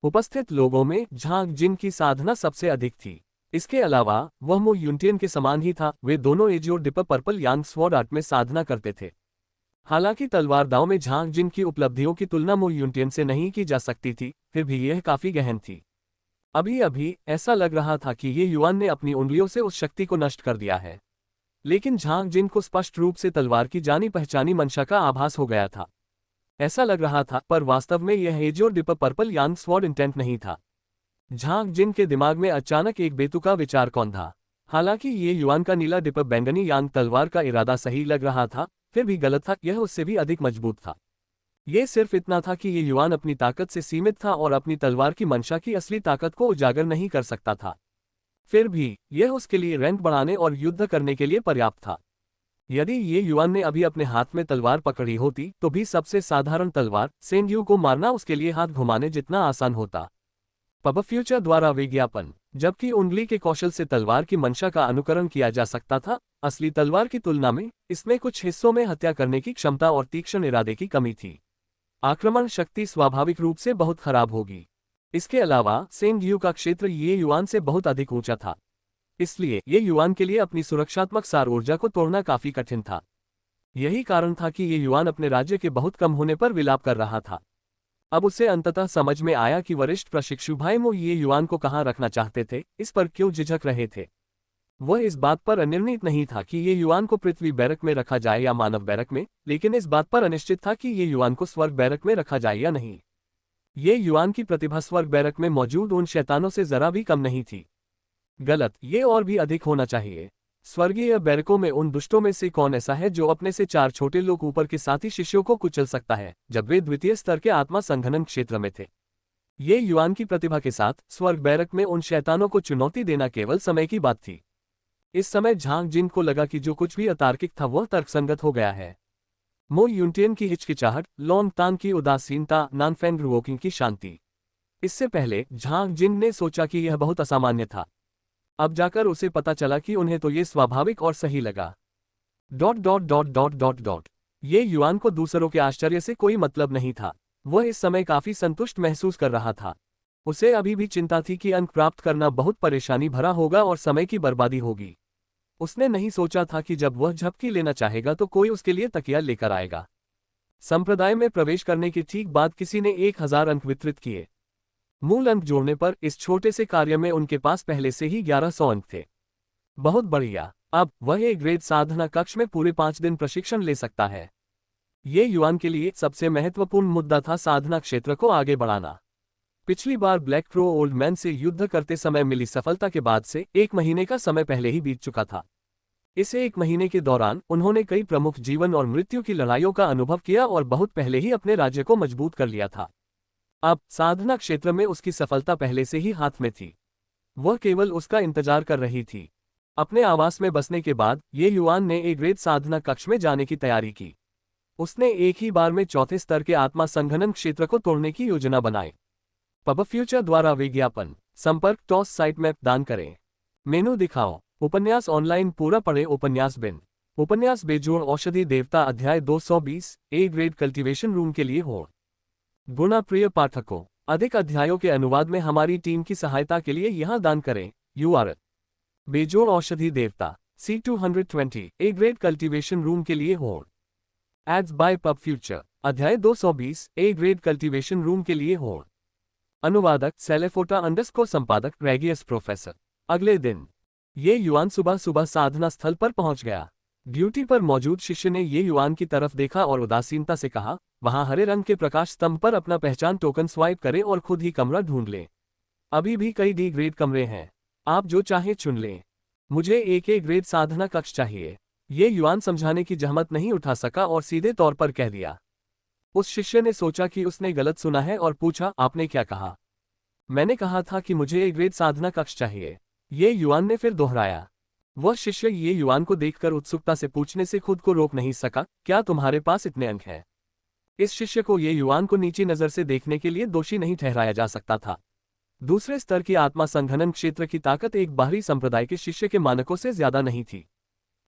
उपस्थित लोगों में झांग जिन की साधना सबसे अधिक थी। इसके अलावा वह मो यूंटियन के समान ही था, वे दोनों एजियो डिपर पर्पल यांग स्वॉर्ड आर्ट में साधना करते थे। हालांकि तलवारदाव में झांग जिन की उपलब्धियों की तुलना मो यूंटियन से नहीं की जा सकती थी, फिर भी यह काफी गहन थी। अभी अभी ऐसा लग रहा था कि ये युआन ने अपनी उंगलियों से उस शक्ति को नष्ट कर दिया है, लेकिन झांग जिन को स्पष्ट रूप से तलवार की जानी पहचानी मंशा का आभास हो गया था। ऐसा लग रहा था, पर वास्तव में यह एजियो डिपर पर्पल यांग स्वॉर्ड इंटेंट नहीं था। झांग जिन के दिमाग में अचानक एक बेतुका विचार कौन था। हालांकि ये युआन का नीला डिपर बैंगनी यांग तलवार का इरादा सही लग रहा था, फिर भी गलत था, यह उससे भी अधिक मजबूत था। ये सिर्फ इतना था कि ये युआन अपनी ताकत से सीमित था और अपनी तलवार की मंशा की असली ताकत को उजागर नहीं कर सकता था। फिर भी यह उसके लिए रैंक बढ़ाने और युद्ध करने के लिए पर्याप्त था। यदि ये युआन ने अभी अपने हाथ में तलवार पकड़ी होती तो भी सबसे साधारण तलवार सेंग्यू को मारना उसके लिए हाथ घुमाने जितना आसान होता। पब फ्यूचर द्वारा विज्ञापन। जबकि उंगली के कौशल से तलवार की मंशा का अनुकरण किया जा सकता था, असली तलवार की तुलना में इसमें कुछ हिस्सों में हत्या करने की क्षमता और तीक्ष्ण इरादे की कमी थी। आक्रमण शक्ति स्वाभाविक रूप से बहुत खराब होगी। इसके अलावा सेंग्यू का क्षेत्र ये युआन से बहुत अधिक ऊंचा था, इसलिए ये युआन के लिए अपनी सुरक्षात्मक सार ऊर्जा को तोड़ना काफी कठिन था। यही कारण था कि ये युआन अपने राज्य के बहुत कम होने पर विलाप कर रहा था। अब उसे अंततः समझ में आया कि वरिष्ठ प्रशिक्षु भाई मो ये युआन को कहाँ रखना चाहते थे, इस पर क्यों झिझक रहे थे। वह इस बात पर अनिर्णित नहीं था कि ये युआन को पृथ्वी बैरक में रखा जाए या मानव बैरक में, लेकिन इस बात पर अनिश्चित था कि ये युआन को स्वर्ग बैरक में रखा जाए या नहीं। ये युआन की प्रतिभा स्वर्ग बैरक में मौजूद उन शैतानों से जरा भी कम नहीं थी। गलत, ये और भी अधिक होना चाहिए। स्वर्गीय बैरकों में उन दुष्टों में से कौन ऐसा है जो अपने से 4 छोटे लोग ऊपर के साथी शिष्यों को कुचल सकता है, जब वे द्वितीय स्तर के आत्मा संघनन क्षेत्र में थे। ये युआन की प्रतिभा के साथ स्वर्ग बैरक में उन शैतानों को चुनौती देना केवल समय की बात थी। इस समय झांग जिन को लगा कि जो कुछ भी अतार्किक था वह तर्कसंगत हो गया है। मो यूंटियन की हिचकिचाहट, लोंग तान की उदासीनता, नानफेंग रुओकिंग की शांति। इससे पहले झांग जिन ने सोचा कि यह बहुत असामान्य था। अब जाकर उसे पता चला कि उन्हें तो ये स्वाभाविक और सही लगा। ... ये युआन को दूसरों के आश्चर्य से कोई मतलब नहीं था। वह इस समय काफी संतुष्ट महसूस कर रहा था। उसे अभी भी चिंता थी कि अंक प्राप्त करना बहुत परेशानी भरा होगा और समय की बर्बादी होगी। उसने नहीं सोचा था कि जब वह झपकी लेना चाहेगा तो कोई उसके लिए तकिया लेकर आएगा। संप्रदाय में प्रवेश करने के ठीक बाद किसी ने 1000 अंक वितरित किए। मूल अंक जोड़ने पर इस छोटे से कार्य में उनके पास पहले से ही 1100 अंक थे। बहुत बढ़िया, अब वह एक ग्रेड साधना कक्ष में पूरे 5 दिन प्रशिक्षण ले सकता है। ये युआन के लिए सबसे महत्वपूर्ण मुद्दा था साधना क्षेत्र को आगे बढ़ाना। पिछली बार ब्लैक क्रो ओल्ड मैन से युद्ध करते समय मिली सफलता के बाद से 1 महीने का समय पहले ही बीत चुका था। इस 1 महीने के दौरान उन्होंने कई प्रमुख जीवन और मृत्यु की लड़ाइयों का अनुभव किया और बहुत पहले ही अपने राज्य को मजबूत कर लिया था। अब साधना क्षेत्र में उसकी सफलता पहले से ही हाथ में थी। वह केवल उसका इंतजार कर रही थी। अपने आवास में बसने के बाद ये युआन ने एक ग्रेड साधना कक्ष में जाने की तैयारी की। उसने एक ही बार में 4थे स्तर के आत्मा संघनन क्षेत्र को तोड़ने की योजना बनाई। पब फ्यूचर द्वारा विज्ञापन। संपर्क टॉस साइट मैप दान करें। मेनू दिखाओ। उपन्यास ऑनलाइन पूरा पढ़े। उपन्यास बिन। उपन्यास बेजोड़ औषधि देवता अध्याय 220 ए ग्रेड कल्टीवेशन रूम के लिए हो। गुणा प्रिय पाठकों, अधिक अध्यायों के अनुवाद में हमारी टीम की सहायता के लिए यहां दान करें। URL बेजोड़ औषधि देवता C220 A grade cultivation room के लिए हो। एड्स बाय पब फ्यूचर अध्याय 220 ए ग्रेड कल्टीवेशन रूम के लिए हो। अनुवादक सेलेफोटा _ संपादक रेगियस प्रोफेसर। अगले दिन ये युआन सुबह सुबह साधना स्थल पर पहुंच गया। ड्यूटी पर मौजूद शिष्य ने ये युआन की तरफ देखा और उदासीनता से कहा, वहां हरे रंग के प्रकाश स्तंभ पर अपना पहचान टोकन स्वाइप करें और खुद ही कमरा ढूंढ लें। अभी भी कई डी ग्रेड कमरे हैं, आप जो चाहे चुन लें। मुझे एक ए ग्रेड साधना कक्ष चाहिए। ये युआन समझाने की जहमत नहीं उठा सका और सीधे तौर पर कह दिया। उस शिष्य ने सोचा कि उसने गलत सुना है और पूछा, आपने क्या कहा? मैंने कहा था कि मुझे ए ग्रेड साधना कक्ष चाहिए। ये युआन ने फिर दोहराया। वह शिष्य ये युआन को देखकर उत्सुकता से पूछने से खुद को रोक नहीं सका, क्या तुम्हारे पास इतने अंक हैं? इस शिष्य को ये युआन को नीची नजर से देखने के लिए दोषी नहीं ठहराया जा सकता था। दूसरे स्तर की आत्मा संघनन क्षेत्र की ताकत एक बाहरी संप्रदाय के शिष्य के मानकों से ज्यादा नहीं थी।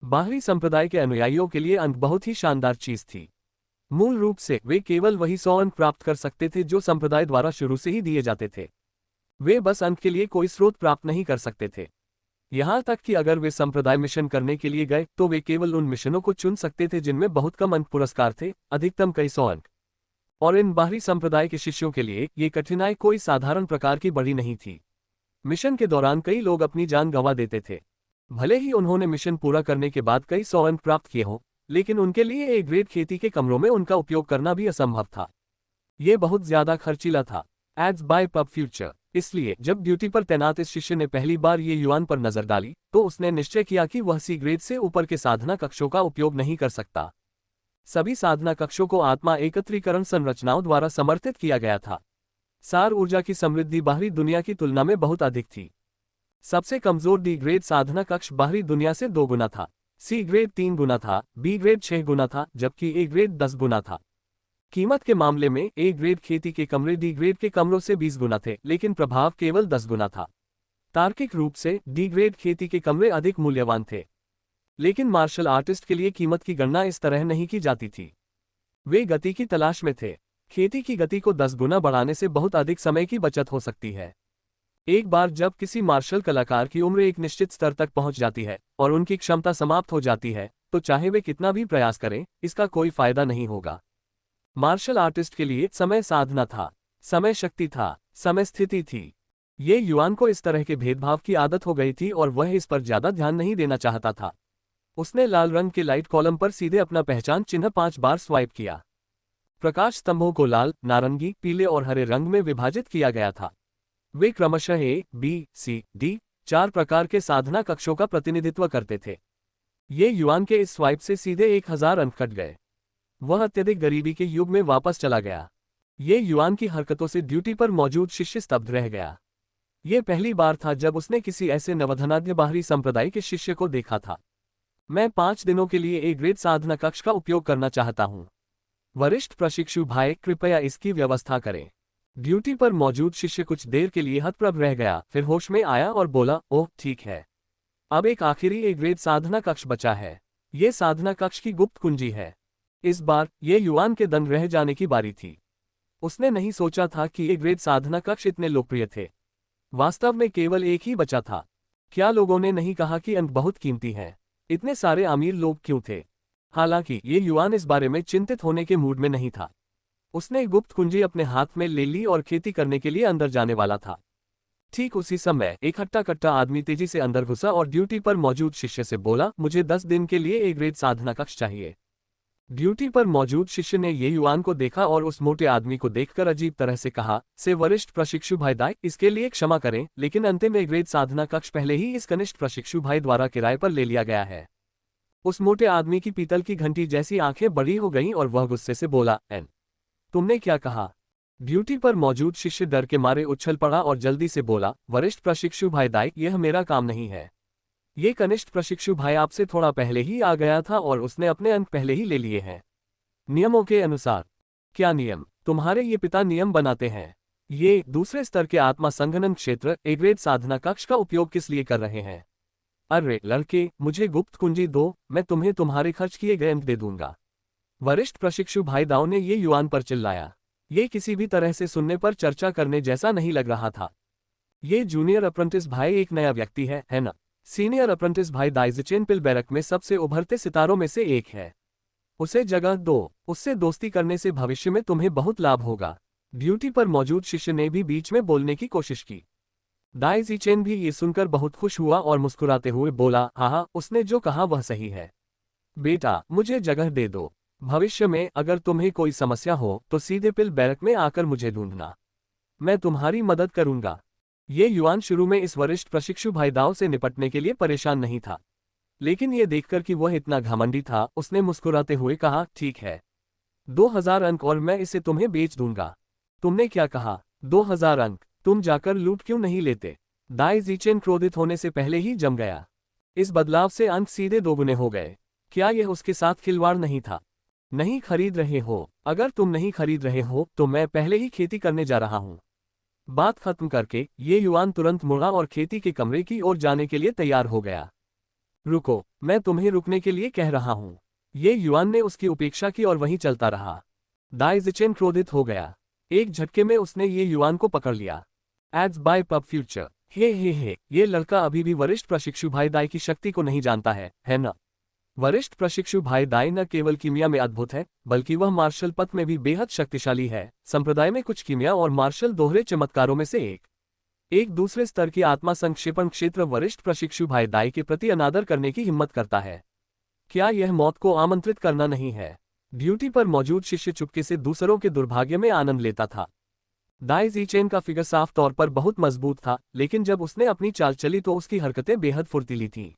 बाहरी संप्रदाय के अनुयायियों के लिए अंक बहुत ही शानदार चीज थी। मूल रूप से वे केवल वही 100 अंक प्राप्त कर सकते थे जो संप्रदाय द्वारा शुरू से ही दिए जाते थे। वे बस अंक के लिए कोई स्रोत प्राप्त नहीं कर सकते थे। यहाँ तक कि अगर वे संप्रदाय मिशन करने के लिए गए तो वे केवल उन मिशनों को चुन सकते थे जिनमें बहुत कम अंक पुरस्कार थे, अधिकतम कई सौ अंक। और इन बाहरी संप्रदाय के शिष्यों के लिए ये कठिनाई कोई साधारण प्रकार की बड़ी नहीं थी। मिशन के दौरान कई लोग अपनी जान गंवा देते थे। भले ही उन्होंने मिशन पूरा करने के बाद कई सौ अंक प्राप्त किए हों, लेकिन उनके लिए ए ग्रेड खेती के कमरों में उनका उपयोग करना भी असंभव था। ये बहुत ज्यादा खर्चीला था। Ads by pub future. इसलिए जब ड्यूटी पर तैनात इस शिष्य ने पहली बार ये युआन पर नजर डाली तो उसने निश्चय किया कि वह सी ग्रेड से ऊपर के साधना कक्षों का उपयोग नहीं कर सकता। सभी साधना कक्षों को आत्मा एकत्रीकरण संरचनाओं द्वारा समर्थित किया गया था। सार ऊर्जा की समृद्धि बाहरी दुनिया की तुलना में बहुत अधिक थी। सबसे कमजोर डी ग्रेड साधना कक्ष बाहरी दुनिया से 2 गुना था, सी ग्रेड 3 गुना था, बी ग्रेड 6 गुना था, जबकि ए ग्रेड 10 गुना था। कीमत के मामले में ए ग्रेड खेती के कमरे डी ग्रेड के कमरों से 20 गुना थे, लेकिन प्रभाव केवल 10 गुना था। तार्किक रूप से डी ग्रेड खेती के कमरे अधिक मूल्यवान थे, लेकिन मार्शल आर्टिस्ट के लिए कीमत की गणना इस तरह नहीं की जाती थी। वे गति की तलाश में थे। खेती की गति को 10 गुना बढ़ाने से बहुत अधिक समय की बचत हो सकती है। एक बार जब किसी मार्शल कलाकार की उम्र एक निश्चित स्तर तक पहुंच जाती है और उनकी क्षमता समाप्त हो जाती है, तो चाहे वे कितना भी प्रयास करें, इसका कोई फायदा नहीं होगा। मार्शल आर्टिस्ट के लिए समय साधना था, समय शक्ति था, समय स्थिति थी। ये युआन को इस तरह के भेदभाव की आदत हो गई थी और वह इस पर ज्यादा ध्यान नहीं देना चाहता था। उसने लाल रंग के लाइट कॉलम पर सीधे अपना पहचान चिन्ह 5 बार स्वाइप किया। प्रकाश स्तंभों को लाल, नारंगी, पीले और हरे रंग में विभाजित किया गया था। वे क्रमशः ए, बी, सी, डी 4 प्रकार के साधना कक्षों का प्रतिनिधित्व करते थे। ये युआन के इस स्वाइप से सीधे 1000 अंक कट गए। वह अत्यधिक गरीबी के युग में वापस चला गया। ये युआन की हरकतों से ड्यूटी पर मौजूद शिष्य स्तब्ध रह गया। ये पहली बार था जब उसने किसी ऐसे नवधनाढ्य बाहरी संप्रदाय के शिष्य को देखा था। मैं 5 दिनों के लिए ए ग्रेड साधना कक्ष का उपयोग करना चाहता हूं। वरिष्ठ प्रशिक्षु भाई, कृपया इसकी व्यवस्था करें। ड्यूटी पर मौजूद शिष्य कुछ देर के लिए हतप्रभ रह गया, फिर होश में आया और बोला, ओह ठीक है। अब एक आखिरी ए ग्रेड साधना कक्ष बचा है। ये साधना कक्ष की गुप्त कुंजी है। इस बार ये युआन के दंग रह जाने की बारी थी। उसने नहीं सोचा था कि ए ग्रेड साधना कक्ष इतने लोकप्रिय थे। वास्तव में केवल एक ही बचा था। क्या लोगों ने नहीं कहा कि अंक बहुत कीमती हैं? इतने सारे अमीर लोग क्यों थे? हालांकि ये युआन इस बारे में चिंतित होने के मूड में नहीं था। उसने गुप्त कुंजी अपने हाथ में ले ली और खेती करने के लिए अंदर जाने वाला था। ठीक उसी समय एक हट्टा कट्टा आदमी तेजी से अंदर घुसा और ड्यूटी पर मौजूद शिष्य से बोला, मुझे 10 दिन के लिए ए ग्रेड साधना कक्ष चाहिए। ड्यूटी पर मौजूद शिष्य ने ये युआन को देखा और उस मोटे आदमी को देखकर अजीब तरह से कहा, से वरिष्ठ प्रशिक्षु भाई दाई, इसके लिए क्षमा करें, लेकिन अंतिम ए ग्रेड साधना कक्ष पहले ही इस कनिष्ठ प्रशिक्षु भाई द्वारा किराए पर ले लिया गया है। उस मोटे आदमी की पीतल की घंटी जैसी आंखें बड़ी हो गईं और वह गुस्से से बोला, एन तुमने क्या कहा? ड्यूटी पर मौजूद शिष्य डर के मारे उछल पड़ा और जल्दी से बोला, वरिष्ठ प्रशिक्षु भाई दाई, यह मेरा काम नहीं है। ये कनिष्ठ प्रशिक्षु भाई आपसे थोड़ा पहले ही आ गया था और उसने अपने अंक पहले ही ले लिए हैं। नियमों के अनुसार। क्या नियम? तुम्हारे ये पिता नियम बनाते हैं। ये दूसरे स्तर के आत्मा संघनन क्षेत्र ए ग्रेड साधना कक्ष का उपयोग किस लिए कर रहे हैं? अरे लड़के, मुझे गुप्त कुंजी दो, मैं तुम्हें तुम्हारे खर्च किए गए अंक दे दूंगा। वरिष्ठ प्रशिक्षु भाई दाओ ने ये युआन पर चिल्लाया। ये किसी भी तरह से सुनने पर चर्चा करने जैसा नहीं लग रहा था। ये जूनियर अप्रेंटिस भाई एक नया व्यक्ति है ना? सीनियर अप्रेंटिस भाई दाइज़चेन पिलबैरक में सबसे उभरते सितारों में से एक है। उसे जगह दो, उससे दोस्ती करने से भविष्य में तुम्हें बहुत लाभ होगा। ड्यूटी पर मौजूद शिष्य ने भी बीच में बोलने की कोशिश की। दाइज़चेन भी ये सुनकर बहुत खुश हुआ और मुस्कुराते हुए बोला, हाँ, उसने जो कहा वह सही है। बेटा, मुझे जगह दे दो। भविष्य में अगर तुम्हें कोई समस्या हो तो सीधे पिलबैरक में आकर मुझे ढूंढना। मैं तुम्हारी मदद करूंगा। ये युआन शुरू में इस वरिष्ठ प्रशिक्षु भाई दाओ से निपटने के लिए परेशान नहीं था, लेकिन ये देखकर कि वह इतना घमंडी था, उसने मुस्कुराते हुए कहा, ठीक है, 2000 अंक और मैं इसे तुम्हें बेच दूंगा। तुमने क्या कहा? 2000 अंक? तुम जाकर लूट क्यों नहीं लेते? दाइज़चेन क्रोधित होने से पहले ही जम गया। इस बदलाव से अंक सीधे 2 गुने हो गए। क्या यह उसके साथ खिलवाड़ नहीं था? नहीं खरीद रहे हो? अगर तुम नहीं खरीद रहे हो तो मैं पहले ही खेती करने जा रहा हूं। बात खत्म करके ये युआन तुरंत मुड़ा और खेती के कमरे की ओर जाने के लिए तैयार हो गया। रुको, मैं तुम्हें रुकने के लिए कह रहा हूं। ये युआन ने उसकी उपेक्षा की और वहीं चलता रहा। दाइज़चेन क्रोधित हो गया। एक झटके में उसने ये युआन को पकड़ लिया। Ads by pub future. Hey, ये लड़का अभी भी वरिष्ठ प्रशिक्षु भाई दाई की शक्ति को नहीं जानता है ना? वरिष्ठ प्रशिक्षु भाई दाई न केवल कीमिया में अद्भुत है, बल्कि वह मार्शल पथ में भी बेहद शक्तिशाली है। संप्रदाय में कुछ कीमिया और मार्शल दोहरे चमत्कारों में से एक दूसरे स्तर की आत्मा संक्षेपण क्षेत्र वरिष्ठ प्रशिक्षु भाई दाई के प्रति अनादर करने की हिम्मत करता है। क्या यह मौत को आमंत्रित करना नहीं है? ड्यूटी पर मौजूद शिष्य चुपके से दूसरों के दुर्भाग्य में आनंद लेता था। दाई ज़ीचेन का फिगर साफ तौर पर बहुत मजबूत था, लेकिन जब उसने अपनी चाल चली तो उसकी हरकतें बेहद फुर्तीली थीं।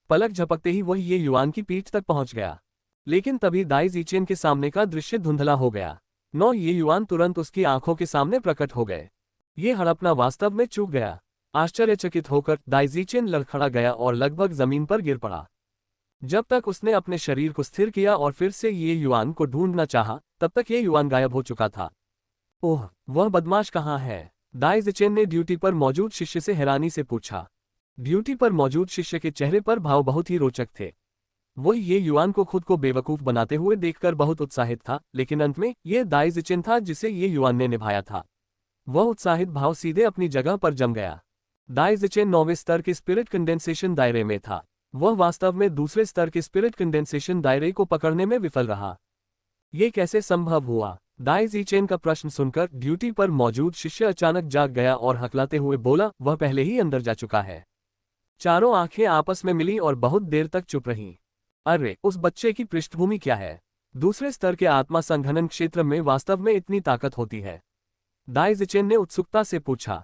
पलक झपकते ही वह ये युआन की पीठ तक पहुंच गया। लेकिन तभी दाई ज़ीचेन के सामने का दृश्य धुंधला हो गया। ये युआन तुरंत उसकी आंखों के सामने प्रकट हो गए। ये हड़पना वास्तव में चूक गया। आश्चर्यचकित होकर दाई ज़ीचेन लड़खड़ा गया और लगभग जमीन पर गिर पड़ा। जब तक उसने अपने शरीर को स्थिर किया और फिर से ये युआन को ढूंढना चाहा, तब तक ये युआन गायब हो चुका था। ओह, वह बदमाश कहाँ है? दाई ज़ीचेन ने ड्यूटी पर मौजूद शिष्य से हैरानी से पूछा। ड्यूटी पर मौजूद शिष्य के चेहरे पर भाव बहुत ही रोचक थे। वह ये युआन को खुद को बेवकूफ बनाते हुए देखकर बहुत उत्साहित था, लेकिन अंत में यह दाई ज़ीचेन था जिसे ये युआन ने निभाया था। वह उत्साहित भाव सीधे अपनी जगह पर जम गया। दाई ज़ीचेन 9वें स्तर के स्पिरिट कंडेंसेशन दायरे में था। वह वास्तव में दूसरे स्तर के स्पिरिट कंडेंसेशन दायरे को पकड़ने में विफल रहा। ये कैसे संभव हुआ? दाई ज़ीचेन का प्रश्न सुनकर ड्यूटी पर मौजूद शिष्य अचानक जाग गया और हकलाते हुए बोला, वह पहले ही अंदर जा चुका है। चारों आंखें आपस में मिली और बहुत देर तक चुप रहीं। अरे, उस बच्चे की पृष्ठभूमि क्या है? दूसरे स्तर के आत्मा संघनन क्षेत्र में वास्तव में इतनी ताकत होती है? दाई ज़ीचेन ने उत्सुकता से पूछा।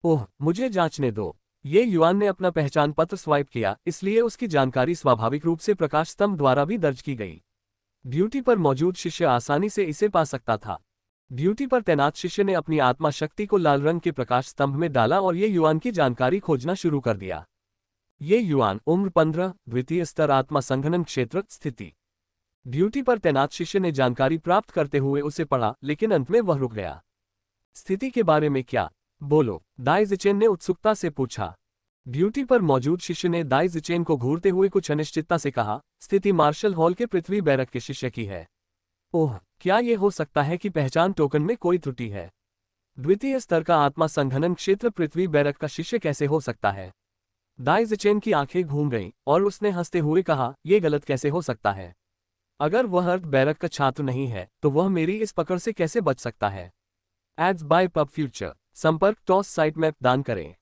ओह, मुझे जांचने दो। ये युआन ने अपना पहचान पत्र स्वाइप किया, इसलिए उसकी जानकारी स्वाभाविक रूप से प्रकाश स्तंभ द्वारा भी दर्ज की गई। ड्यूटी पर मौजूद शिष्य आसानी से इसे पा सकता था। ड्यूटी पर तैनात शिष्य ने अपनी आत्मा शक्ति को लाल रंग के प्रकाश स्तंभ में डाला और ये युआन की जानकारी खोजना शुरू कर दिया। ये युआन उम्र 15, द्वितीय स्तर आत्मा संघनन क्षेत्र स्थिति। ड्यूटी पर तैनात शिष्य ने जानकारी प्राप्त करते हुए उसे पढ़ा, लेकिन अंत में वह रुक गया। स्थिति के बारे में क्या? बोलो, दाई ज़ीचेन ने उत्सुकता से पूछा। ड्यूटी पर मौजूद शिष्य ने दाई ज़ीचेन को घूरते हुए कुछ अनिश्चितता से कहा, स्थिति मार्शल हॉल के पृथ्वी बैरक के शिष्य की है। ओह, क्या यह हो सकता है कि पहचान टोकन में कोई त्रुटि है? द्वितीय स्तर का आत्मा संघनन क्षेत्र पृथ्वी बैरक का शिष्य कैसे हो सकता है? दाई ज़ीचेन की आंखें घूम गईं और उसने हंसते हुए कहा, यह गलत कैसे हो सकता है? अगर वह अर्थ बैरक का छात्र नहीं है, तो वह मेरी इस पकड़ से कैसे बच सकता है? Ads by pub future. संपर्क टॉस साइट मैप दान करें।